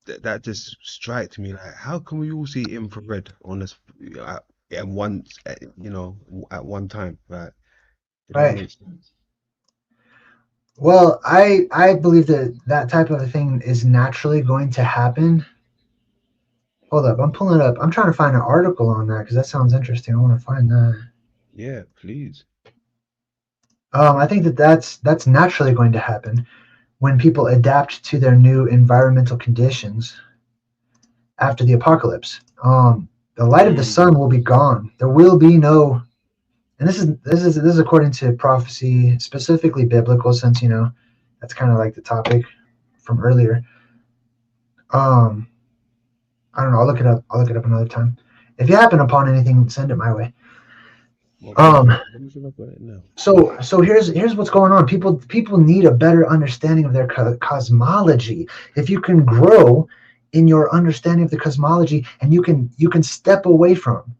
that just strikes me like, how can we all see infrared on this at one time, right? Right. Well, I believe that type of a thing is naturally going to happen. Hold up, I'm pulling it up. I'm trying to find an article on that because that sounds interesting. I want to find that. Yeah, please. I think that's naturally going to happen when people adapt to their new environmental conditions after the apocalypse. The light of the sun will be gone. There will be no, and this is according to prophecy, specifically biblical, since that's kind of like the topic from earlier. I don't know. I'll look it up. I'll look it up another time. If you happen upon anything, send it my way. So here's what's going on. People need a better understanding of their cosmology. If you can grow in your understanding of the cosmology, and you can step away from,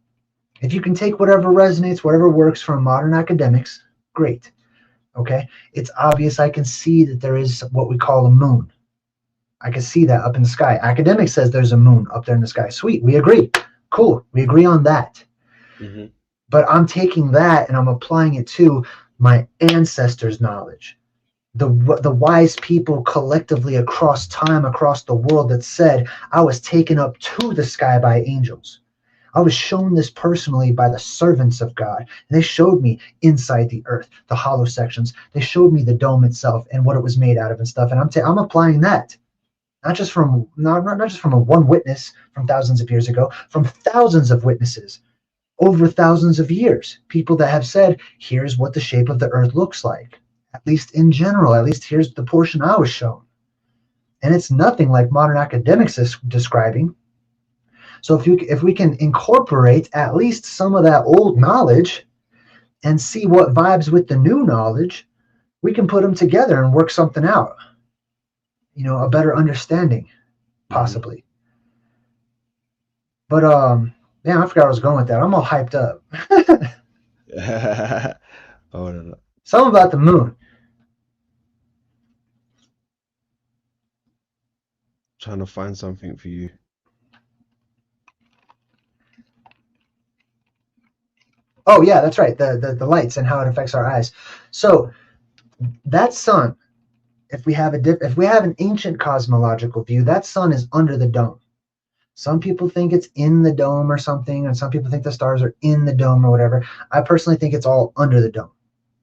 if you can take whatever resonates, whatever works from modern academics, great. Okay, it's obvious. I can see that there is what we call a moon. I can see that up in the sky. Academics says there's a moon up there in the sky. Sweet, we agree. Cool, we agree on that. Mm-hmm. But I'm taking that and I'm applying it to my ancestors' knowledge, the wise people collectively across time, across the world, that said, I was taken up to the sky by angels. I was shown this personally by the servants of God. And they showed me inside the earth, the hollow sections. They showed me the dome itself and what it was made out of and stuff. And I'm applying that, not just from a one witness from thousands of years ago, from thousands of witnesses over thousands of years. People that have said, here's what the shape of the earth looks like, at least in general. At least here's the portion I was shown. And it's nothing like modern academics is describing. So if we can incorporate at least some of that old knowledge and see what vibes with the new knowledge, we can put them together and work something out. You know, a better understanding, possibly. But man, I forgot where I was going with that. I'm all hyped up. Oh, no. Something about the moon. Trying to find something for you. Oh yeah, that's right. The lights and how it affects our eyes. So that sun, if we have an ancient cosmological view, that sun is under the dome. Some people think it's in the dome or something, and some people think the stars are in the dome or whatever. I personally think it's all under the dome.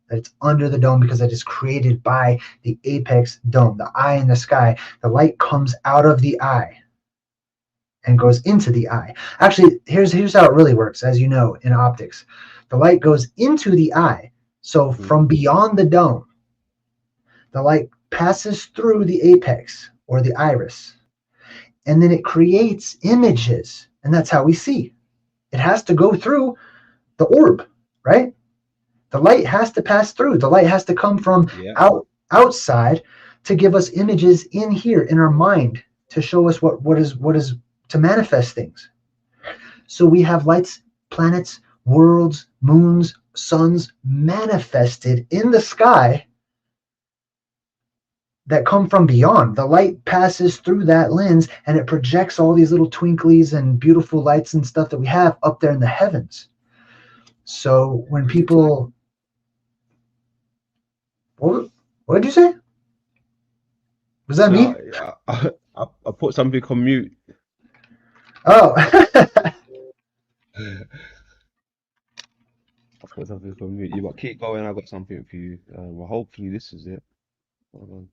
That it's under the dome because it is created by the apex dome, the eye in the sky. The light comes out of the eye and goes into the eye. Actually, here's how it really works, as you know, in optics. The light goes into the eye. So from beyond the dome, the light passes through the apex or the iris, and then it creates images, and that's how we see. It has to go through the orb, right? The light has to pass through. The light has to come from outside to give us images in here in our mind to show us what is to manifest things. So we have lights, planets, worlds, moons, suns manifested in the sky that come from beyond. The light passes through that lens and it projects all these little twinklies and beautiful lights and stuff that we have up there in the heavens. So when people... What did you say? Was that me? I put something on mute. Oh. I put something on mute. You got keep going. I got something for you. Well, hopefully this is it. Hold on.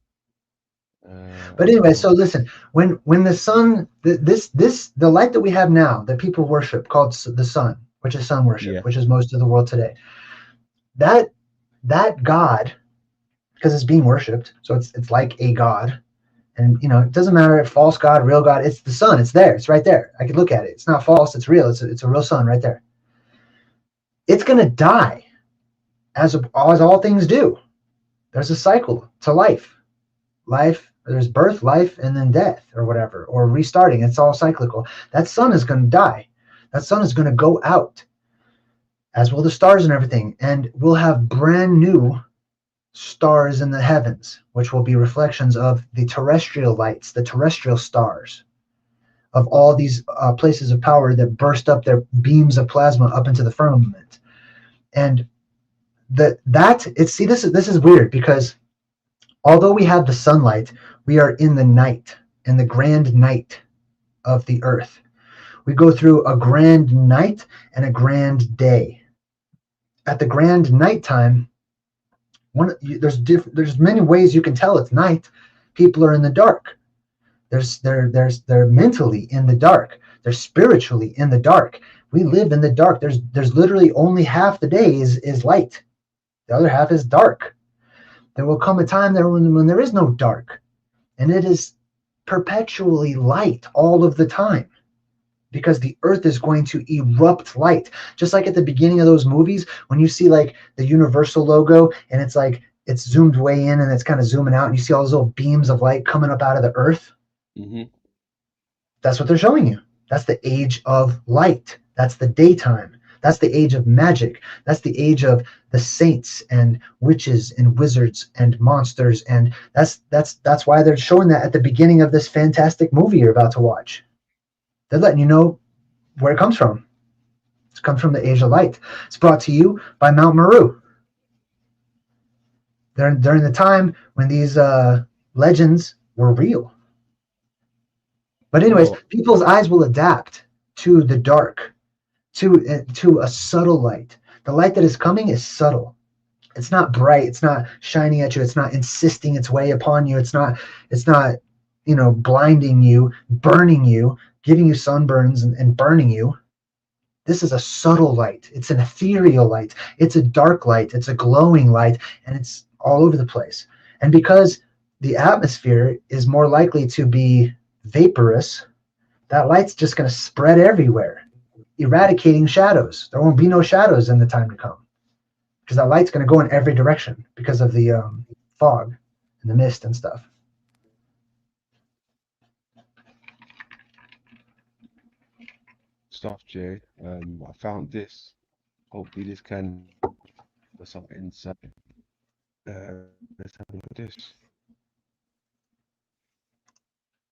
But anyway, so listen. When the sun, the light that we have now that people worship, called the sun, which is sun worship, which is most of the world today. That God, because it's being worshipped, so it's like a god. And, you know, it doesn't matter if false god, real god, it's the sun. It's there. It's right there. I could look at it. It's not false. It's real. It's a real sun right there. It's going to die, as all things do. There's a cycle to life. There's birth, life, and then death or whatever, or restarting. It's all cyclical. That sun is going to die. That sun is going to go out, as will the stars and everything. And we'll have brand new stars in the heavens, which will be reflections of the terrestrial lights, the terrestrial stars, of all these places of power that burst up their beams of plasma up into the firmament. And this is weird, because although we have the sunlight, we are in the night, in the grand night of the earth. We go through a grand night and a grand day. At the grand nighttime, there's many ways you can tell it's night. People are in the dark. They're mentally in the dark. They're spiritually in the dark. We live in the dark. There's literally only half the day is light. The other half is dark. There will come a time there when there is no dark, and it is perpetually light all of the time, because the earth is going to erupt light. Just like at the beginning of those movies, when you see like the Universal logo and it's like it's zoomed way in and it's kind of zooming out, and you see all those little beams of light coming up out of the earth. Mm-hmm. That's what they're showing you. That's the age of light. That's the daytime. That's the age of magic. That's the age of the saints and witches and wizards and monsters. And that's why they're showing that at the beginning of this fantastic movie you're about to watch. They're letting you know where it comes from. It comes from the age of light. It's brought to you by Mount Meru. during the time when these legends were real. But anyways, people's eyes will adapt to the dark, to a subtle light. The light that is coming is subtle. It's not bright. It's not shining at you. It's not insisting its way upon you. It's not blinding you, burning you, giving you sunburns and burning you. This is a subtle light. It's an ethereal light. It's a dark light. It's a glowing light, and it's all over the place. And because the atmosphere is more likely to be vaporous, that light's just going to spread everywhere, eradicating shadows. There won't be no shadows in the time to come, because that light's going to go in every direction because of the fog and the mist and stuff. Stuff, Jay. I found this. Hopefully this can put some insight. Let's have a look at this.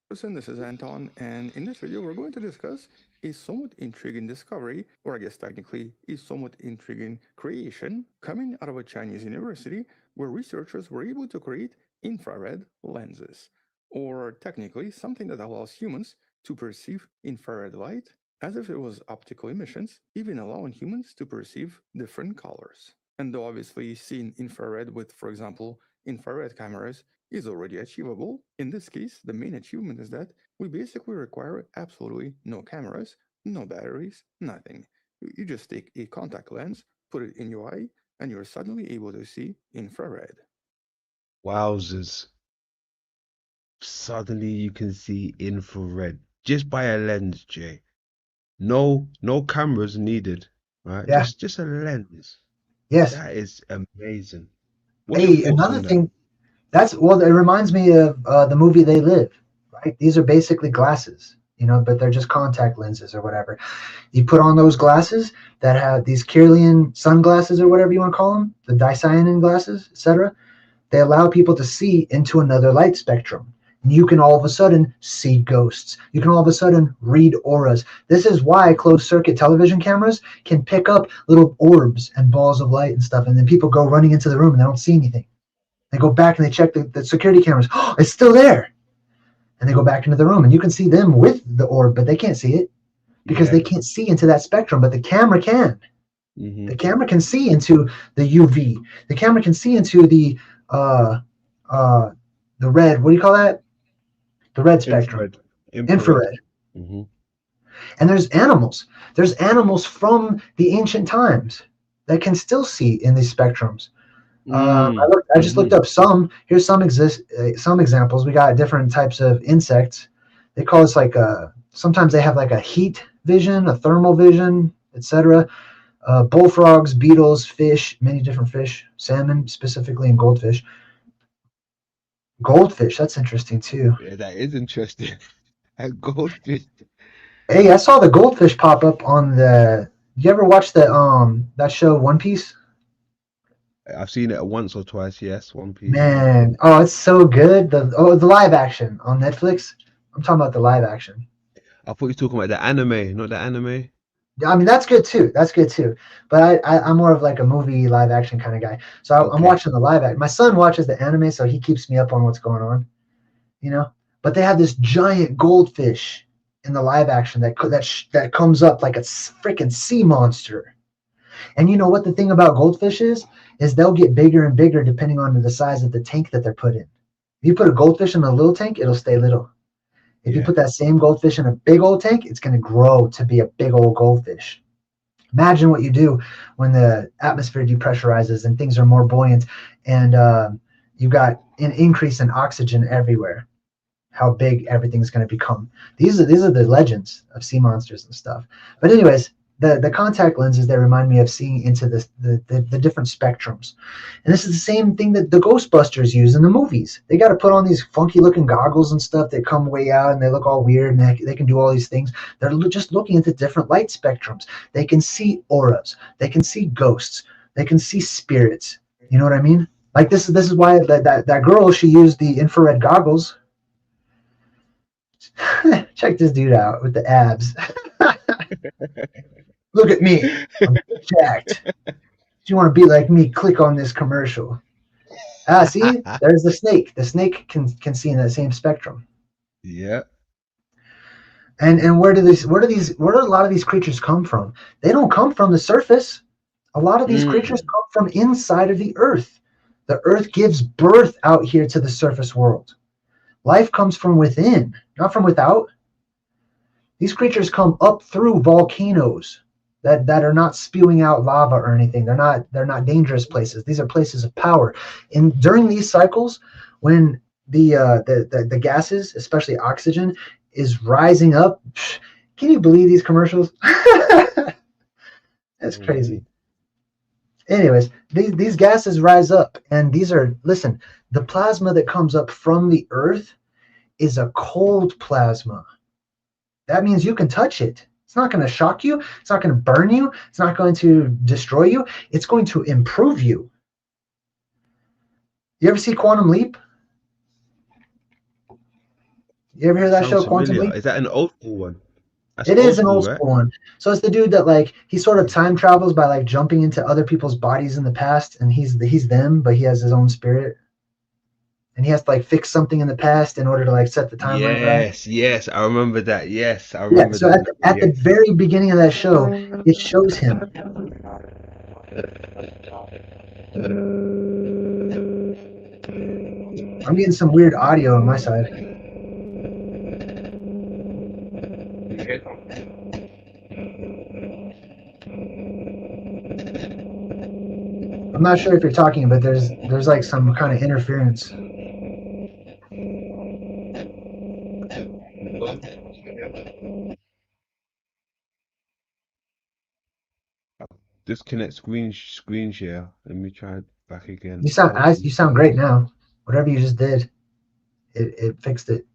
This is Anton, and in this video we're going to discuss a somewhat intriguing discovery, or I guess technically a somewhat intriguing creation coming out of a Chinese university where researchers were able to create infrared lenses, or technically something that allows humans to perceive infrared light as if it was optical emissions, even allowing humans to perceive different colors. And though obviously seeing infrared with, for example, infrared cameras is already achievable, in this case, the main achievement is that we basically require absolutely no cameras, no batteries, nothing. You just take a contact lens, put it in your eye, and you're suddenly able to see infrared. Wowzers. Suddenly you can see infrared just by a lens, Jay. No cameras needed, right? Yeah. Just a lens. Yes. That is amazing. Hey, another thing, it reminds me of the movie They Live, right? These are basically glasses, but they're just contact lenses or whatever. You put on those glasses that have these Kirlian sunglasses or whatever you want to call them, the dicyanin glasses, etc. They allow people to see into another light spectrum. And you can all of a sudden see ghosts. You can all of a sudden read auras. This is why closed circuit television cameras can pick up little orbs and balls of light and stuff. And then people go running into the room and they don't see anything. They go back and they check the security cameras. Oh, it's still there. And they go back into the room and you can see them with the orb, but they can't see it because they can't see into that spectrum, but the camera can. Mm-hmm. The camera can see into the UV. The camera can see into the red, what do you call that? The red spectrum. Infrared. Mm-hmm. And there's animals. There's animals from the ancient times that can still see in these spectrums. I just looked up some. Here's some examples. We got different types of insects. They call this sometimes they have like a heat vision, a thermal vision, etc. Bullfrogs, beetles, fish, many different fish, salmon specifically, and goldfish. Goldfish, that's interesting too. Yeah, that is interesting. A goldfish. Hey, I saw the goldfish pop up on the. You ever watch that show One Piece? I've seen it once or twice. Yes, One Piece. Man, oh, it's so good. The live action on Netflix. I'm talking about the live action. I thought you were talking about the anime, not the anime. I mean, that's good too. But I'm more of like a movie live action kind of guy. So I'm watching the live action. My son watches the anime, so he keeps me up on what's going on, But they have this giant goldfish in the live action that comes up like a freaking sea monster. And you know what the thing about goldfish is they'll get bigger and bigger depending on the size of the tank that they're put in. If you put a goldfish in a little tank, it'll stay little. If you put that same goldfish in a big old tank, it's going to grow to be a big old goldfish. Imagine what you do when the atmosphere depressurizes and things are more buoyant and you got an increase in oxygen everywhere. How big everything's going to become. These are the legends of sea monsters and stuff. But anyways, the contact lenses, they remind me of seeing into the different spectrums. And this is the same thing that the Ghostbusters use in the movies. They got to put on these funky looking goggles and stuff that come way out and they look all weird and they can do all these things. They're just looking into different light spectrums. They can see auras. They can see ghosts. They can see spirits. You know what I mean? Like this is why that girl, she used the infrared goggles. Check this dude out with the abs. Look at me. I'm jacked. If you want to be like me, click on this commercial. See, there's the snake. The snake can see in that same spectrum. Yeah. And where do a lot of these creatures come from? They don't come from the surface. A lot of these creatures come from inside of the earth. The earth gives birth out here to the surface world. Life comes from within, not from without. These creatures come up through volcanoes that are not spewing out lava or anything. They're not dangerous places. These are places of power. And during these cycles, when the gases, especially oxygen, is rising up, can you believe these commercials? That's crazy. Anyways, these gases rise up, and listen, the plasma that comes up from the earth is a cold plasma. That means you can touch it. It's not going to shock you. It's not going to burn you. It's not going to destroy you. It's going to improve you. You ever see Quantum Leap? You ever hear that show, Quantum Leap? Is that an old school one? It is an old school one. So it's the dude that he sort of time travels by jumping into other people's bodies in the past, and he's them, but he has his own spirit. And he has to fix something in the past in order to set the timeline right. Yes, I remember that. Yes, I remember. So at the very beginning of that show, it shows him. I'm getting some weird audio on my side. I'm not sure if you're talking, but there's some kind of interference. Disconnect screen share. Let me try it back again. You sound great now. Whatever you just did, it fixed it.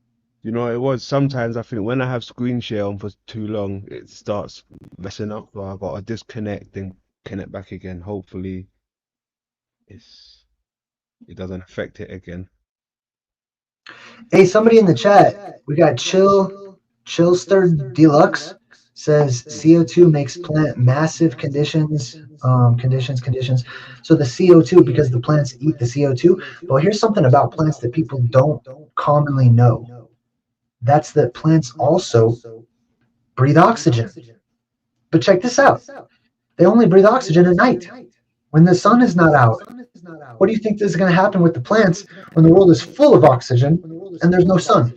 You know, it was sometimes I think when I have screen share on for too long, it starts messing up. So I got to disconnect and connect back again. Hopefully, it doesn't affect it again. Hey, somebody in the chat, we got Chillster Deluxe says CO2 makes plant massive conditions. So the CO2, because the plants eat the CO2. But here's something about plants that people don't commonly know. That's that plants also breathe oxygen. But check this out. They only breathe oxygen at night when the sun is not out. What do you think is going to happen with the plants when the world is full of oxygen and there's no sun?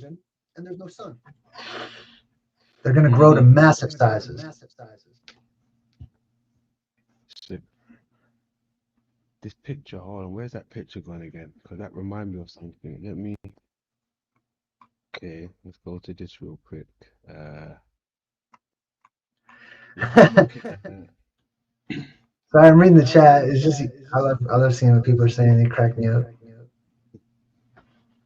They're going to grow to massive sizes. This picture, hold on, where's that picture gone again? Because that reminds me of something. Okay, let's go to this real quick. So I'm reading the chat. It's just I love seeing what people are saying. They crack me up.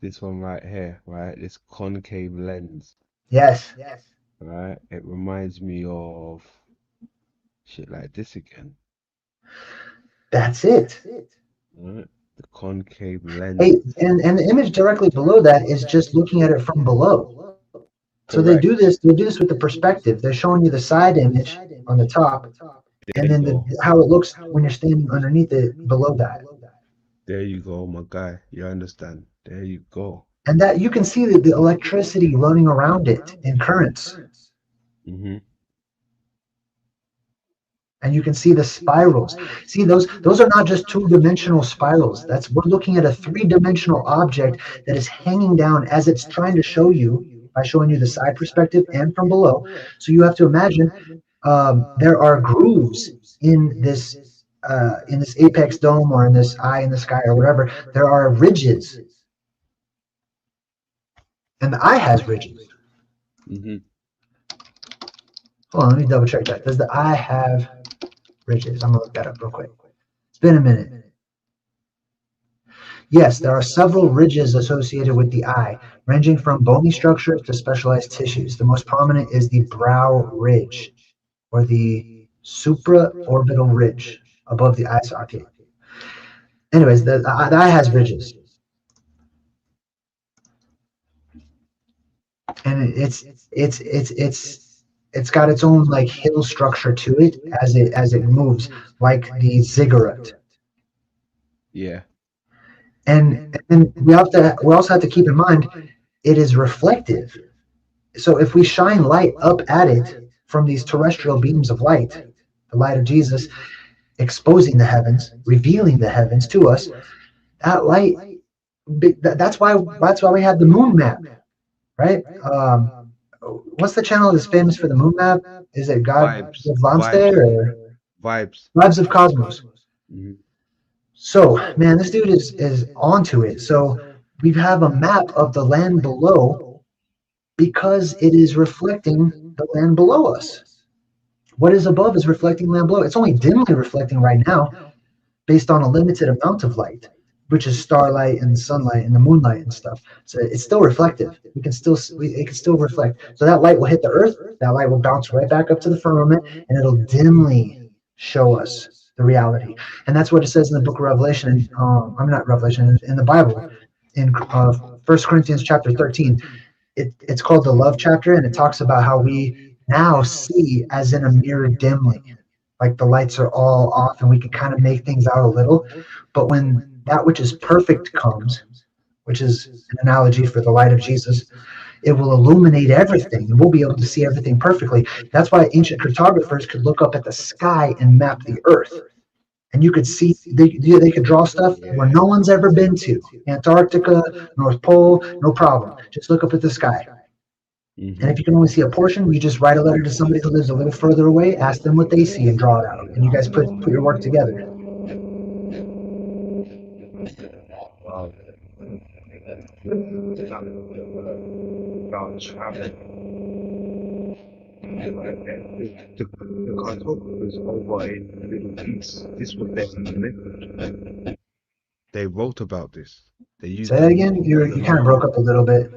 This one right here, right? This concave lens. Yes. Right? It reminds me of shit like this again. That's it. Right? The concave lens. Hey, and the image directly below that is just looking at it from below. So they do this with the perspective. They're showing you the side image on the top, and then how it looks when you're standing underneath it below that. There you go, my guy. You understand? There you go. And that you can see the electricity running around it in currents. Mm-hmm. And you can see the spirals. See, those are not just two-dimensional spirals. We're looking at a three-dimensional object that is hanging down as it's trying to show you by showing you the side perspective and from below. So you have to imagine there are grooves in this apex dome or in this eye in the sky or whatever. There are ridges. And the eye has ridges. Mm-hmm. Hold on, let me double check that. Does the eye have ridges? I'm going to look that up real quick. It's been a minute. Yes, there are several ridges associated with the eye, ranging from bony structures to specialized tissues. The most prominent is the brow ridge, or the supraorbital ridge above the eye socket. Anyways, the eye has ridges. And it's got its own hill structure to it as it moves, like the ziggurat. Yeah. And we also have to keep in mind it is reflective. So if we shine light up at it from these terrestrial beams of light, the light of Jesus exposing the heavens, revealing the heavens to us, that light, that's why we have the moon map, right? What's the channel that's famous for the moon map? Is it God Vibes or Vibes of Cosmos? Mm-hmm. So, man, this dude is onto it. So we have a map of the land below because it is reflecting the land below us. What is above is reflecting land below. It's only dimly reflecting right now based on a limited amount of light, which is starlight and sunlight and the moonlight and stuff. So it's still reflective. It can still reflect. So that light will hit the earth. That light will bounce right back up to the firmament, and it'll dimly show us the reality. And that's what it says in the book of Revelation. In the Bible, in 1 Corinthians chapter 13. It's called the love chapter, and it talks about how we now see as in a mirror dimly, like the lights are all off and we can kind of make things out a little. But when that which is perfect comes, which is an analogy for the light of Jesus, it will illuminate everything and we'll be able to see everything perfectly. That's why ancient cartographers could look up at the sky and map the earth. And you could see, they could draw stuff where no one's ever been to. Antarctica, North Pole, no problem. Just look up at the sky. Mm-hmm. And if you can only see a portion, you just write a letter to somebody who lives a little further away, ask them what they see and draw it out. And you guys put your work together. The cartographers over in the Middle East, this was their method. They wrote about this. They used. Say that again. You kind of broke up a little bit.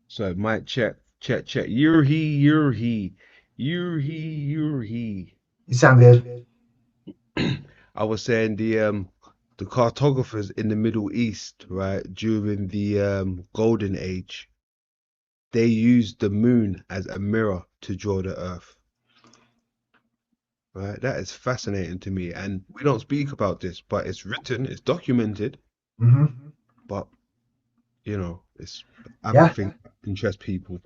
So Mike, check. You're he. You sound good. I was saying the cartographers in the Middle East, right, during the Golden Age, they used the moon as a mirror to draw the earth. Right, that is fascinating to me, and we don't speak about this, but it's written, it's documented. Mm-hmm. But I think interests people.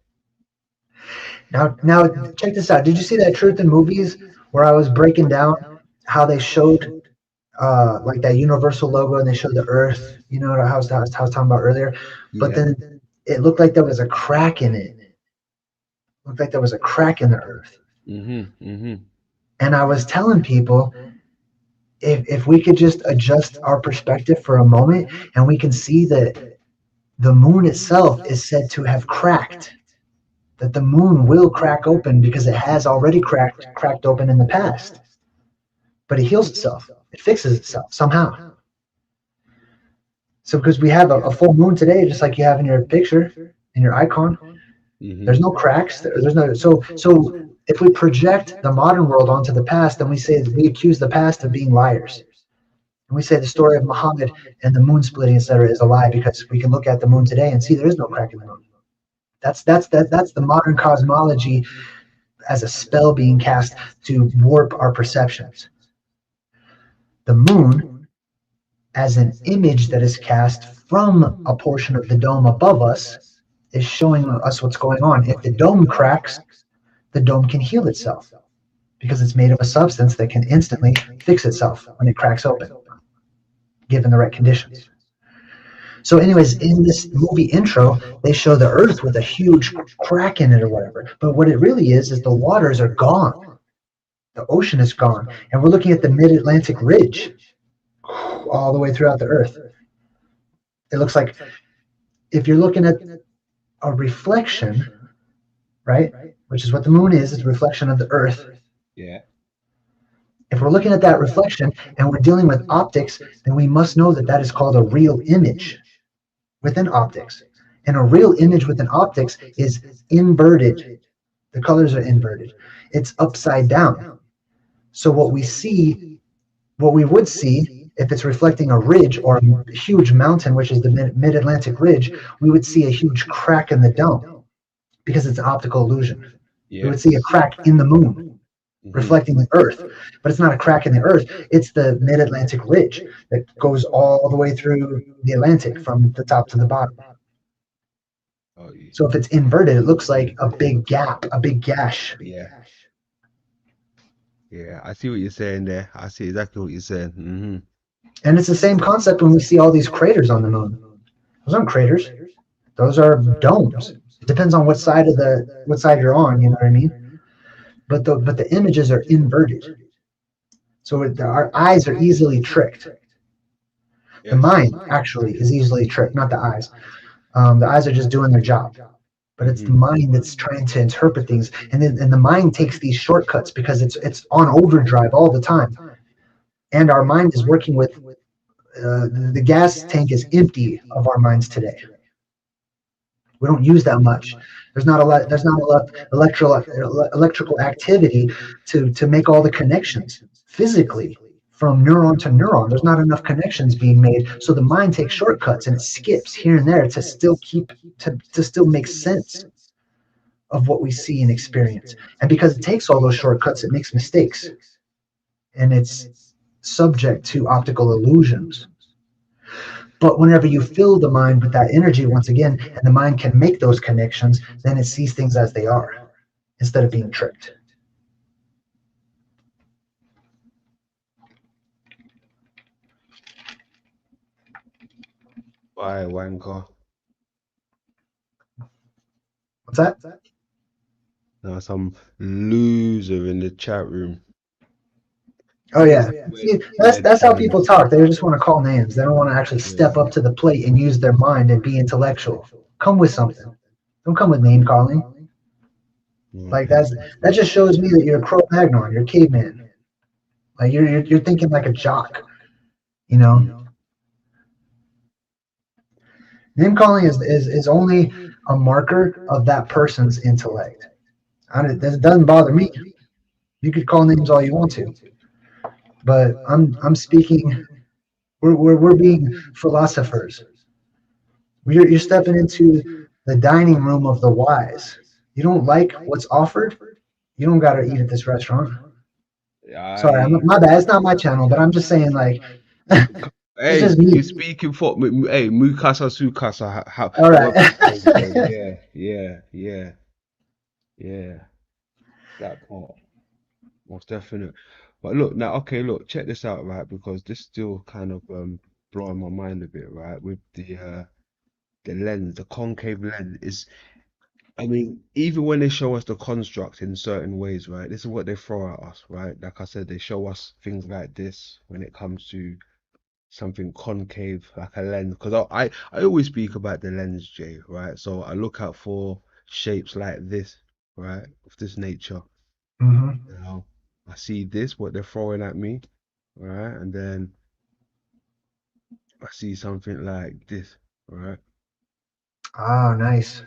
Now check this out. Did you see that Truth in Movies where I was breaking down how they showed like that universal logo and they showed the earth, how I was talking about earlier, but then it looked like there was a crack in it. Looked like there was a crack in the earth. Mm-hmm. Mm-hmm. And I was telling people, if we could just adjust our perspective for a moment, and we can see that the moon itself is said to have cracked, that the moon will crack open because it has already cracked open in the past. But it heals itself. It fixes itself somehow. So because we have a full moon today, just like you have in your picture, in your icon, mm-hmm. There's no cracks. There's no so if we project the modern world onto the past, then we accuse the past of being liars. And we say the story of Muhammad and the moon splitting, etc., is a lie because we can look at the moon today and see there is no crack in the moon. That's the modern cosmology as a spell being cast to warp our perceptions. The moon, as an image that is cast from a portion of the dome above us, is showing us what's going on. If the dome cracks, the dome can heal itself because it's made of a substance that can instantly fix itself when it cracks open, given the right conditions. So anyways, in this movie intro, they show the earth with a huge crack in it or whatever. But what it really is the waters are gone. The ocean is gone. And we're looking at the mid-Atlantic ridge all the way throughout the earth. It looks like if you're looking at a reflection, right, which is what the moon is, it's a reflection of the earth. Yeah. If we're looking at that reflection and we're dealing with optics, then we must know that that is called a real image within optics. And a real image within optics is inverted. The colors are inverted. It's upside down. So what we would see, if it's reflecting a ridge or a huge mountain, which is the mid-Atlantic ridge, we would see a huge crack in the dome because it's an optical illusion. Yeah. We would see a crack in the moon reflecting the earth, but it's not a crack in the earth. It's the mid-Atlantic ridge that goes all the way through the Atlantic from the top to the bottom. Oh, yeah. So if it's inverted, it looks like a big gap, a big gash. Yeah. Yeah, I see what you're saying there. I see exactly what you're saying. And it's the same concept when we see all these craters on the moon. Those aren't craters. Those are domes. It depends on what side you're on, you know what I mean? But the images are inverted. So our eyes are easily tricked. The mind actually is easily tricked, not the eyes. The eyes are just doing their job. But it's the mind that's trying to interpret things, and the mind takes these shortcuts because it's on overdrive all the time, and our mind is working with the gas tank is empty of our minds today. We don't use that much. There's not a lot electrical activity to make all the connections physically from neuron to neuron. There's not enough connections being made, so the mind takes shortcuts and it skips here and there to still make sense of what we see and experience. And because it takes all those shortcuts, it makes mistakes, and it's subject to optical illusions. But whenever you fill the mind with that energy once again, and the mind can make those connections, then it sees things as they are instead of being tricked. Why, wanker? What's that? Now some loser in the chat room. Oh yeah, see, that's how people talk. They just want to call names. They don't want to actually step up to the plate and use their mind and be intellectual. Come with something. Don't come with name calling. Like that just shows me that you're a Cro-Magnon. You're a caveman. Like you're thinking like a jock. You know. Name calling is only a marker of that person's intellect. It doesn't bother me. You could call names all you want to, but I'm speaking. We're being philosophers. You're stepping into the dining room of the wise. You don't like what's offered, you don't got to eat at this restaurant. Sorry, my bad. It's not my channel, but I'm just saying, like, hey, just me. you speaking for hey Mukasa Sukasa? How? All right. Yeah. That part, most definite. But look now, okay, look, check this out, right? Because this still kind of blowing my mind a bit, right? With the lens, the concave lens is. I mean, even when they show us the construct in certain ways, right? This is what they throw at us, right? Like I said, they show us things like this when it comes to something concave, like a lens. Because I always speak about the lens, Jay, right? So I look out for shapes like this, right? Of this nature. Mm-hmm. You know, I see this, what they're throwing at me, right? And then I see something like this, right? Oh, nice.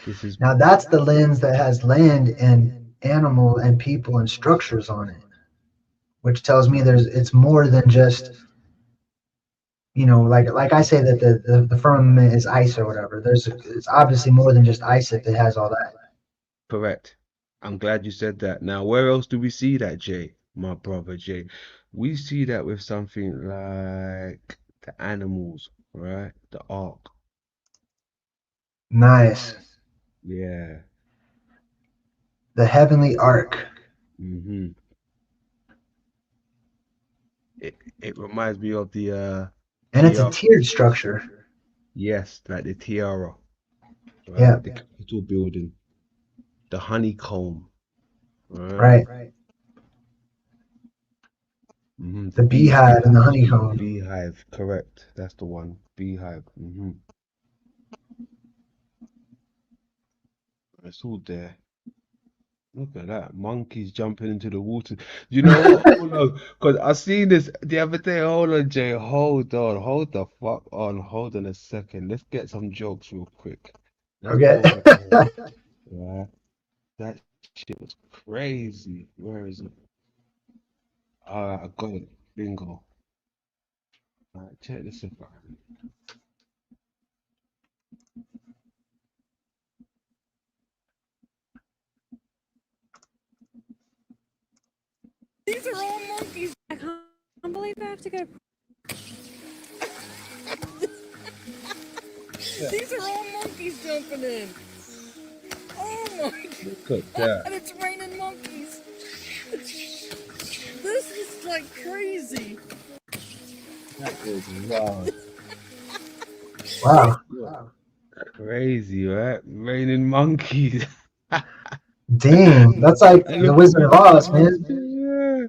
This is Now that's the lens that has land and animal and people and structures on it, which tells me it's more than just, you know, like I say that the firmament is ice or whatever. It's obviously more than just ice if it has all that. correct. I'm glad you said that. Now, where else do we see that, Jay? My brother Jay. We see that with something like the animals, right? The ark. Nice. Yeah. The heavenly ark. Mm-hmm. It reminds me of the And it's a tiara. tiered structure. Yes, like the tiara, right? Yeah. The Capitol building, the honeycomb, right? Right. Mm-hmm. The beehive and the honeycomb. Beehive, correct. That's the one. Beehive. Mm-hmm. It's all there. Look at that. Monkeys jumping into the water. You know what? Hold on. Because I seen this the other day. Hold on, Jay. Hold on. Hold the fuck on. Hold on a second. Let's get some jokes real quick. Let's Okay. go back there. Yeah. That shit was crazy. Where is it? I got it. Bingo. Alright, check this out. These are all monkeys. I can't believe I have to go. These are all monkeys jumping in. Oh my god. Look at that. And it's raining monkeys. This is like crazy. That is wild. Wow. Crazy, right? Raining monkeys. Dang, that's like And the look Wizard at of Oz, man. Yeah.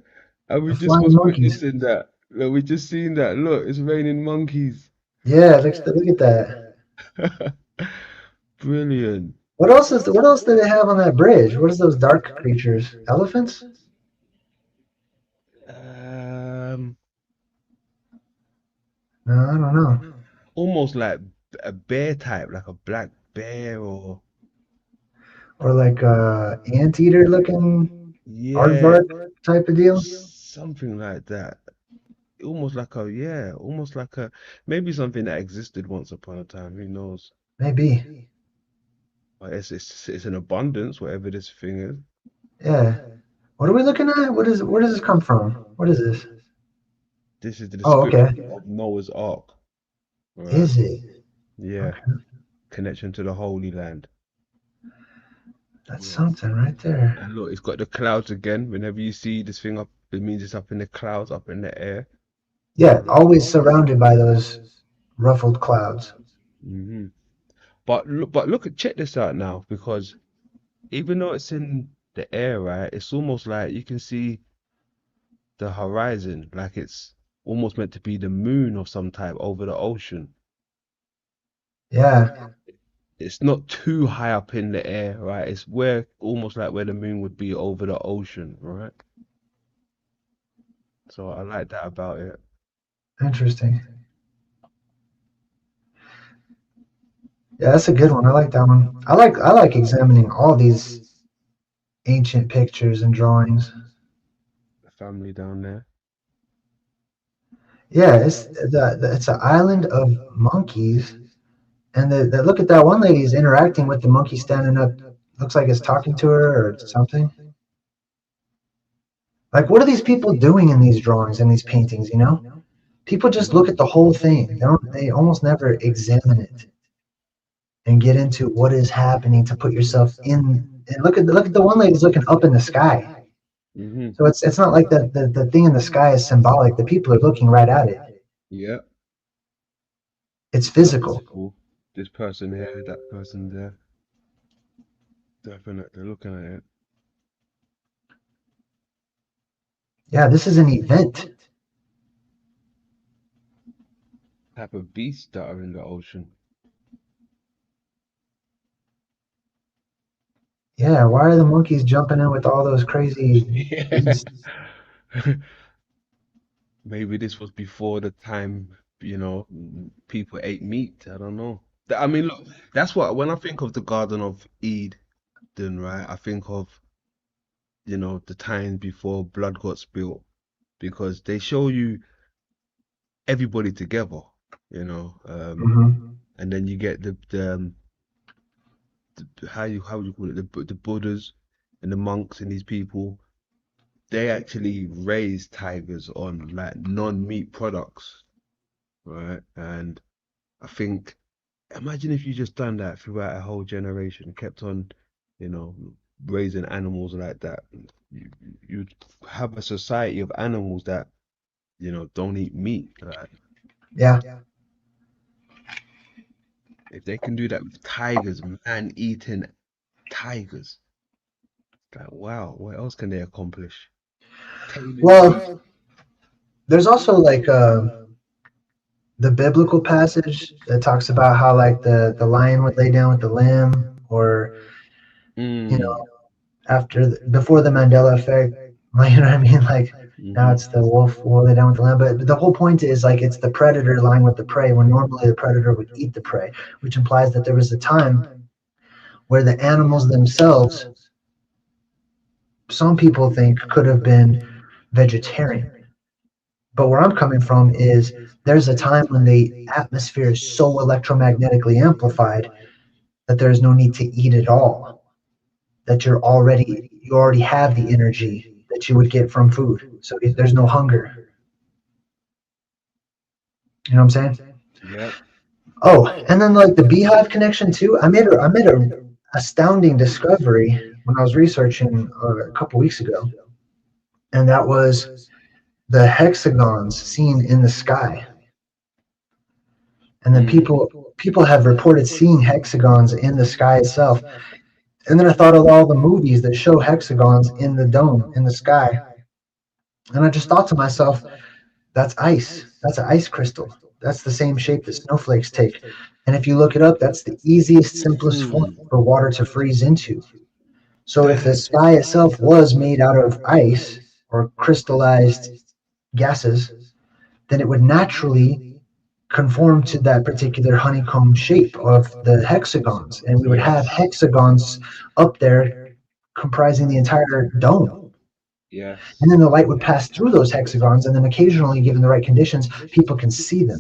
And we The just flying was monkeys. witnessing that. Look, we just seen that. Look, it's raining monkeys. Yeah, look at that. Brilliant. What else do they have on that bridge? What is those dark creatures? Elephants? No, I don't know. Almost like a bear type, like a black bear or Or like anteater looking yeah, aardvark type of deal? something like that. Almost like a maybe something that existed once upon a time. Who knows? Maybe. But it's an abundance, whatever this thing is. Yeah. What are we looking at? Where does this come from? What is this? This is the Oh, description okay. of Noah's Ark. Right? Is it? Yeah. Okay. Connection to the Holy Land. That's Yeah. something right there. And look, it's got the clouds again. Whenever you see this thing up, it means it's up in the clouds, up in the air. Yeah, always surrounded by those ruffled clouds. hmm But check this out now, because even though it's in the air, right, it's almost like you can see the horizon, like it's almost meant to be the moon of some type over the ocean. Yeah. It's not too high up in the air, right? It's almost like where the moon would be over the ocean, right? So I like that about it. Interesting. Yeah, that's a good one. I like that one. I like examining all these ancient pictures and drawings. The family down there. Yeah, it's an island of monkeys, and look at that one lady's interacting with the monkey standing up. Looks like it's talking to her or something. Like, what are these people doing in these drawings and these paintings? You know, people just look at the whole thing. They almost never examine it and get into what is happening to put yourself in. And look at the one lady's looking up in the sky. hmm So it's not like the thing in the sky is symbolic. The people are looking right at it. Yeah. It's physical. Cool. This person here, that person there. Definitely looking at it. Yeah, this is an event. Type of beasts that are in the ocean. Yeah, why are the monkeys jumping in with all those crazy Yeah. beasts? Maybe this was before the time, people ate meat. I don't know. I mean, look, that's what, when I think of the Garden of Eden, right, I think of, the time before blood got spilled, because they show you everybody together, Mhm. and then you get the how would you call it, the Buddhas and the monks and these people. They actually raise tigers on like non-meat products, right? And I think, imagine if you just done that throughout a whole generation, kept on, raising animals like that. You'd have a society of animals that, don't eat meat. Like, Yeah. if they can do that with tigers, man-eating tigers, like, wow, what else can they accomplish? Well, there's also like the biblical passage that talks about how like the lion would lay down with the lamb, or before the Mandela effect, you know what I mean? Like now it's the wolf will lay down with the lamb, but the whole point is like it's the predator lying with the prey, when normally the predator would eat the prey, which implies that there was a time where the animals themselves, some people think, could have been vegetarian. But where I'm coming from is there's a time when the atmosphere is so electromagnetically amplified that there is no need to eat at all. That you already have the energy that that you would get from food. So there's no hunger. You know what I'm saying? Yeah. Oh, and then like the beehive connection too. I made a astounding discovery when I was researching a couple weeks ago, and that was the hexagons seen in the sky. And then people have reported seeing hexagons in the sky itself. And then I thought of all the movies that show hexagons in the dome, in the sky. And I just thought to myself, that's ice. That's an ice crystal. That's the same shape that snowflakes take. And if you look it up, that's the easiest, simplest form for water to freeze into. So if the sky itself was made out of ice or crystallized gases, then it would naturally conform to that particular honeycomb shape of the hexagons. And we would have hexagons up there comprising the entire dome. Yeah. And then the light would pass through those hexagons, and then occasionally, given the right conditions, people can see them.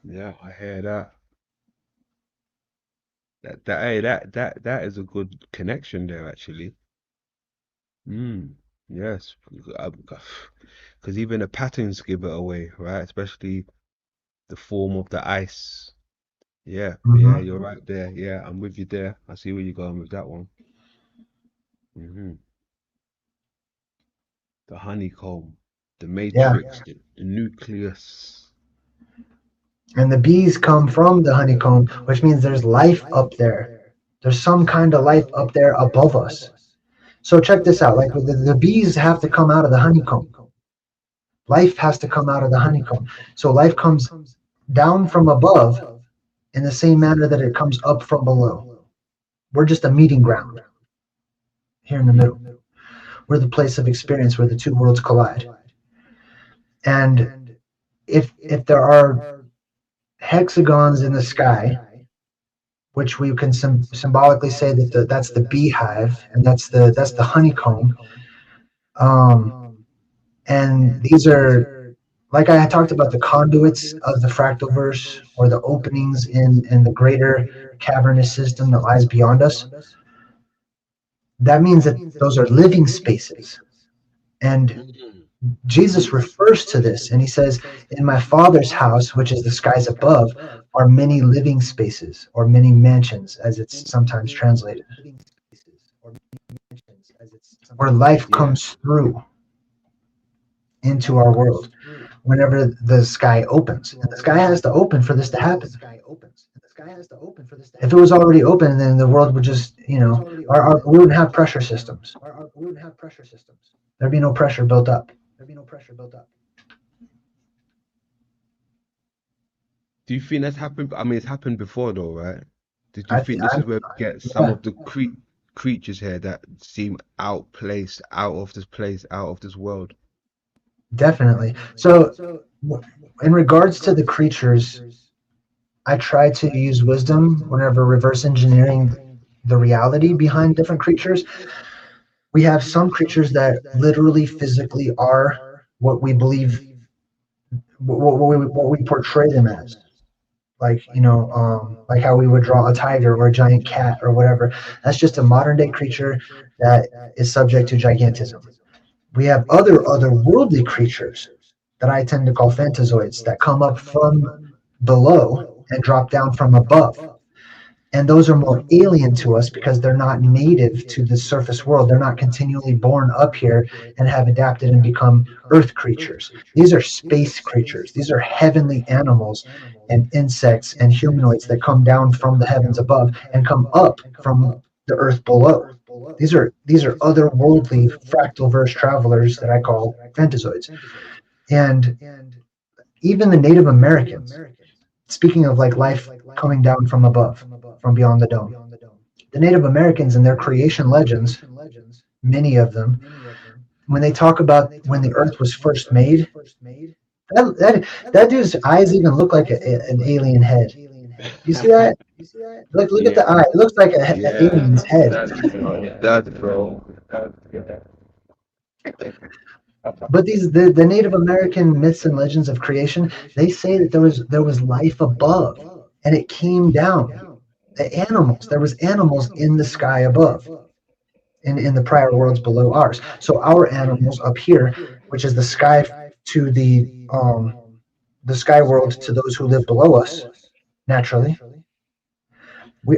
Yeah, I hear that. That is a good connection there, actually. Yes, because even the patterns give it away, right? Especially the form of the ice. Yeah, yeah, you're right there. Yeah, I'm with you there. I see where you're going with that one. The honeycomb, the matrix, the nucleus. And the bees come from the honeycomb, which means there's life up there. There's some kind of life up there above us. So check this out. Like the bees have to come out of the honeycomb. Life has to come out of the honeycomb. So life comes down from above in the same manner that it comes up from below. We're just a meeting ground here in the middle. We're the place of experience where the two worlds collide. And if there are hexagons in the sky, which we can symbolically say that that's the beehive and that's the honeycomb, and these are, like I talked about, the conduits of the fractalverse, or the openings in the greater cavernous system that lies beyond us. That means that those are living spaces. And Jesus refers to this, and he says, in my Father's house, which is the skies above, are many living spaces, or many mansions, as it's sometimes translated, where life comes through into our world whenever the sky opens. And the sky has to open for this to happen. If it was already open, then the world would just, we wouldn't have pressure systems. There'd be no pressure built up. Do you think that's happened? I mean, it's happened before, though, right? Did you think this is where we get some of the creatures here that seem outplaced, out of this place, out of this world? Definitely. So, in regards to the creatures, I try to use wisdom whenever reverse engineering the reality behind different creatures. We have some creatures that literally, physically are what we believe, what we portray them as. Like, like how we would draw a tiger or a giant cat or whatever. That's just a modern day creature that is subject to gigantism. We have other otherworldly creatures that I tend to call phantazoids that come up from below and drop down from above. And those are more alien to us because they're not native to the surface world. They're not continually born up here and have adapted and become earth creatures. These are space creatures. These are heavenly animals and insects and humanoids that come down from the heavens above and come up from the earth below. These are otherworldly fractal-verse travelers that I call phantazoids. And even the Native Americans, speaking of like life coming down from above, from beyond the dome, the Native Americans and their creation legends, many of them, when they talk about when the earth was first made, that dude's eyes even look like an alien head. You see that? Look at the eye. It looks like an alien's head. That's bro. But the Native American myths and legends of creation, they say that there was life above, and it came down. The animals, there was animals in the sky above, in the prior worlds below ours. So our animals up here, which is the sky to the sky world to those who live below us, naturally,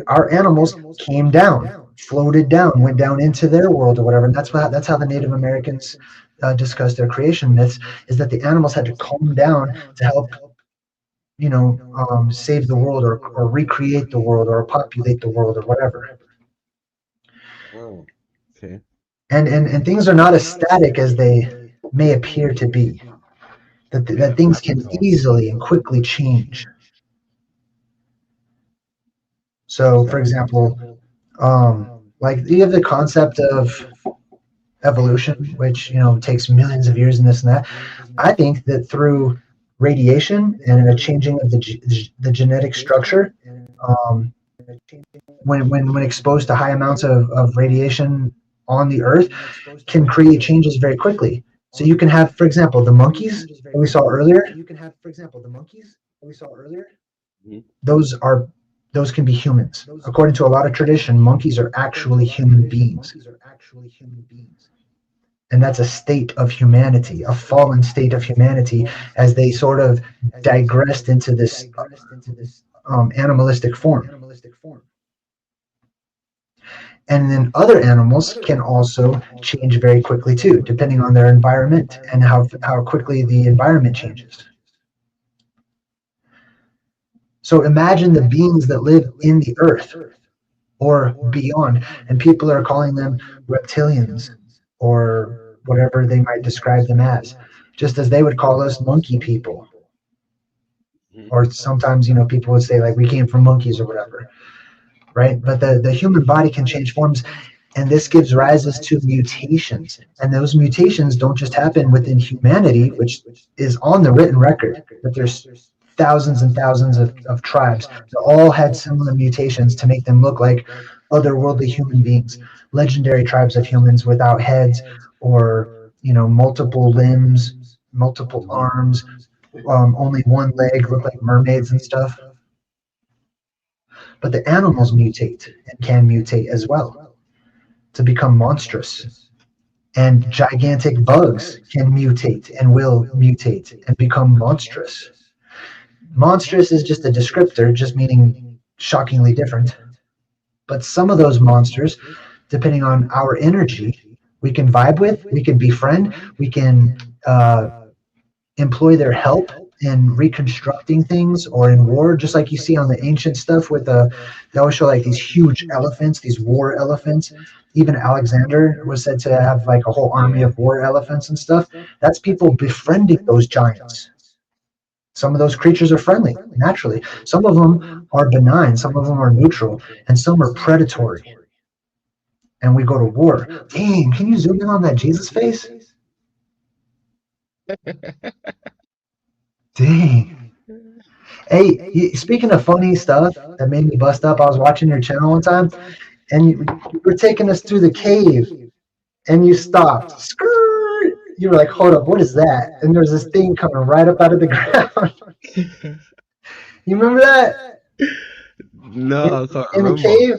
our animals came down, floated down, went down into their world or whatever. And that's how the Native Americans discuss their creation myths, is that the animals had to come down to help, save the world or recreate the world or populate the world or whatever. Oh, okay. And things are not as static as they may appear to be. That things can easily and quickly change. So, for example, like you have the concept of evolution, which takes millions of years and this and that. I think that through radiation and a changing of the genetic structure, when exposed to high amounts of radiation on the Earth, can create changes very quickly. So you can have, for example, the monkeys that we saw earlier. Those can be humans. According to a lot of tradition, monkeys are actually human beings. And that's a state of humanity, a fallen state of humanity, as they sort of digressed into this animalistic form. And then other animals can also change very quickly too, depending on their environment and how quickly the environment changes. So imagine the beings that live in the earth or beyond, and people are calling them reptilians or whatever they might describe them as, just as they would call us monkey people. Or sometimes, people would say like we came from monkeys or whatever, right? But the human body can change forms, and this gives rises to mutations. And those mutations don't just happen within humanity, which is on the written record, that there's thousands and thousands of tribes that all had similar mutations to make them look like otherworldly human beings, legendary tribes of humans without heads or multiple limbs, multiple arms, only one leg, look like mermaids and stuff. But the animals mutate and can mutate as well to become monstrous. And gigantic bugs can mutate and will mutate and become monstrous. Monstrous is just a descriptor, just meaning shockingly different. But some of those monsters, depending on our energy, we can vibe with, we can befriend, we can employ their help in reconstructing things or in war, just like you see on the ancient stuff with they always show like these huge elephants, these war elephants. Even Alexander was said to have like a whole army of war elephants and stuff. That's people befriending those giants. Some of those creatures are friendly, naturally. Some of them are benign, some of them are neutral, and some are predatory. And we go to war. Dang, can you zoom in on that Jesus face? Dang. Hey, speaking of funny stuff that made me bust up, I was watching your channel one time, and you were taking us through the cave, and you stopped. Skirt! You were like, hold up, what is that? And there's this thing coming right up out of the ground. You remember that? No, I can't in remember. the cave?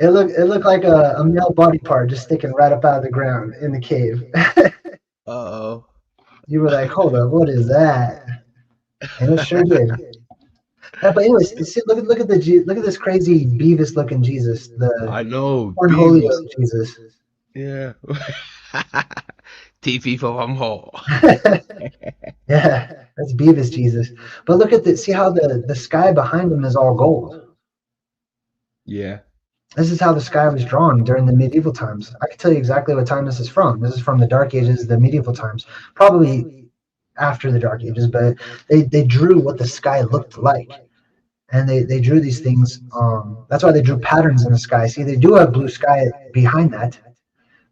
It looked like a male body part just sticking right up out of the ground in the cave. Uh-oh. You were like, hold up, what is that? And it sure did. Yeah, but anyways, see, look at this crazy Beavis looking Jesus. I know. Cornholio Jesus. Yeah. TV for one hole. Yeah, that's Beavis Jesus. But look at see how the sky behind him is all gold. Yeah. This is how the sky was drawn during the medieval times. I can tell you exactly what time this is from. This is from the Dark Ages, the medieval times. Probably after the Dark Ages, but they drew what the sky looked like. And they drew these things. That's why they drew patterns in the sky. See, they do have blue sky behind that,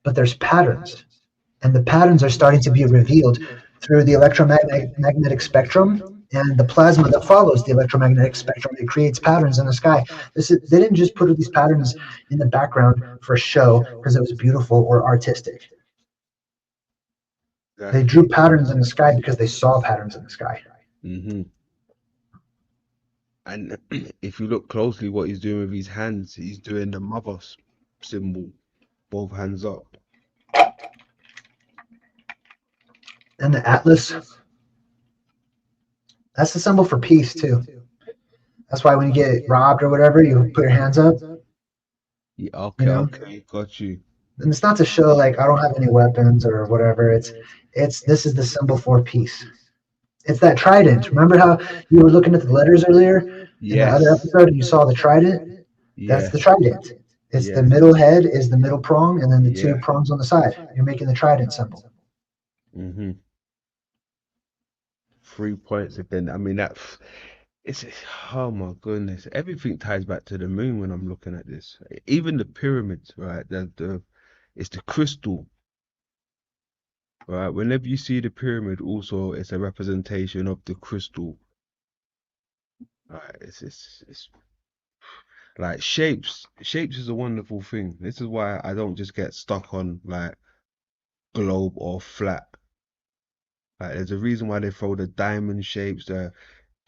but there's patterns. And the patterns are starting to be revealed through the electromagnetic spectrum and the plasma that follows the electromagnetic spectrum. It creates patterns in the sky. They didn't just put these patterns in the background for show because it was beautiful or artistic. They drew patterns in the sky because they saw patterns in the sky. Mm-hmm. And if you look closely, what he's doing with his hands, he's doing the mother symbol, both hands up. And the Atlas, that's the symbol for peace too. That's why when you get robbed or whatever, you put your hands up. Yeah, okay, You know? okay, got you. And it's not to show like I don't have any weapons or whatever. It's this is the symbol for peace. It's that trident. Remember how you were looking at the letters earlier in the other Yes, episode and you saw the trident? That's the yes, trident. It's the yes, middle head is the middle prong and then the two yeah. prongs on the side. You're making the trident symbol. 3 points again. I mean, it's, oh my goodness. Everything ties back to the moon when I'm looking at this. Even the pyramids, right? It's the crystal, right? Whenever you see the pyramid, also it's a representation of the crystal. Right? It's like shapes. Shapes is a wonderful thing. This is why I don't just get stuck on like globe or flat. Like there's a reason why they throw the diamond shapes, the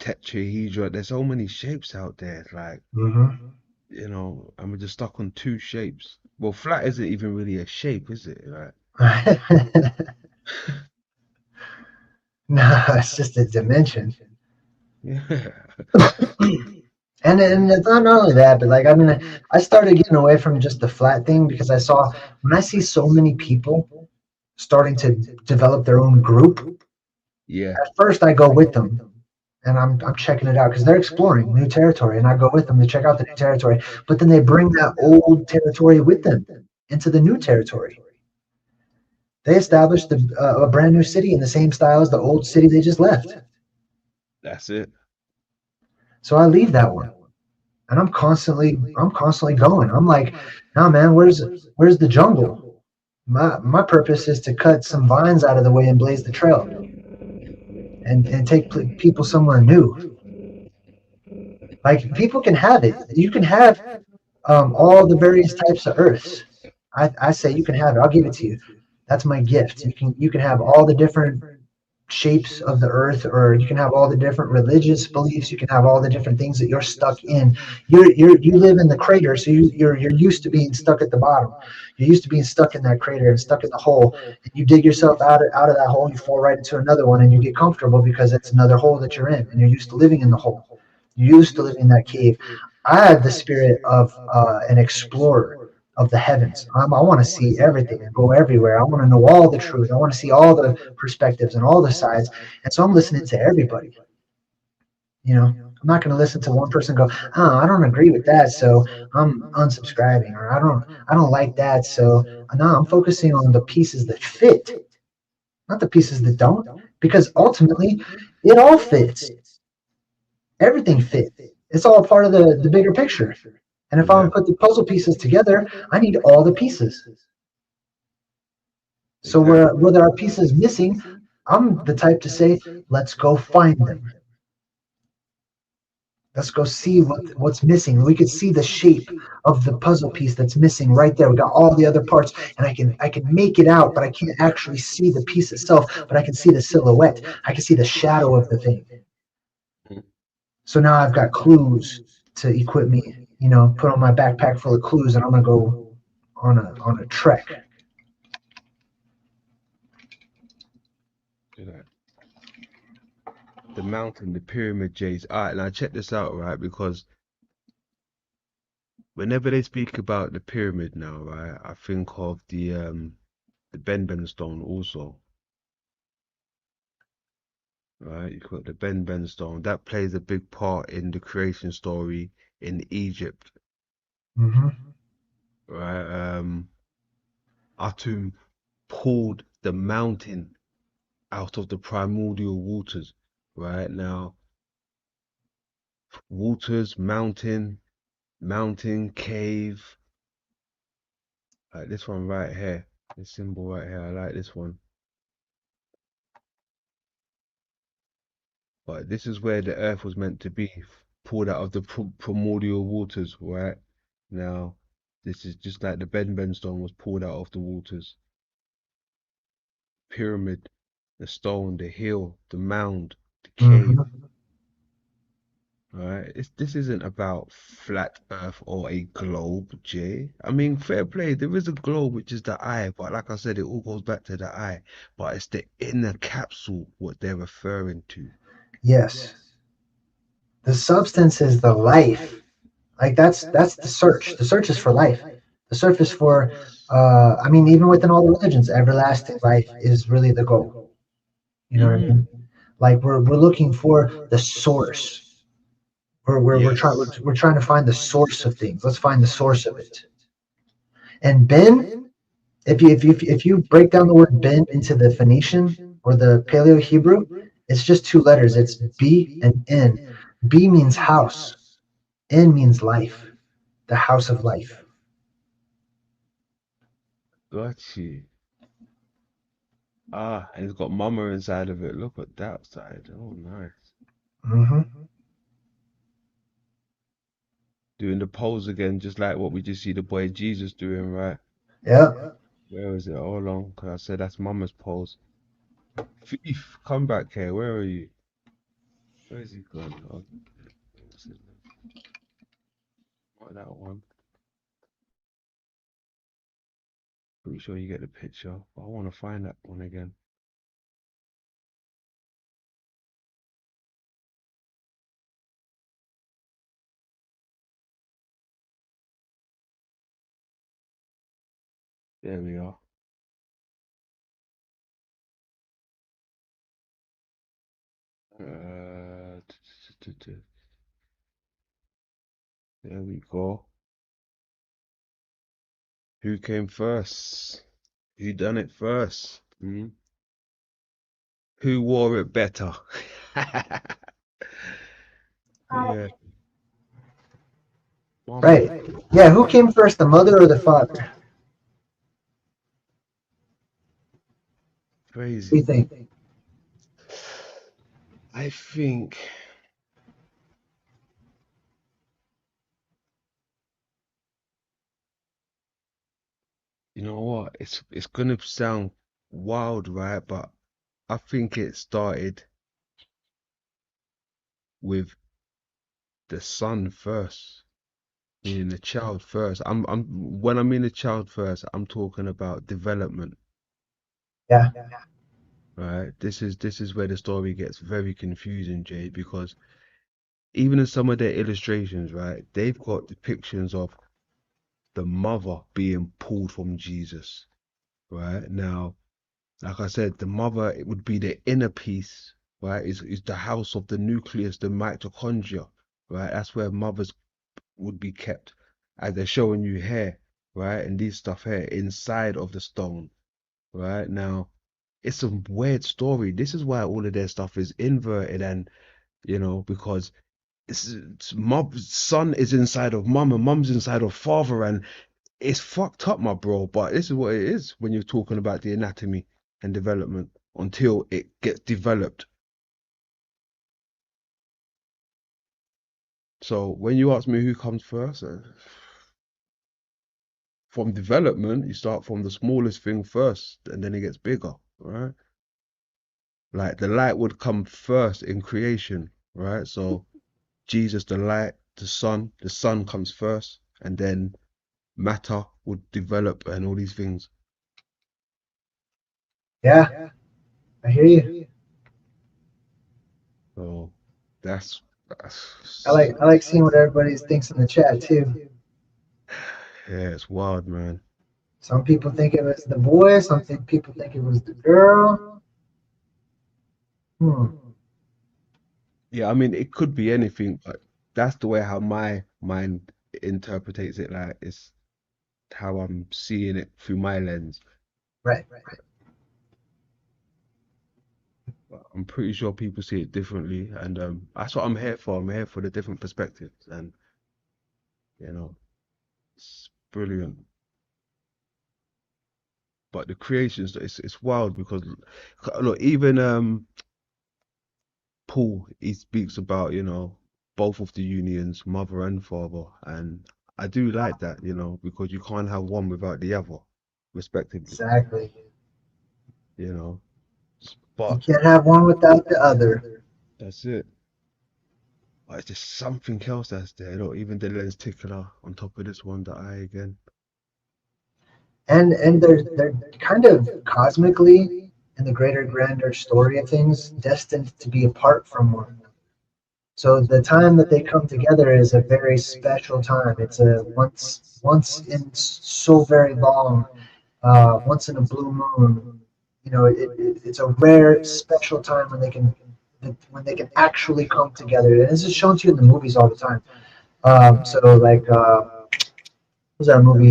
tetrahedra. There's so many shapes out there. It's like, you know, I'm just stuck on 2 shapes. Well, flat isn't even really a shape, is it? Like, No, it's just a dimension. yeah. And it's not only that, but like I mean, I started getting away from just the flat thing because I saw when I see so many people starting to develop their own group. Yeah. At first, I go with them, and I'm checking it out because they're exploring new territory, and I go with them to check out the new territory. But then they bring that old territory with them into the new territory. They established a brand new city in the same style as the old city they just left. That's it. So I leave that one, and I'm constantly going. I'm like, no man, where's the jungle? My purpose is to cut some vines out of the way and blaze the trail, and take people somewhere new. Like people can have it. You can have all the various types of earths. I say you can have it. I'll give it to you. That's my gift. You can have all the different shapes of the earth, or you can have all the different religious beliefs. You can have all the different things that you're stuck in. You live in the crater, so you're used to being stuck at the bottom. You're used to being stuck in that crater and stuck in the hole. And you dig yourself out of that hole, you fall right into another one, and you get comfortable because it's another hole that you're in, and you're used to living in the hole. You're used to living in that cave. I have the spirit of an explorer of the heavens. I want to see everything and go everywhere. I want to know all the truth. I want to see all the perspectives and all the sides. And so I'm listening to everybody. You know, I'm not going to listen to one person go, oh, I don't agree with that, so I'm unsubscribing, or I don't like that. So no, I'm focusing on the pieces that fit, not the pieces that don't, because ultimately it all fits. Everything fits. It's all part of the bigger picture. And if I want to put the puzzle pieces together, I need all the pieces. So where there are pieces missing, I'm the type to say, let's go find them. Let's go see what's missing. We could see the shape of the puzzle piece that's missing right there. We got all the other parts, and I can make it out, but I can't actually see the piece itself, but I can see the silhouette. I can see the shadow of the thing. So now I've got clues to equip me. You know, put on my backpack full of clues, and I'm gonna go on a trek. The mountain, the pyramid, Jays. All right, now check this out, right? Because whenever they speak about the pyramid now, right, I think of the Ben stone also. Right, you got the Ben stone. That plays a big part in the creation story in Egypt. Right, Atum pulled the mountain out of the primordial waters. Right now, waters, mountain, cave. Like this one right here, this symbol right here. I like this one. But this is where the earth was meant to be, pulled out of the primordial waters, right? Now, this is just like the Ben stone was pulled out of the waters. Pyramid, the stone, the hill, the mound, the cave. right? This isn't about flat Earth or a globe, Jay. I mean, fair play. There is a globe, which is the eye, but like I said, it all goes back to the eye. But it's the inner capsule what they're referring to. Yes. The substance is the life. Like that's the search. The search is for life. The search is for I mean, even within all the religions, everlasting life is really the goal. You know what I mean? Like we're looking for the source. We're trying to find the source of things. Let's find the source of it. And Ben, if you break down the word Ben into the Phoenician or the Paleo Hebrew, it's just two letters. It's B and N. B means house. N means life. The house of life. Got you. Ah, and it's got mama inside of it. Look at that side. Oh, nice. Mm-hmm. Doing the pose again, just like what we just see the boy Jesus doing, right? Yeah. Where is it? Hold on, because I said that's mama's pose. Thief, come back here. Where are you? Where is he gone? Oh, not that one. Pretty sure you get the picture, but I want to find that one again. There we are. There we go. Who came first? Who done it first? Hmm? Who wore it better? Yeah. Right. Yeah, who came first, the mother or the father? Crazy. What do you think? I think you know what? It's gonna sound wild, right? But I think it started with the son first, meaning the child first. When I mean the child first, I'm talking about development. Yeah. Right? This is where the story gets very confusing, Jay, because even in some of their illustrations, right, they've got depictions of the mother being pulled from Jesus. Right? Now, like I said, the mother, it would be the inner piece, right? Is the house of the nucleus, the mitochondria, right? That's where mothers would be kept, as they're showing you here, right? And these stuff here inside of the stone, right? Now, it's a weird story. This is why all of their stuff is inverted, and because son is inside of mum and mum's inside of father, and it's fucked up, my bro. But this is what it is when you're talking about the anatomy and development until it gets developed. So when you ask me who comes first, from development, you start from the smallest thing first, and then it gets bigger, right? Like the light would come first in creation, right? So Jesus, the light, the sun comes first, and then matter would develop and all these things. Yeah. I hear you. So that's I like seeing what everybody thinks in the chat too. yeah, it's wild, man. Some people think it was the boy, people think it was the girl. Yeah, I mean, it could be anything, but that's the way how my mind interprets it. Like, it's how I'm seeing it through my lens. Right. But I'm pretty sure people see it differently, and that's what I'm here for. I'm here for the different perspectives, and it's brilliant. But the creations, it's wild because look, even Paul, he speaks about both of the unions, mother and father, and I do like that, because you can't have one without the other, respectively. Exactly. You can't have one without the other. That's it. But it's just something else that's there. Even the lenticular on top of this one, the eye again. And they're kind of cosmically, in the greater grander story of things, destined to be apart from one another. So the time that they come together is a very special time. It's a once in so very long, once in a blue moon. It's a rare, special time when they can actually come together. And this is shown to you in the movies all the time. So like, what was that movie?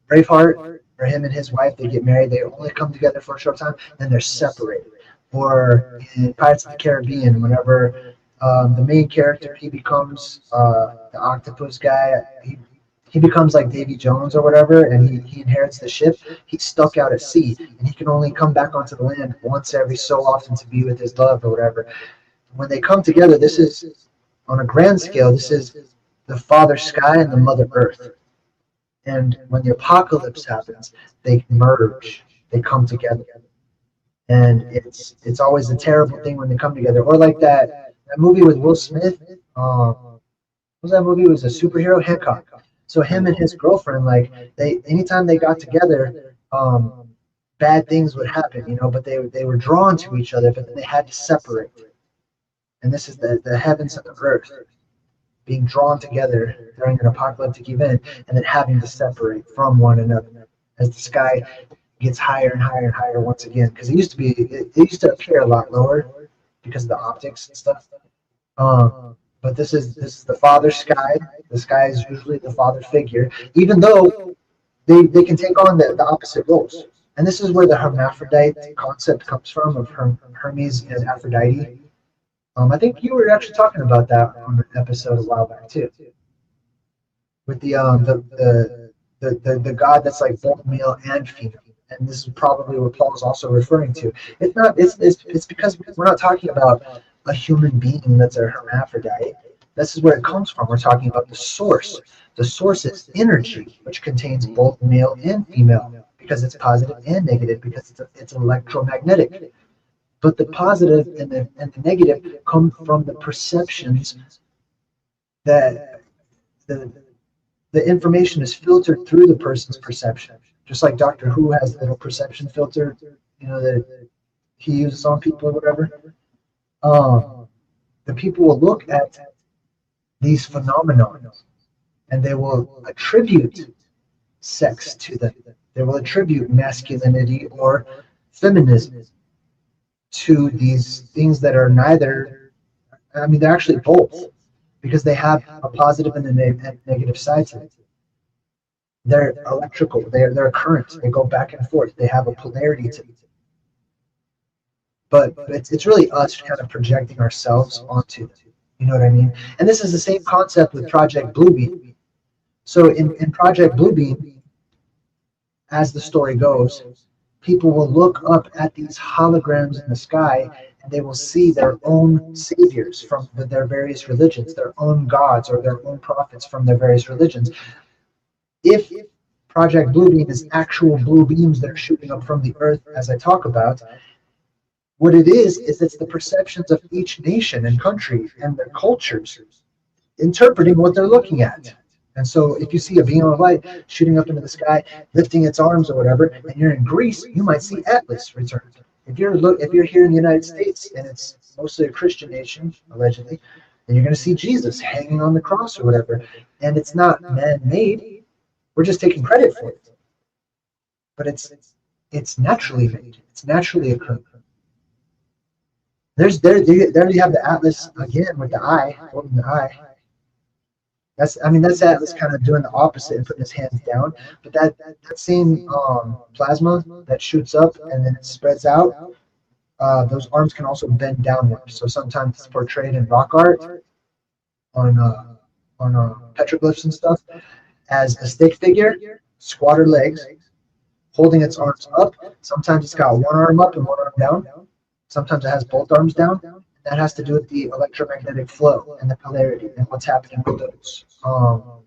Braveheart, where him and his wife, they get married, they only come together for a short time, then they're separated. Or in Pirates of the Caribbean, whenever the main character, he becomes the octopus guy, he becomes like Davy Jones or whatever, and he inherits the ship. He's stuck out at sea, and he can only come back onto the land once every so often to be with his love or whatever. When they come together, this is, on a grand scale, this is the Father Sky and the Mother Earth. And when the apocalypse happens, they merge, they come together. And it's always a terrible thing when they come together. Or like that movie with Will Smith, what was that movie? It was a superhero, Hancock. So him and his girlfriend, like, anytime they got together, bad things would happen, but they were drawn to each other, but then they had to separate. And this is the heavens and the earth being drawn together during an apocalyptic event, and then having to separate from one another as the sky gets higher and higher and higher once again. Because it used to appear a lot lower because of the optics and stuff. But this is the Father Sky. The sky is usually the father figure, even though they can take on the opposite roles. And this is where the hermaphrodite concept comes from, of Hermes and Aphrodite. I think you were actually talking about that on an episode a while back too, with the god that's like both male and female. And this is probably what Paul is also referring to. It's because we're not talking about a human being that's a hermaphrodite. This is where it comes from. We're talking about the source. The source is energy, which contains both male and female, because it's positive and negative, because it's electromagnetic. But the positive and the negative come from the perceptions that the information is filtered through the person's perception. Just like Doctor Who has the little perception filter, that he uses on people or whatever. The people will look at these phenomena and they will attribute sex to them. They will attribute masculinity or feminism to these things that are neither. I mean, they're actually both, because they have a positive and a negative side to it. They're electrical. They're a current. They go back and forth. They have a polarity to it. But it's really us kind of projecting ourselves onto them. You know what I mean? And this is the same concept with Project Bluebeam. So in Project Bluebeam, as the story goes, people will look up at these holograms in the sky, and they will see their own saviors from their various religions, their own gods or their own prophets from their various religions. If Project Bluebeam is actual blue beams that are shooting up from the earth, as I talk about, what it is it's the perceptions of each nation and country and their cultures interpreting what they're looking at. And so if you see a beam of light shooting up into the sky, lifting its arms or whatever, and you're in Greece, you might see Atlas returned. If you're here in the United States, and it's mostly a Christian nation, allegedly, then you're going to see Jesus hanging on the cross or whatever. And it's not man-made. We're just taking credit for it. But it's naturally made. It's naturally occurring. There you have the Atlas again with the eye, holding the eye. That's Atlas kind of doing the opposite and putting his hands down. But that same plasma that shoots up and then it spreads out, those arms can also bend downward. So sometimes it's portrayed in rock art on petroglyphs and stuff as a stick figure, squatter legs, holding its arms up. Sometimes it's got one arm up and one arm down. Sometimes it has both arms down. That has to do with the electromagnetic flow and the polarity and what's happening with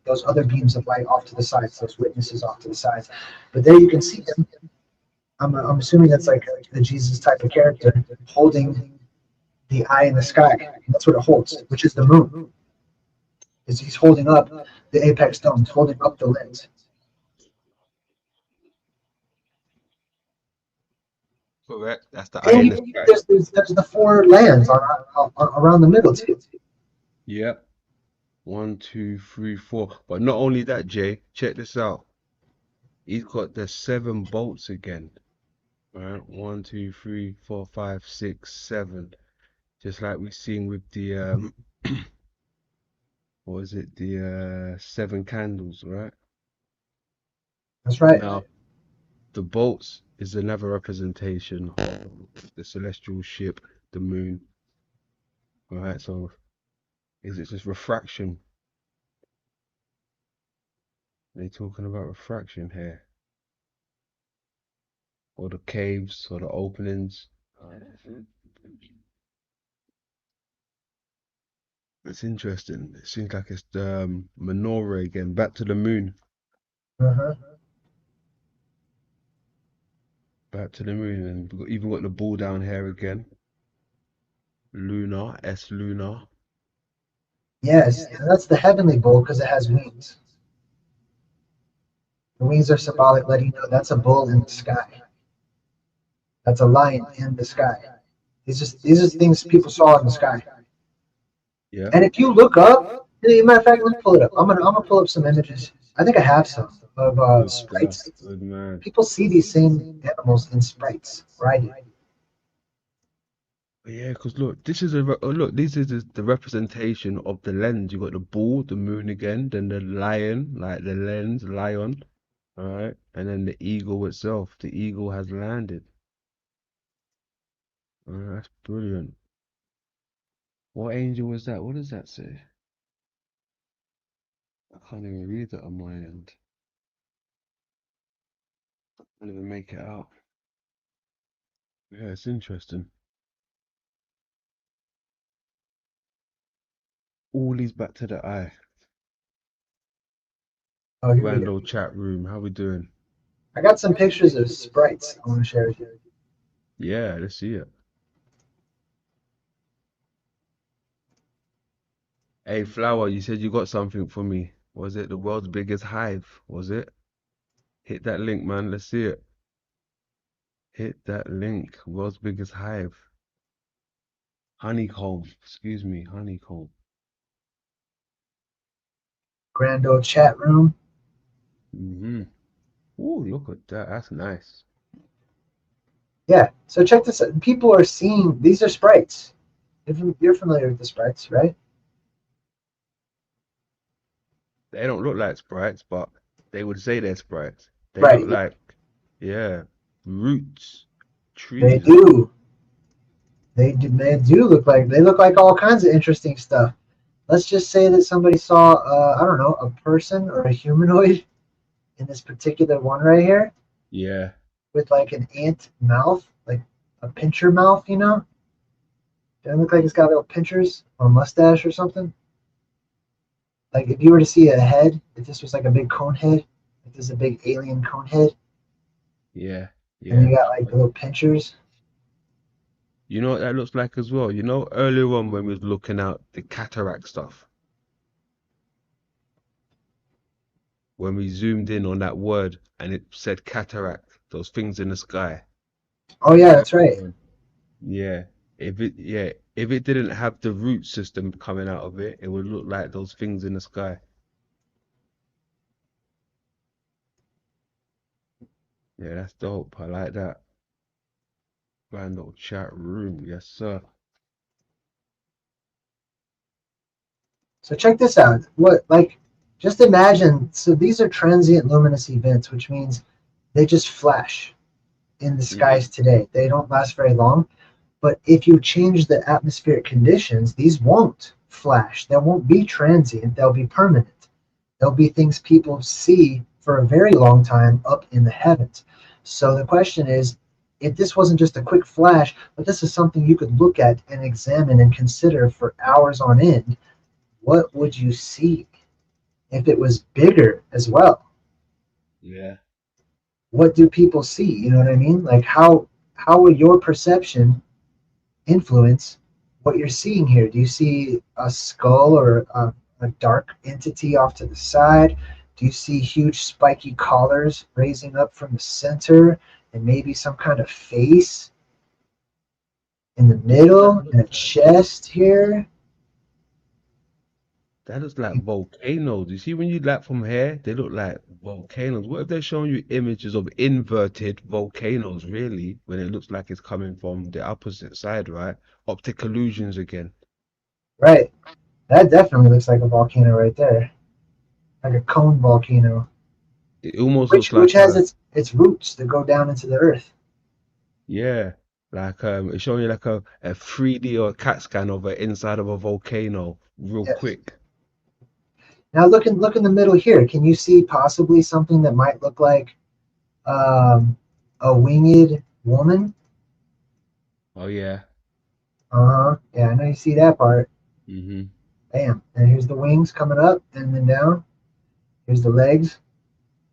those other beams of light off to the sides, those witnesses off to the sides. But there you can see him. I'm assuming that's like the Jesus type of character holding the eye in the sky. And that's what it holds, which is the moon. He's holding up the apex dome, he's holding up the lens. Correct. That's the eye in the sky. There's the 4 lands around the middle too. Yep. 1, 2, 3, 4. But not only that, Jay, check this out. He's got the 7 bolts again. Right? 1, 2, 3, 4, 5, 6, 7. Just like we've seen with the what was it? The 7 candles, right? That's right. Now, the bolts is another representation of the celestial ship, the moon. Alright, so is it just refraction? They're talking about refraction here. Or the caves, or the openings. It's interesting. It seems like it's the menorah again, back to the moon. Back to the moon, and we've even got the ball down here again. Lunar, S lunar. Yes, and that's the heavenly bull because it has wings. The wings are symbolic, letting you know that's a bull in the sky. That's a lion in the sky. These are things people saw in the sky. Yeah. And if you look up, matter of fact, let's pull it up. I'm gonna pull up some images. I think I have some of sprites. Good man. People see these same animals in sprites, right? Yeah, because look, this is this is the representation of the lens. You got the bull, the moon again, then the lion, like the lens, lion, all right, and then the eagle itself. The eagle has landed. All right, that's brilliant. What angel was that? What does that say? I can't even read that on my end. I can't even make it out. Yeah, it's interesting. All leads back to the eye. Oh, here we Grand go. old chat room. How we doing? I got some pictures of sprites I want to share with you. Yeah, let's see it. Hey, Flower, you said you got something for me. Was it the world's biggest hive? Was it? Hit that link, man. Let's see it. Hit that link. World's biggest hive. Honeycomb. Excuse me, honeycomb. Grand old chat room. Ooh, look at that. That's nice. Yeah. So check this out. People are seeing these are sprites. You're familiar with the sprites, right? They don't look like sprites, but they would say they're sprites. They Right. look like, yeah, roots, trees. They do. They do look like all kinds of interesting stuff. Let's just say that somebody saw, I don't know, a person or a humanoid in this particular one right here Yeah. with like an ant mouth, like a pincher mouth, you know? Doesn't it look like it's got little pinchers or a mustache or something? Like if you were to see a head, if this was like a big cone head, if this is a big alien cone head, Yeah. and Yeah. you got like the little pinchers. You know what that looks like as well? You know, earlier on when we was looking at the cataract stuff, when we zoomed in on that word and it said cataract, those things in the sky. Oh yeah, that's right. Yeah. If it didn't have the root system coming out of it, it would look like those things in the sky. Yeah, that's dope. I like that. Grand old chat room. Yes, sir. So check this out. Just imagine, so these are transient luminous events, which means they just flash in the skies today. They don't last very long. But if you change the atmospheric conditions, these won't flash. They won't be transient. They'll be permanent. They'll be things people see for a very long time up in the heavens. So the question is, if this wasn't just a quick flash, but this is something you could look at and examine and consider for hours on end, what would you see? If it was bigger as well, Yeah. what do people see? You know what I mean? Like how would your perception influence what you're seeing here. Do you see a skull or a dark entity off to the side? Do you see huge spiky collars raising up from the center and maybe some kind of face in the middle and a chest here? That looks like volcanoes. You see, when you look from here, they look like volcanoes. What if they're showing you images of inverted volcanoes, really, when it looks like it's coming from the opposite side, right? Optic illusions again. Right. That definitely looks like a volcano right there. Like a cone volcano. It almost Which looks like has its roots that go down into the earth. yeah, like it's showing you like a 3D or a CAT scan of the inside of a volcano real Yes. quick. Now look in the middle here. Can you see possibly something that might look like a winged woman? Oh yeah. Uh-huh. Yeah, I know you see that part. Mm-hmm. Bam. And here's the wings coming up and then down. Here's the legs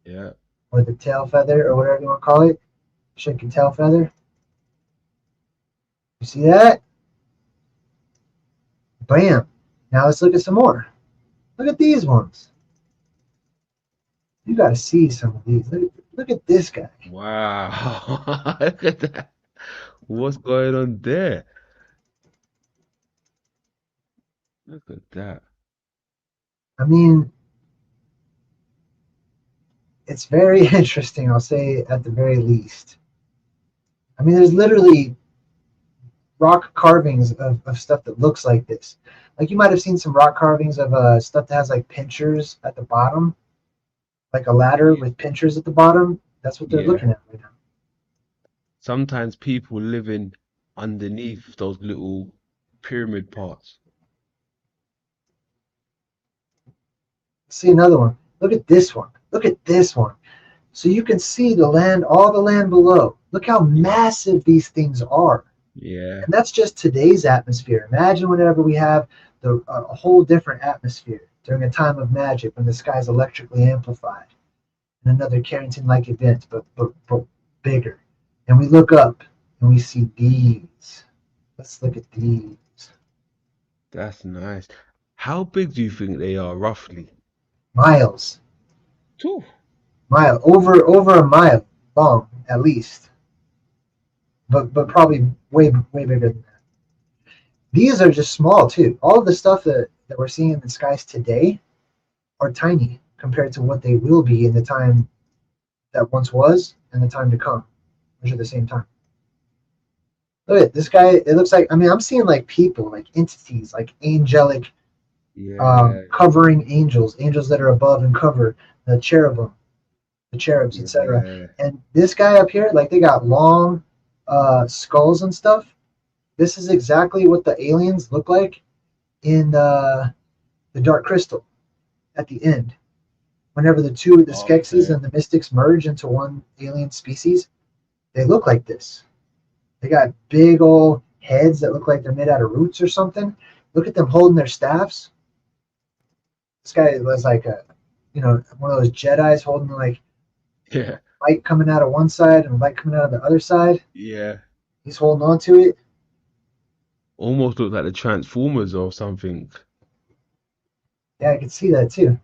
Yeah. or the tail feather or whatever you want to call it. Shake your tail feather. You see that? Bam. Now let's look at some more. Look at these ones. You got to see some of these. Look at this guy. Wow. Look at that. What's going on there? Look at that. I mean, it's very interesting, I'll say at the very least. I mean, there's literally rock carvings of stuff that looks like this. Like you might have seen some rock carvings of stuff that has like pinchers at the bottom, like a ladder with pinchers at the bottom. That's what they're Yeah. looking at right now. Sometimes people living underneath those little pyramid parts. See another one. Look at this one. Look at this one. So you can see the land, all the land below. Look how massive these things are. Yeah. And that's just today's atmosphere. Imagine whenever we have a whole different atmosphere during a time of magic when the sky is electrically amplified in another Carrington-like event, but bigger. And we look up and we see these. Let's look at these. That's nice. How big do you think they are roughly? Miles. Two. Over a mile long at least. But probably way bigger than that. These are just small too. All of the stuff that we're seeing in the skies today are tiny compared to what they will be in the time that once was and the time to come, which are the same time. Look at this guy. It looks like, I mean, I'm seeing like people, like entities, like angelic, covering angels that are above and cover the cherubim, the cherubs, etc. And this guy up here, like they got long skulls and stuff. This is exactly what the aliens look like in the Dark Crystal at the end. Whenever the Skeksis and the Mystics merge into one alien species, they look like this. They got big old heads that look like they're made out of roots or something. Look at them holding their staffs. This guy was like one of those Jedis holding like light coming out of one side and light coming out of the other side. Yeah. He's holding on to it. Almost look like the Transformers or something. Yeah, I could see that too.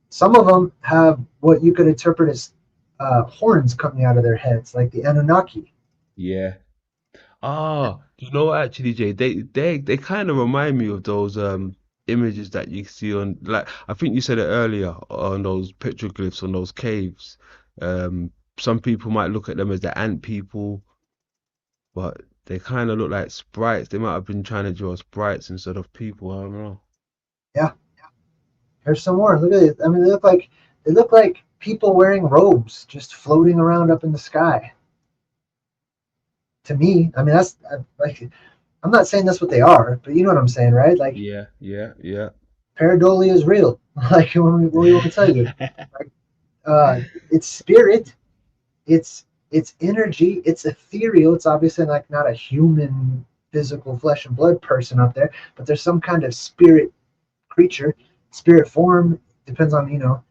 Some of them have what you could interpret as horns coming out of their heads, like the Anunnaki. Yeah. You know what, actually, Jay, they kind of remind me of those images that you see on, like, I think you said it earlier, on those petroglyphs on those caves. Some people might look at them as the ant people, but they kind of look like sprites. They might have been trying to draw sprites instead of people. I don't know. Yeah. Here's some more. Look at it. I mean, they look like people wearing robes just floating around up in the sky. To me, I mean, that's like, I'm not saying that's what they are, but you know what I'm saying, right? Like, yeah. pareidolia is real. Like, what we want to tell you, like, it's spirit, it's energy, it's ethereal. It's obviously like not a human, physical flesh and blood person up there, but there's some kind of spirit creature, spirit form. Depends on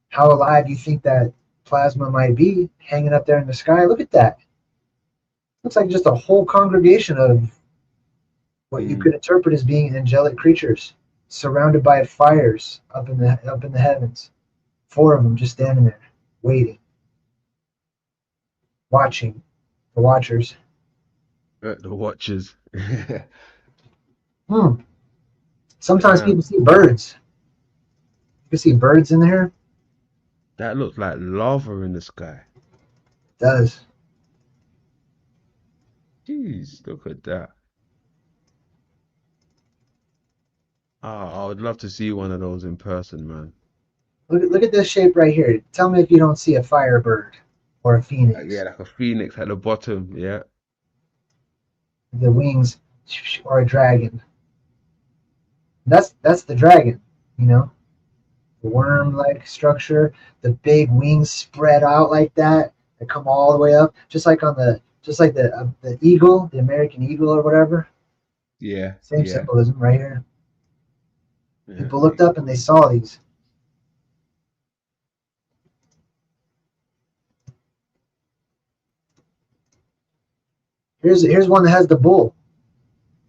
how alive you think that plasma might be hanging up there in the sky. Look at that. Looks like just a whole congregation of what you could interpret as being angelic creatures surrounded by fires up in the heavens. 4 of them just standing there, waiting, watching the watchers. The watchers. Sometimes people see birds. You can see birds in there. That looks like lava in the sky. It does. Jeez, look at that. I would love to see one of those in person, man. Look at this shape right here. Tell me if you don't see a firebird or a phoenix. Yeah, like a phoenix at the bottom. Yeah. The wings, or a dragon. That's the dragon, you know. The worm-like structure, the big wings spread out like that come all the way up, just like the eagle, the American eagle or whatever. Yeah. Same yeah. symbolism right here. Yeah. People looked up and they saw these. Here's one that has the bull.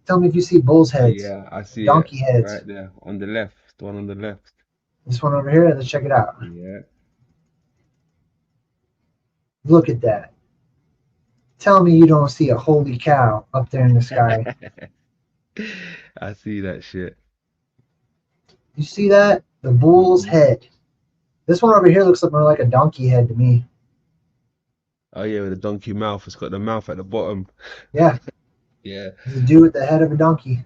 Tell me if you see bull's heads. Yeah, I see donkey it heads. right there on the left. The one on the left. This one over here. Let's check it out. Yeah. Look at that. Tell me you don't see a holy cow up there in the sky. I see that shit. You see that? The bull's head. This one over here looks more like a donkey head to me. Oh yeah, with the donkey mouth. It's got the mouth at the bottom. Yeah. Yeah. The dude with the head of a donkey.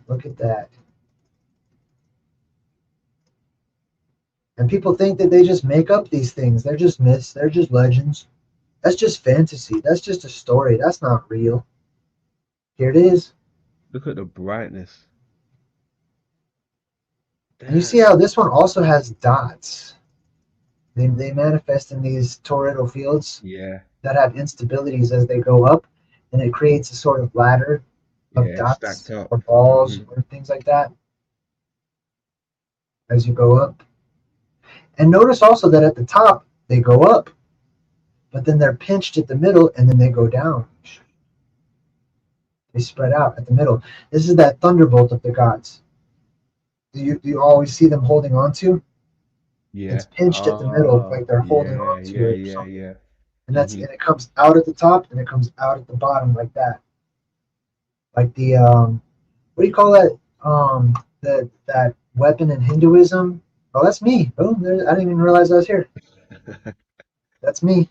Look at that. And people think that they just make up these things. They're just myths. They're just legends. That's just fantasy. That's just a story. That's not real. Here it is. Look at the brightness. And you see how this one also has dots. They manifest in these toroidal fields that have instabilities as they go up, and it creates a sort of ladder of dots or balls or things like that as you go up. And notice also that at the top they go up, but then they're pinched at the middle and then they go down. They spread out at the middle. This is that thunderbolt of the gods. You always see them holding on to. Yeah. It's pinched at the middle, like they're holding on to it. Yeah. And that's and it comes out at the top and it comes out at the bottom like that. Like the what do you call that? That weapon in Hinduism. Oh, that's me. Boom! I didn't even realize I was here. That's me.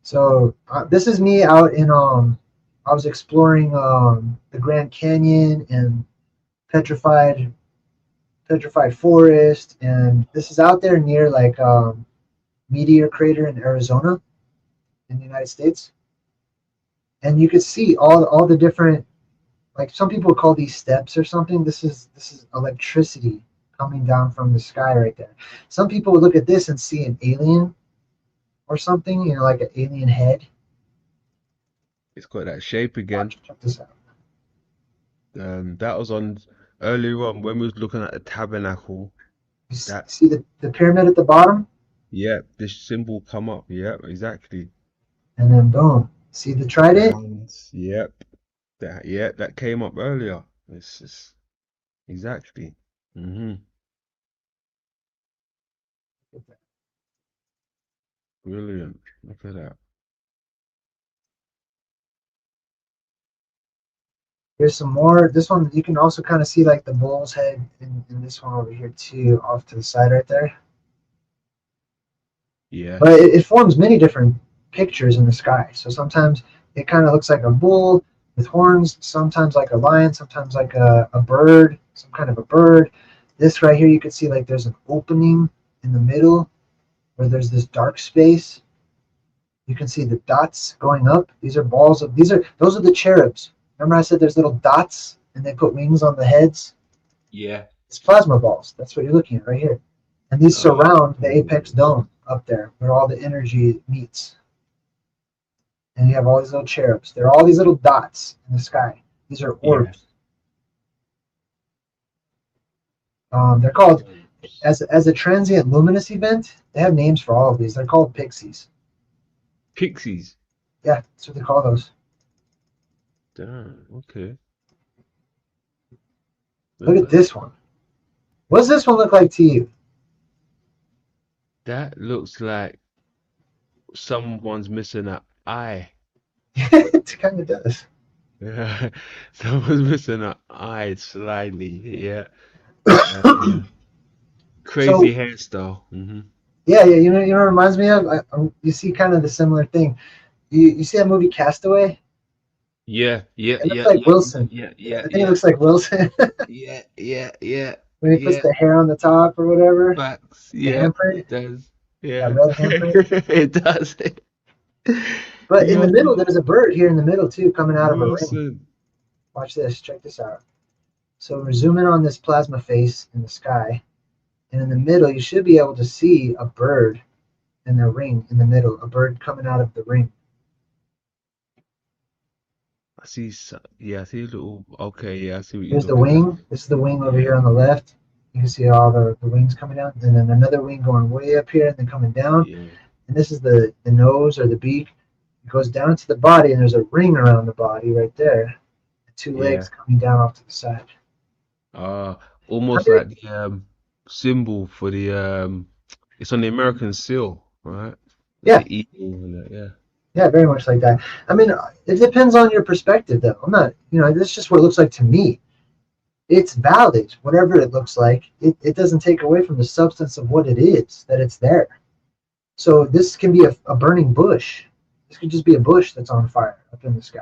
So this is me out in I was exploring the Grand Canyon and petrified forest, and this is out there near like Meteor Crater in Arizona in the United States. And you could see all the different, like some people call these steps or something. This is electricity coming down from the sky right there. Some people would look at this and see an alien or something, you know, like an alien head. It's got that shape again. Check this out. That was on earlier on when we was looking at the tabernacle. See the pyramid at the bottom? Yeah, this symbol come up. Yeah, exactly. And then boom. See the trident? Yep. That came up earlier. It's just exactly. Brilliant. Look at that. Here's some more. This one, you can also kind of see like the bull's head in this one over here too, off to the side right there. Yeah. But it forms many different pictures in the sky. So sometimes it kind of looks like a bull with horns, sometimes like a lion, sometimes like a bird, some kind of a bird. This right here, you can see like there's an opening in the middle where there's this dark space. You can see the dots going up. These are balls of, those are the cherubs. Remember I said there's little dots and they put wings on the heads? Yeah. It's plasma balls. That's what you're looking at right here. And these surround the apex dome up there where all the energy meets. And you have all these little cherubs. There are all these little dots in the sky. These are orbs. They're called, as a transient luminous event, they have names for all of these. They're called pixies. Pixies? Yeah, that's what they call those. Damn. Okay. Look at this one. What does this one look like to you? That looks like someone's missing an eye. It kind of does. Yeah, someone's missing an eye slightly. Yeah. Yeah. Crazy hairstyle. Yeah. You know what it reminds me of? You see kind of the similar thing. You see that movie Castaway? Yeah. It looks like Wilson. Yeah. I think it looks like Wilson. Yeah. When he puts the hair on the top or whatever. Facts. The Yeah, handprint. it does. Yeah. That red handprint. It does. But in the Yeah. middle, there's a bird here in the middle too, coming out of a ring. Wilson. Watch this. Check this out. So we're zooming on this plasma face in the sky, and in the middle, you should be able to see a bird in the ring in the middle. A bird coming out of the ring. I see. Yeah, I see a little. Okay, yeah, I see what you're Here's the looking at. wing. This is the wing over here on the left. You can see all the wings coming down, and then another wing going way up here and then coming down. Yeah. And this is the nose or the beak. It goes down to the body, and there's a ring around the body right there. And two legs coming down off to the side. Almost like the symbol for the it's on the American seal, right? Yeah. The eagle and that, yeah. Yeah, very much like that. I mean, it depends on your perspective, though. I'm not, that's just what it looks like to me. It's valid, whatever it looks like. It doesn't take away from the substance of what it is, that it's there. So this can be a burning bush. This could just be a bush that's on fire up in the sky.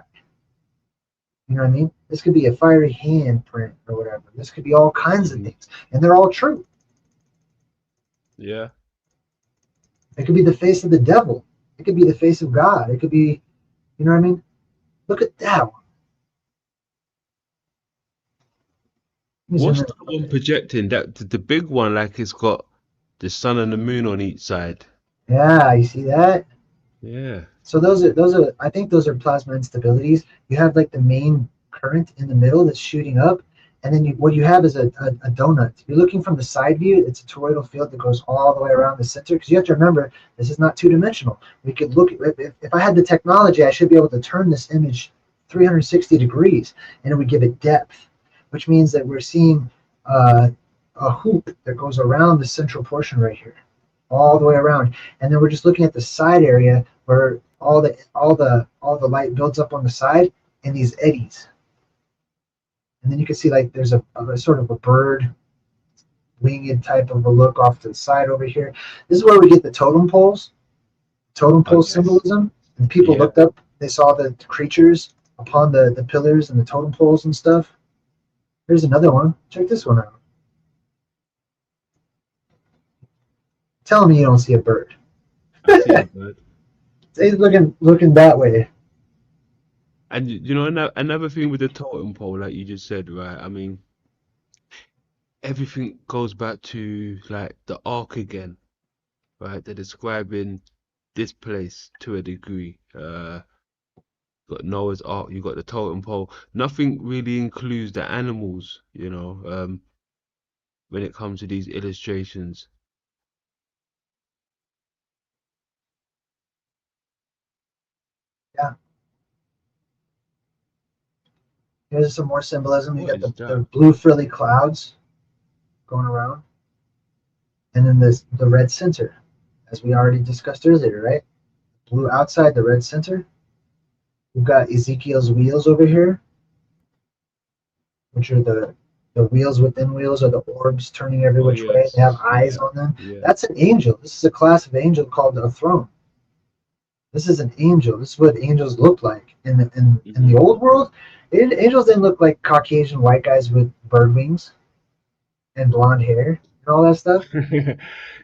You know what I mean? This could be a fiery handprint or whatever. This could be all kinds of things. And they're all true. Yeah. It could be the face of the devil. It could be the face of God. It could be, you know what I mean? Look at that one. What's the one projecting? That the big one, like it's got the sun and the moon on each side. Yeah, you see that? Yeah. So those are I think those are plasma instabilities. You have like the main current in the middle that's shooting up, and then what you have is a donut. If you're looking from the side view, it's a toroidal field that goes all the way around the center, because you have to remember this is not two-dimensional. We could look if I had the technology, I should be able to turn this image 360 degrees, and it would give it depth, which means that we're seeing a hoop that goes around the central portion right here, all the way around, and then we're just looking at the side area where all the light builds up on the side in these eddies. And then you can see like there's a sort of a bird winged type of a look off to the side over here. This is where we get the totem poles, symbolism. And people looked up, they saw the creatures upon the pillars and the totem poles and stuff. Here's another one. Check this one out. Tell me you don't see a bird. I see a bird. He's looking that way. And you know, another thing with the totem pole, like you just said, right? I mean, everything goes back to like the Ark again, right? They're describing this place to a degree. Got Noah's Ark, you got the totem pole. Nothing really includes the animals, you know, when it comes to these illustrations. Yeah. Here's some more symbolism. You got the blue frilly clouds going around. And then the red center, as we already discussed earlier, right? Blue outside, the red center. We've got Ezekiel's wheels over here, which are the wheels within wheels, or the orbs turning every which way. They have eyes on them. Yeah. That's an angel. This is a class of angel called a throne. This is an angel. This is what angels look like in the old world. Angels didn't look like Caucasian white guys with bird wings and blonde hair and all that stuff. Yeah,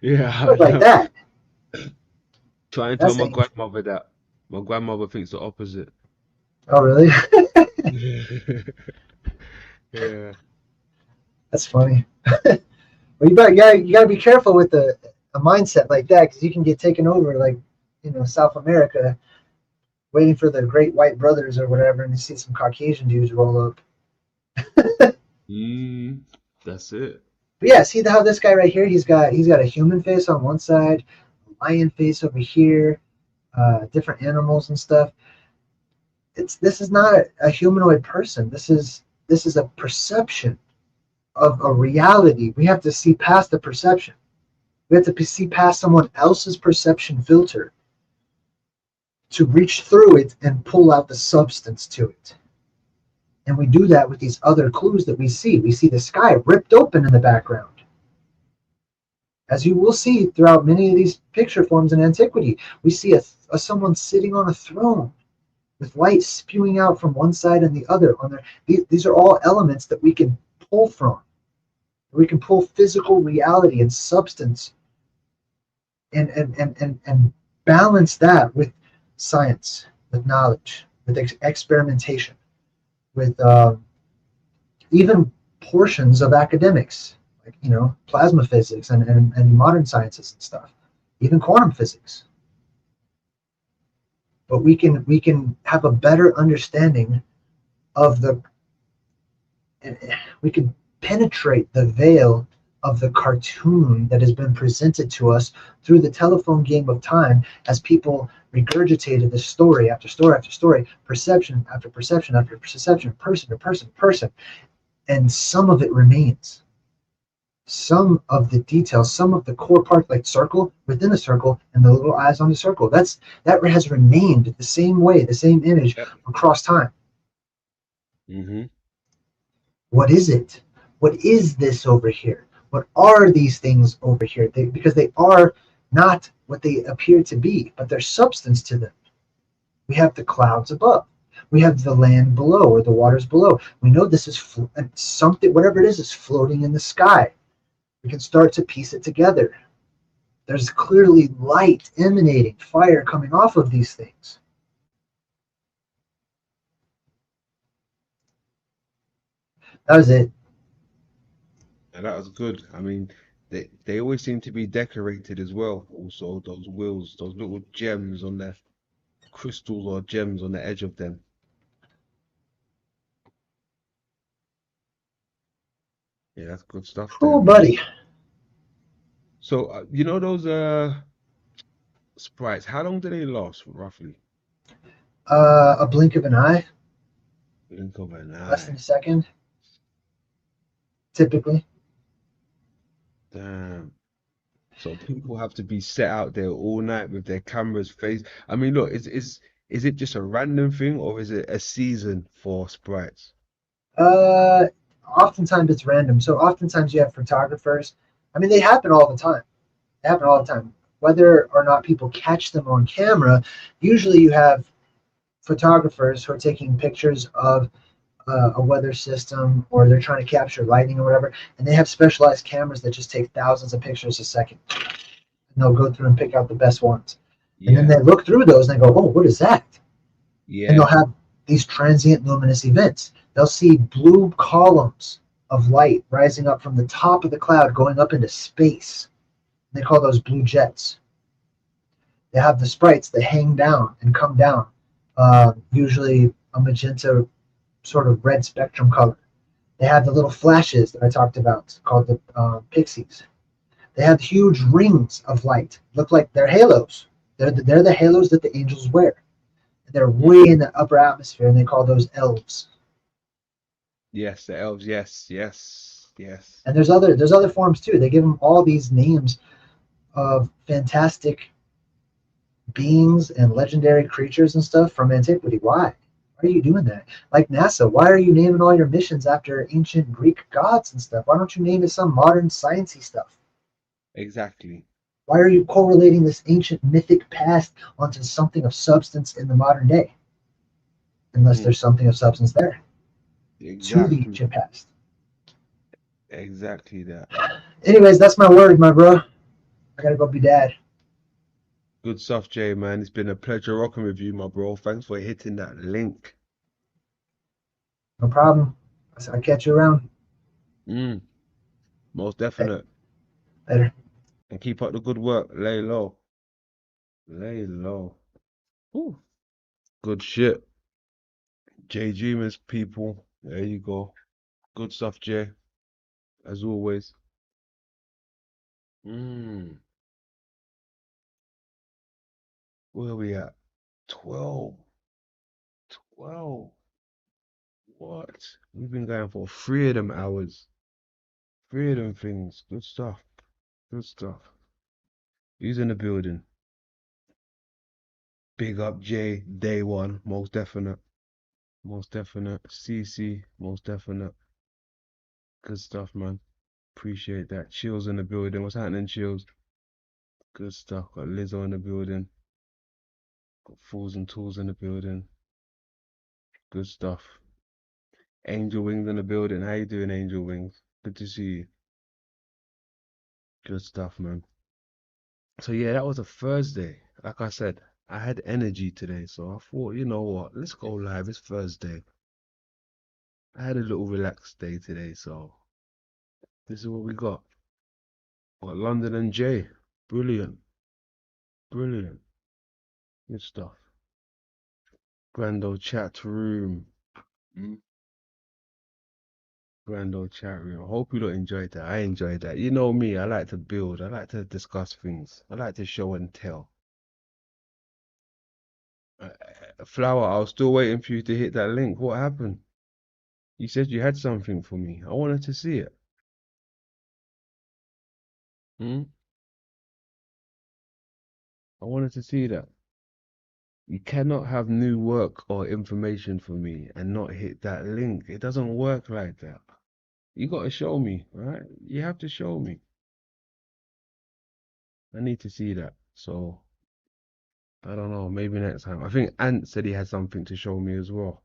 They look like that. Try and tell That's my angel. grandmother that. My grandmother thinks the opposite. Oh, really? Yeah. That's funny. Well, you gotta be careful with a mindset like that, because you can get taken over, like, South America, waiting for the great white brothers or whatever, and you see some Caucasian dudes roll up. That's it. But yeah, see how this guy right here, he's got a human face on one side, a lion face over here, different animals and stuff. This is not a humanoid person. This is a perception of a reality. We have to see past the perception. We have to see past someone else's perception filter to reach through it and pull out the substance to it. And we do that with these other clues that we see. We see the sky ripped open in the background. As you will see throughout many of these picture forms in antiquity, we see someone sitting on a throne with light spewing out from one side and the other. These are all elements that we can pull from. We can pull physical reality and substance and balance that with science, with knowledge, with experimentation, with even portions of academics, like plasma physics and modern sciences and stuff, even quantum physics. But we can have a better understanding of we can penetrate the veil of the cartoon that has been presented to us through the telephone game of time as people regurgitated the story after story after story, perception after perception after perception, person to person, and some of it remains. Some of the details, some of the core part, like circle within the circle and the little eyes on the circle, that has remained the same way, the same image across time. Mm-hmm. What is it? What is this over here? What are these things over here? Because they are not what they appear to be, but there's substance to them. We have the clouds above. We have the land below, or the waters below. We know this is something, whatever it is floating in the sky. We can start to piece it together. There's clearly light emanating, fire coming off of these things. That was it. And that was good. I mean, they always seem to be decorated as well. Also, those wheels, those little gems on the crystals or gems on the edge of them. Yeah, that's good stuff. Cool, there, buddy. So, those sprites, how long do they last roughly? A blink of an eye. Blink of an eye. Less than a second. Typically. Damn. So people have to be set out there all night with their cameras face. I mean, look, is it just a random thing or is it a season for sprites? Oftentimes it's random. So oftentimes you have photographers. I mean, they happen all the time. They happen all the time. Whether or not people catch them on camera, usually you have photographers who are taking pictures of a weather system, or they're trying to capture lightning or whatever, and they have specialized cameras that just take thousands of pictures a second. And they'll go through and pick out the best ones. Yeah. And then they look through those and they go, oh, what is that? Yeah. And they'll have these transient luminous events. They'll see blue columns of light rising up from the top of the cloud going up into space. They call those blue jets. They have the sprites that hang down and come down, usually a magenta sort of red spectrum color. They have the little flashes that I talked about called the pixies. They have huge rings of light, look like they're halos. They're the halos that the angels wear. They're way in the upper atmosphere, and they call those elves. Yes, the elves. Yes. And there's other forms too. They give them all these names of fantastic beings and legendary creatures and stuff from antiquity. Why? Why are you doing that? Like NASA, why are you naming all your missions after ancient Greek gods and stuff? Why don't you name it some modern sciencey stuff? Exactly. Why are you correlating this ancient mythic past onto something of substance in the modern day? Unless there's something of substance there. Exactly. To the ancient past. Exactly that. Anyways, that's my word, my bro. I gotta go be dad. Good stuff, Jay, man. It's been a pleasure rocking with you, my bro. Thanks for hitting that link. No problem. I'll catch you around. Most definite. Later. And keep up the good work. Lay low. Lay low. Ooh. Good shit. Jay Gmas, people. There you go. Good stuff, Jay. As always. Where are we at? 12. Wow. What? We've been going for 3 of them hours. 3 of them things. Good stuff. Good stuff. Who's in the building? Big up Jay, day one, most definite. Most definite. CC, most definite. Good stuff, man. Appreciate that. Chills in the building. What's happening, Chills? Good stuff. Got Lizzo in the building. Got Fools and Tools in the building. Good stuff. Angel Wings in the building. How you doing, Angel Wings? Good to see you. Good stuff, man. So yeah, that was a Thursday. Like I said, I had energy today, so I thought, you know what? Let's go live. It's Thursday. I had a little relaxed day today, so this is what we got. Got London and Jay. Brilliant. Brilliant. Good stuff. Grand old chat room. Grand old chat room. I hope you lot enjoyed that. I enjoyed that. You know me, I like to build. I like to discuss things. I like to show and tell. Flower, I was still waiting for you to hit that link. What happened? You said you had something for me. I wanted to see it. I wanted to see that. You cannot have new work or information for me and not hit that link. It doesn't work like that. You got to show me, right? You have to show me. I need to see that. So, I don't know. Maybe next time. I think Ant said he had something to show me as well.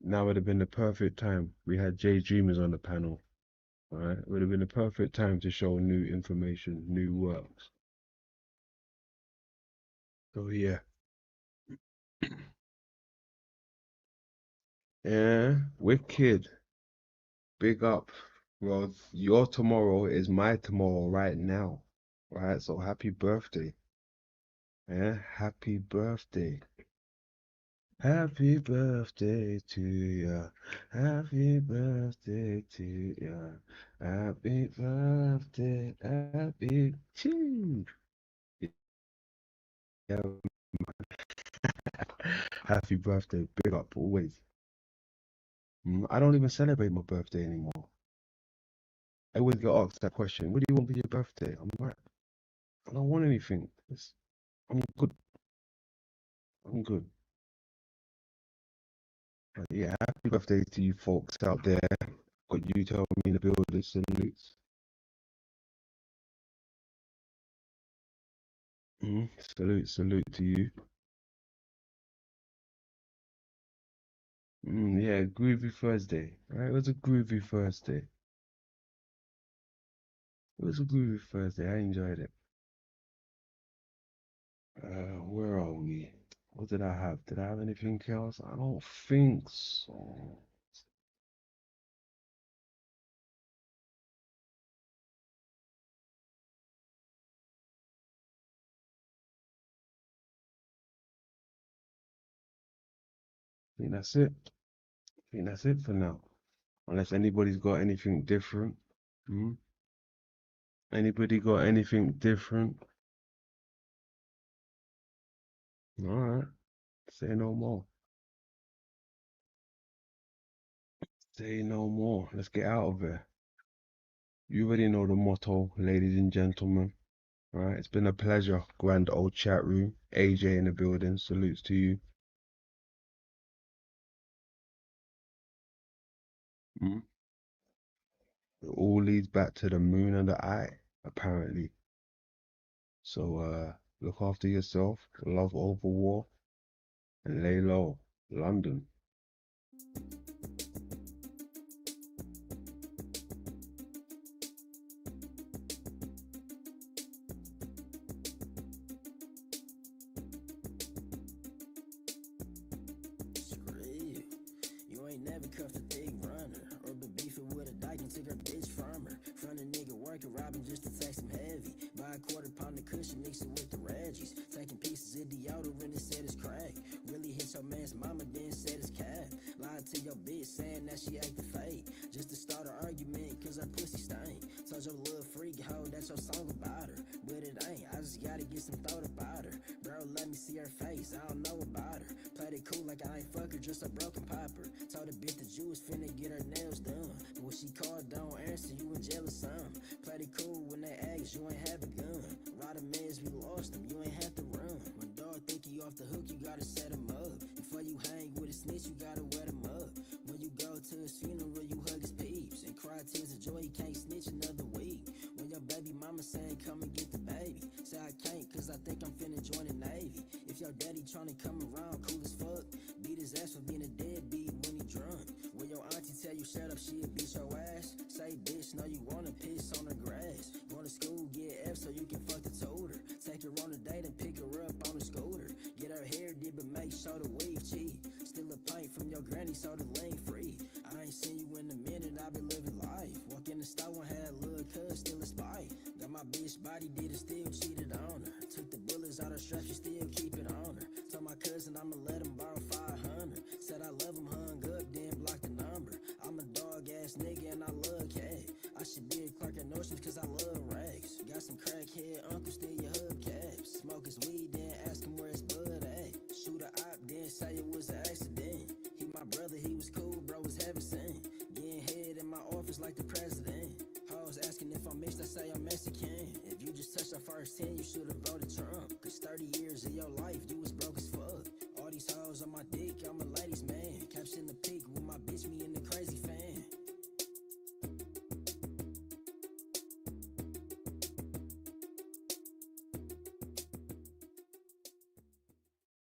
Now would have been the perfect time. We had Jay Dreamers on the panel. All right? It would have been the perfect time to show new information, new works. So, yeah. Yeah, wicked. Big up. Well, your tomorrow is my tomorrow right now. Right? So happy birthday. Yeah, happy birthday. Happy birthday to ya. Happy birthday to ya. Happy birthday. Happy choo. Yeah. Happy birthday. Big up always. I don't even celebrate my birthday anymore. I always get asked that question. What do you want for your birthday? I'm like, I don't want anything. I'm good. I'm good. But yeah, happy birthday to you folks out there. Got you tell me in the building salutes. Salute to you. Yeah, groovy Thursday. Right? It was a groovy Thursday. It was a groovy Thursday. I enjoyed it. Where are we? What did I have? Did I have anything else? I don't think so. I think that's it. I think that's it for now. Unless anybody's got anything different. Anybody got anything different? Alright. Say no more. Say no more. Let's get out of there. You already know the motto, ladies and gentlemen. Alright, it's been a pleasure. Grand old chat room. AJ in the building. Salutes to you. It all leads back to the moon and the eye, apparently. So look after yourself, love over war, and lay low. London. You ain't never cuffed a big runner or been beefing with a dyke and took her bitch from her. Front a nigga working, robbing just to tax him heavy. Buy a quarter pound of cushion, mix it with the Reggies. Taking pieces of deodorant and said it's crack. Really hit your man's mama, then said it's cat. Lied to your bitch saying that she acted fake. Just to start an argument, cause her pussy stank. Told your little freak hoe that's your song about her. But it ain't, I just gotta get some thought about her. Bro, let me see her face, I don't know about her. Played it cool like I ain't fuck her, just a broken popper. Told the bitch that you was finna get her nails done. But when she called, don't answer, you in jail or something. Played it cool when they asked, you ain't have a gun. Ride a mans, we lost him, you ain't have to run. When dog think he off the hook, you gotta set him up. Before you hang with a snitch, you gotta wet him up. When you go to his funeral, you hug his peeps and cry tears of joy, he can't snitch another week. When your baby mama saying, come and get the baby, say I can't cause I think I'm finna join the Navy. If your daddy tryna come around, cool as fuck, beat his ass for being a deadbeat when he drunk. When your auntie tell you shut up, she'll beat your ass. Say bitch, know you wanna piss on the grass. Going to school, get F so you can fuck the toter. Take her on a date and pick her up on a scooter. Get her hair did but make sure the weave cheap. Steal a pint from your granny so the lane free. I ain't seen you in a minute, I been living life. Walk in the store and had little cuz still a spy. Got my bitch body, did it still cheated on her. Took the bullets out her strap, she still keep it on her. Told my cousin I'ma let him borrow 500. Said I love him, hung up, then blocked the number. I'm a dog ass nigga and I love cat. I should be a clerk at Nordstrom's cause I love rags. Got some crackhead uncle, steal your hubcaps. Smoke his weed, then ask him where his bud at. Shoot a op, then say it was an accident. He my brother, he was cool, bro was heaven sent. Getting head in my office like the president. Hoes asking if I'm mixed, I say I'm Mexican. If you just touched our first 10, you should've voted Trump. Cause 30 years of your life, you was broke as fuck. All these hoes on my dick, I'm a ladies man. Caps in the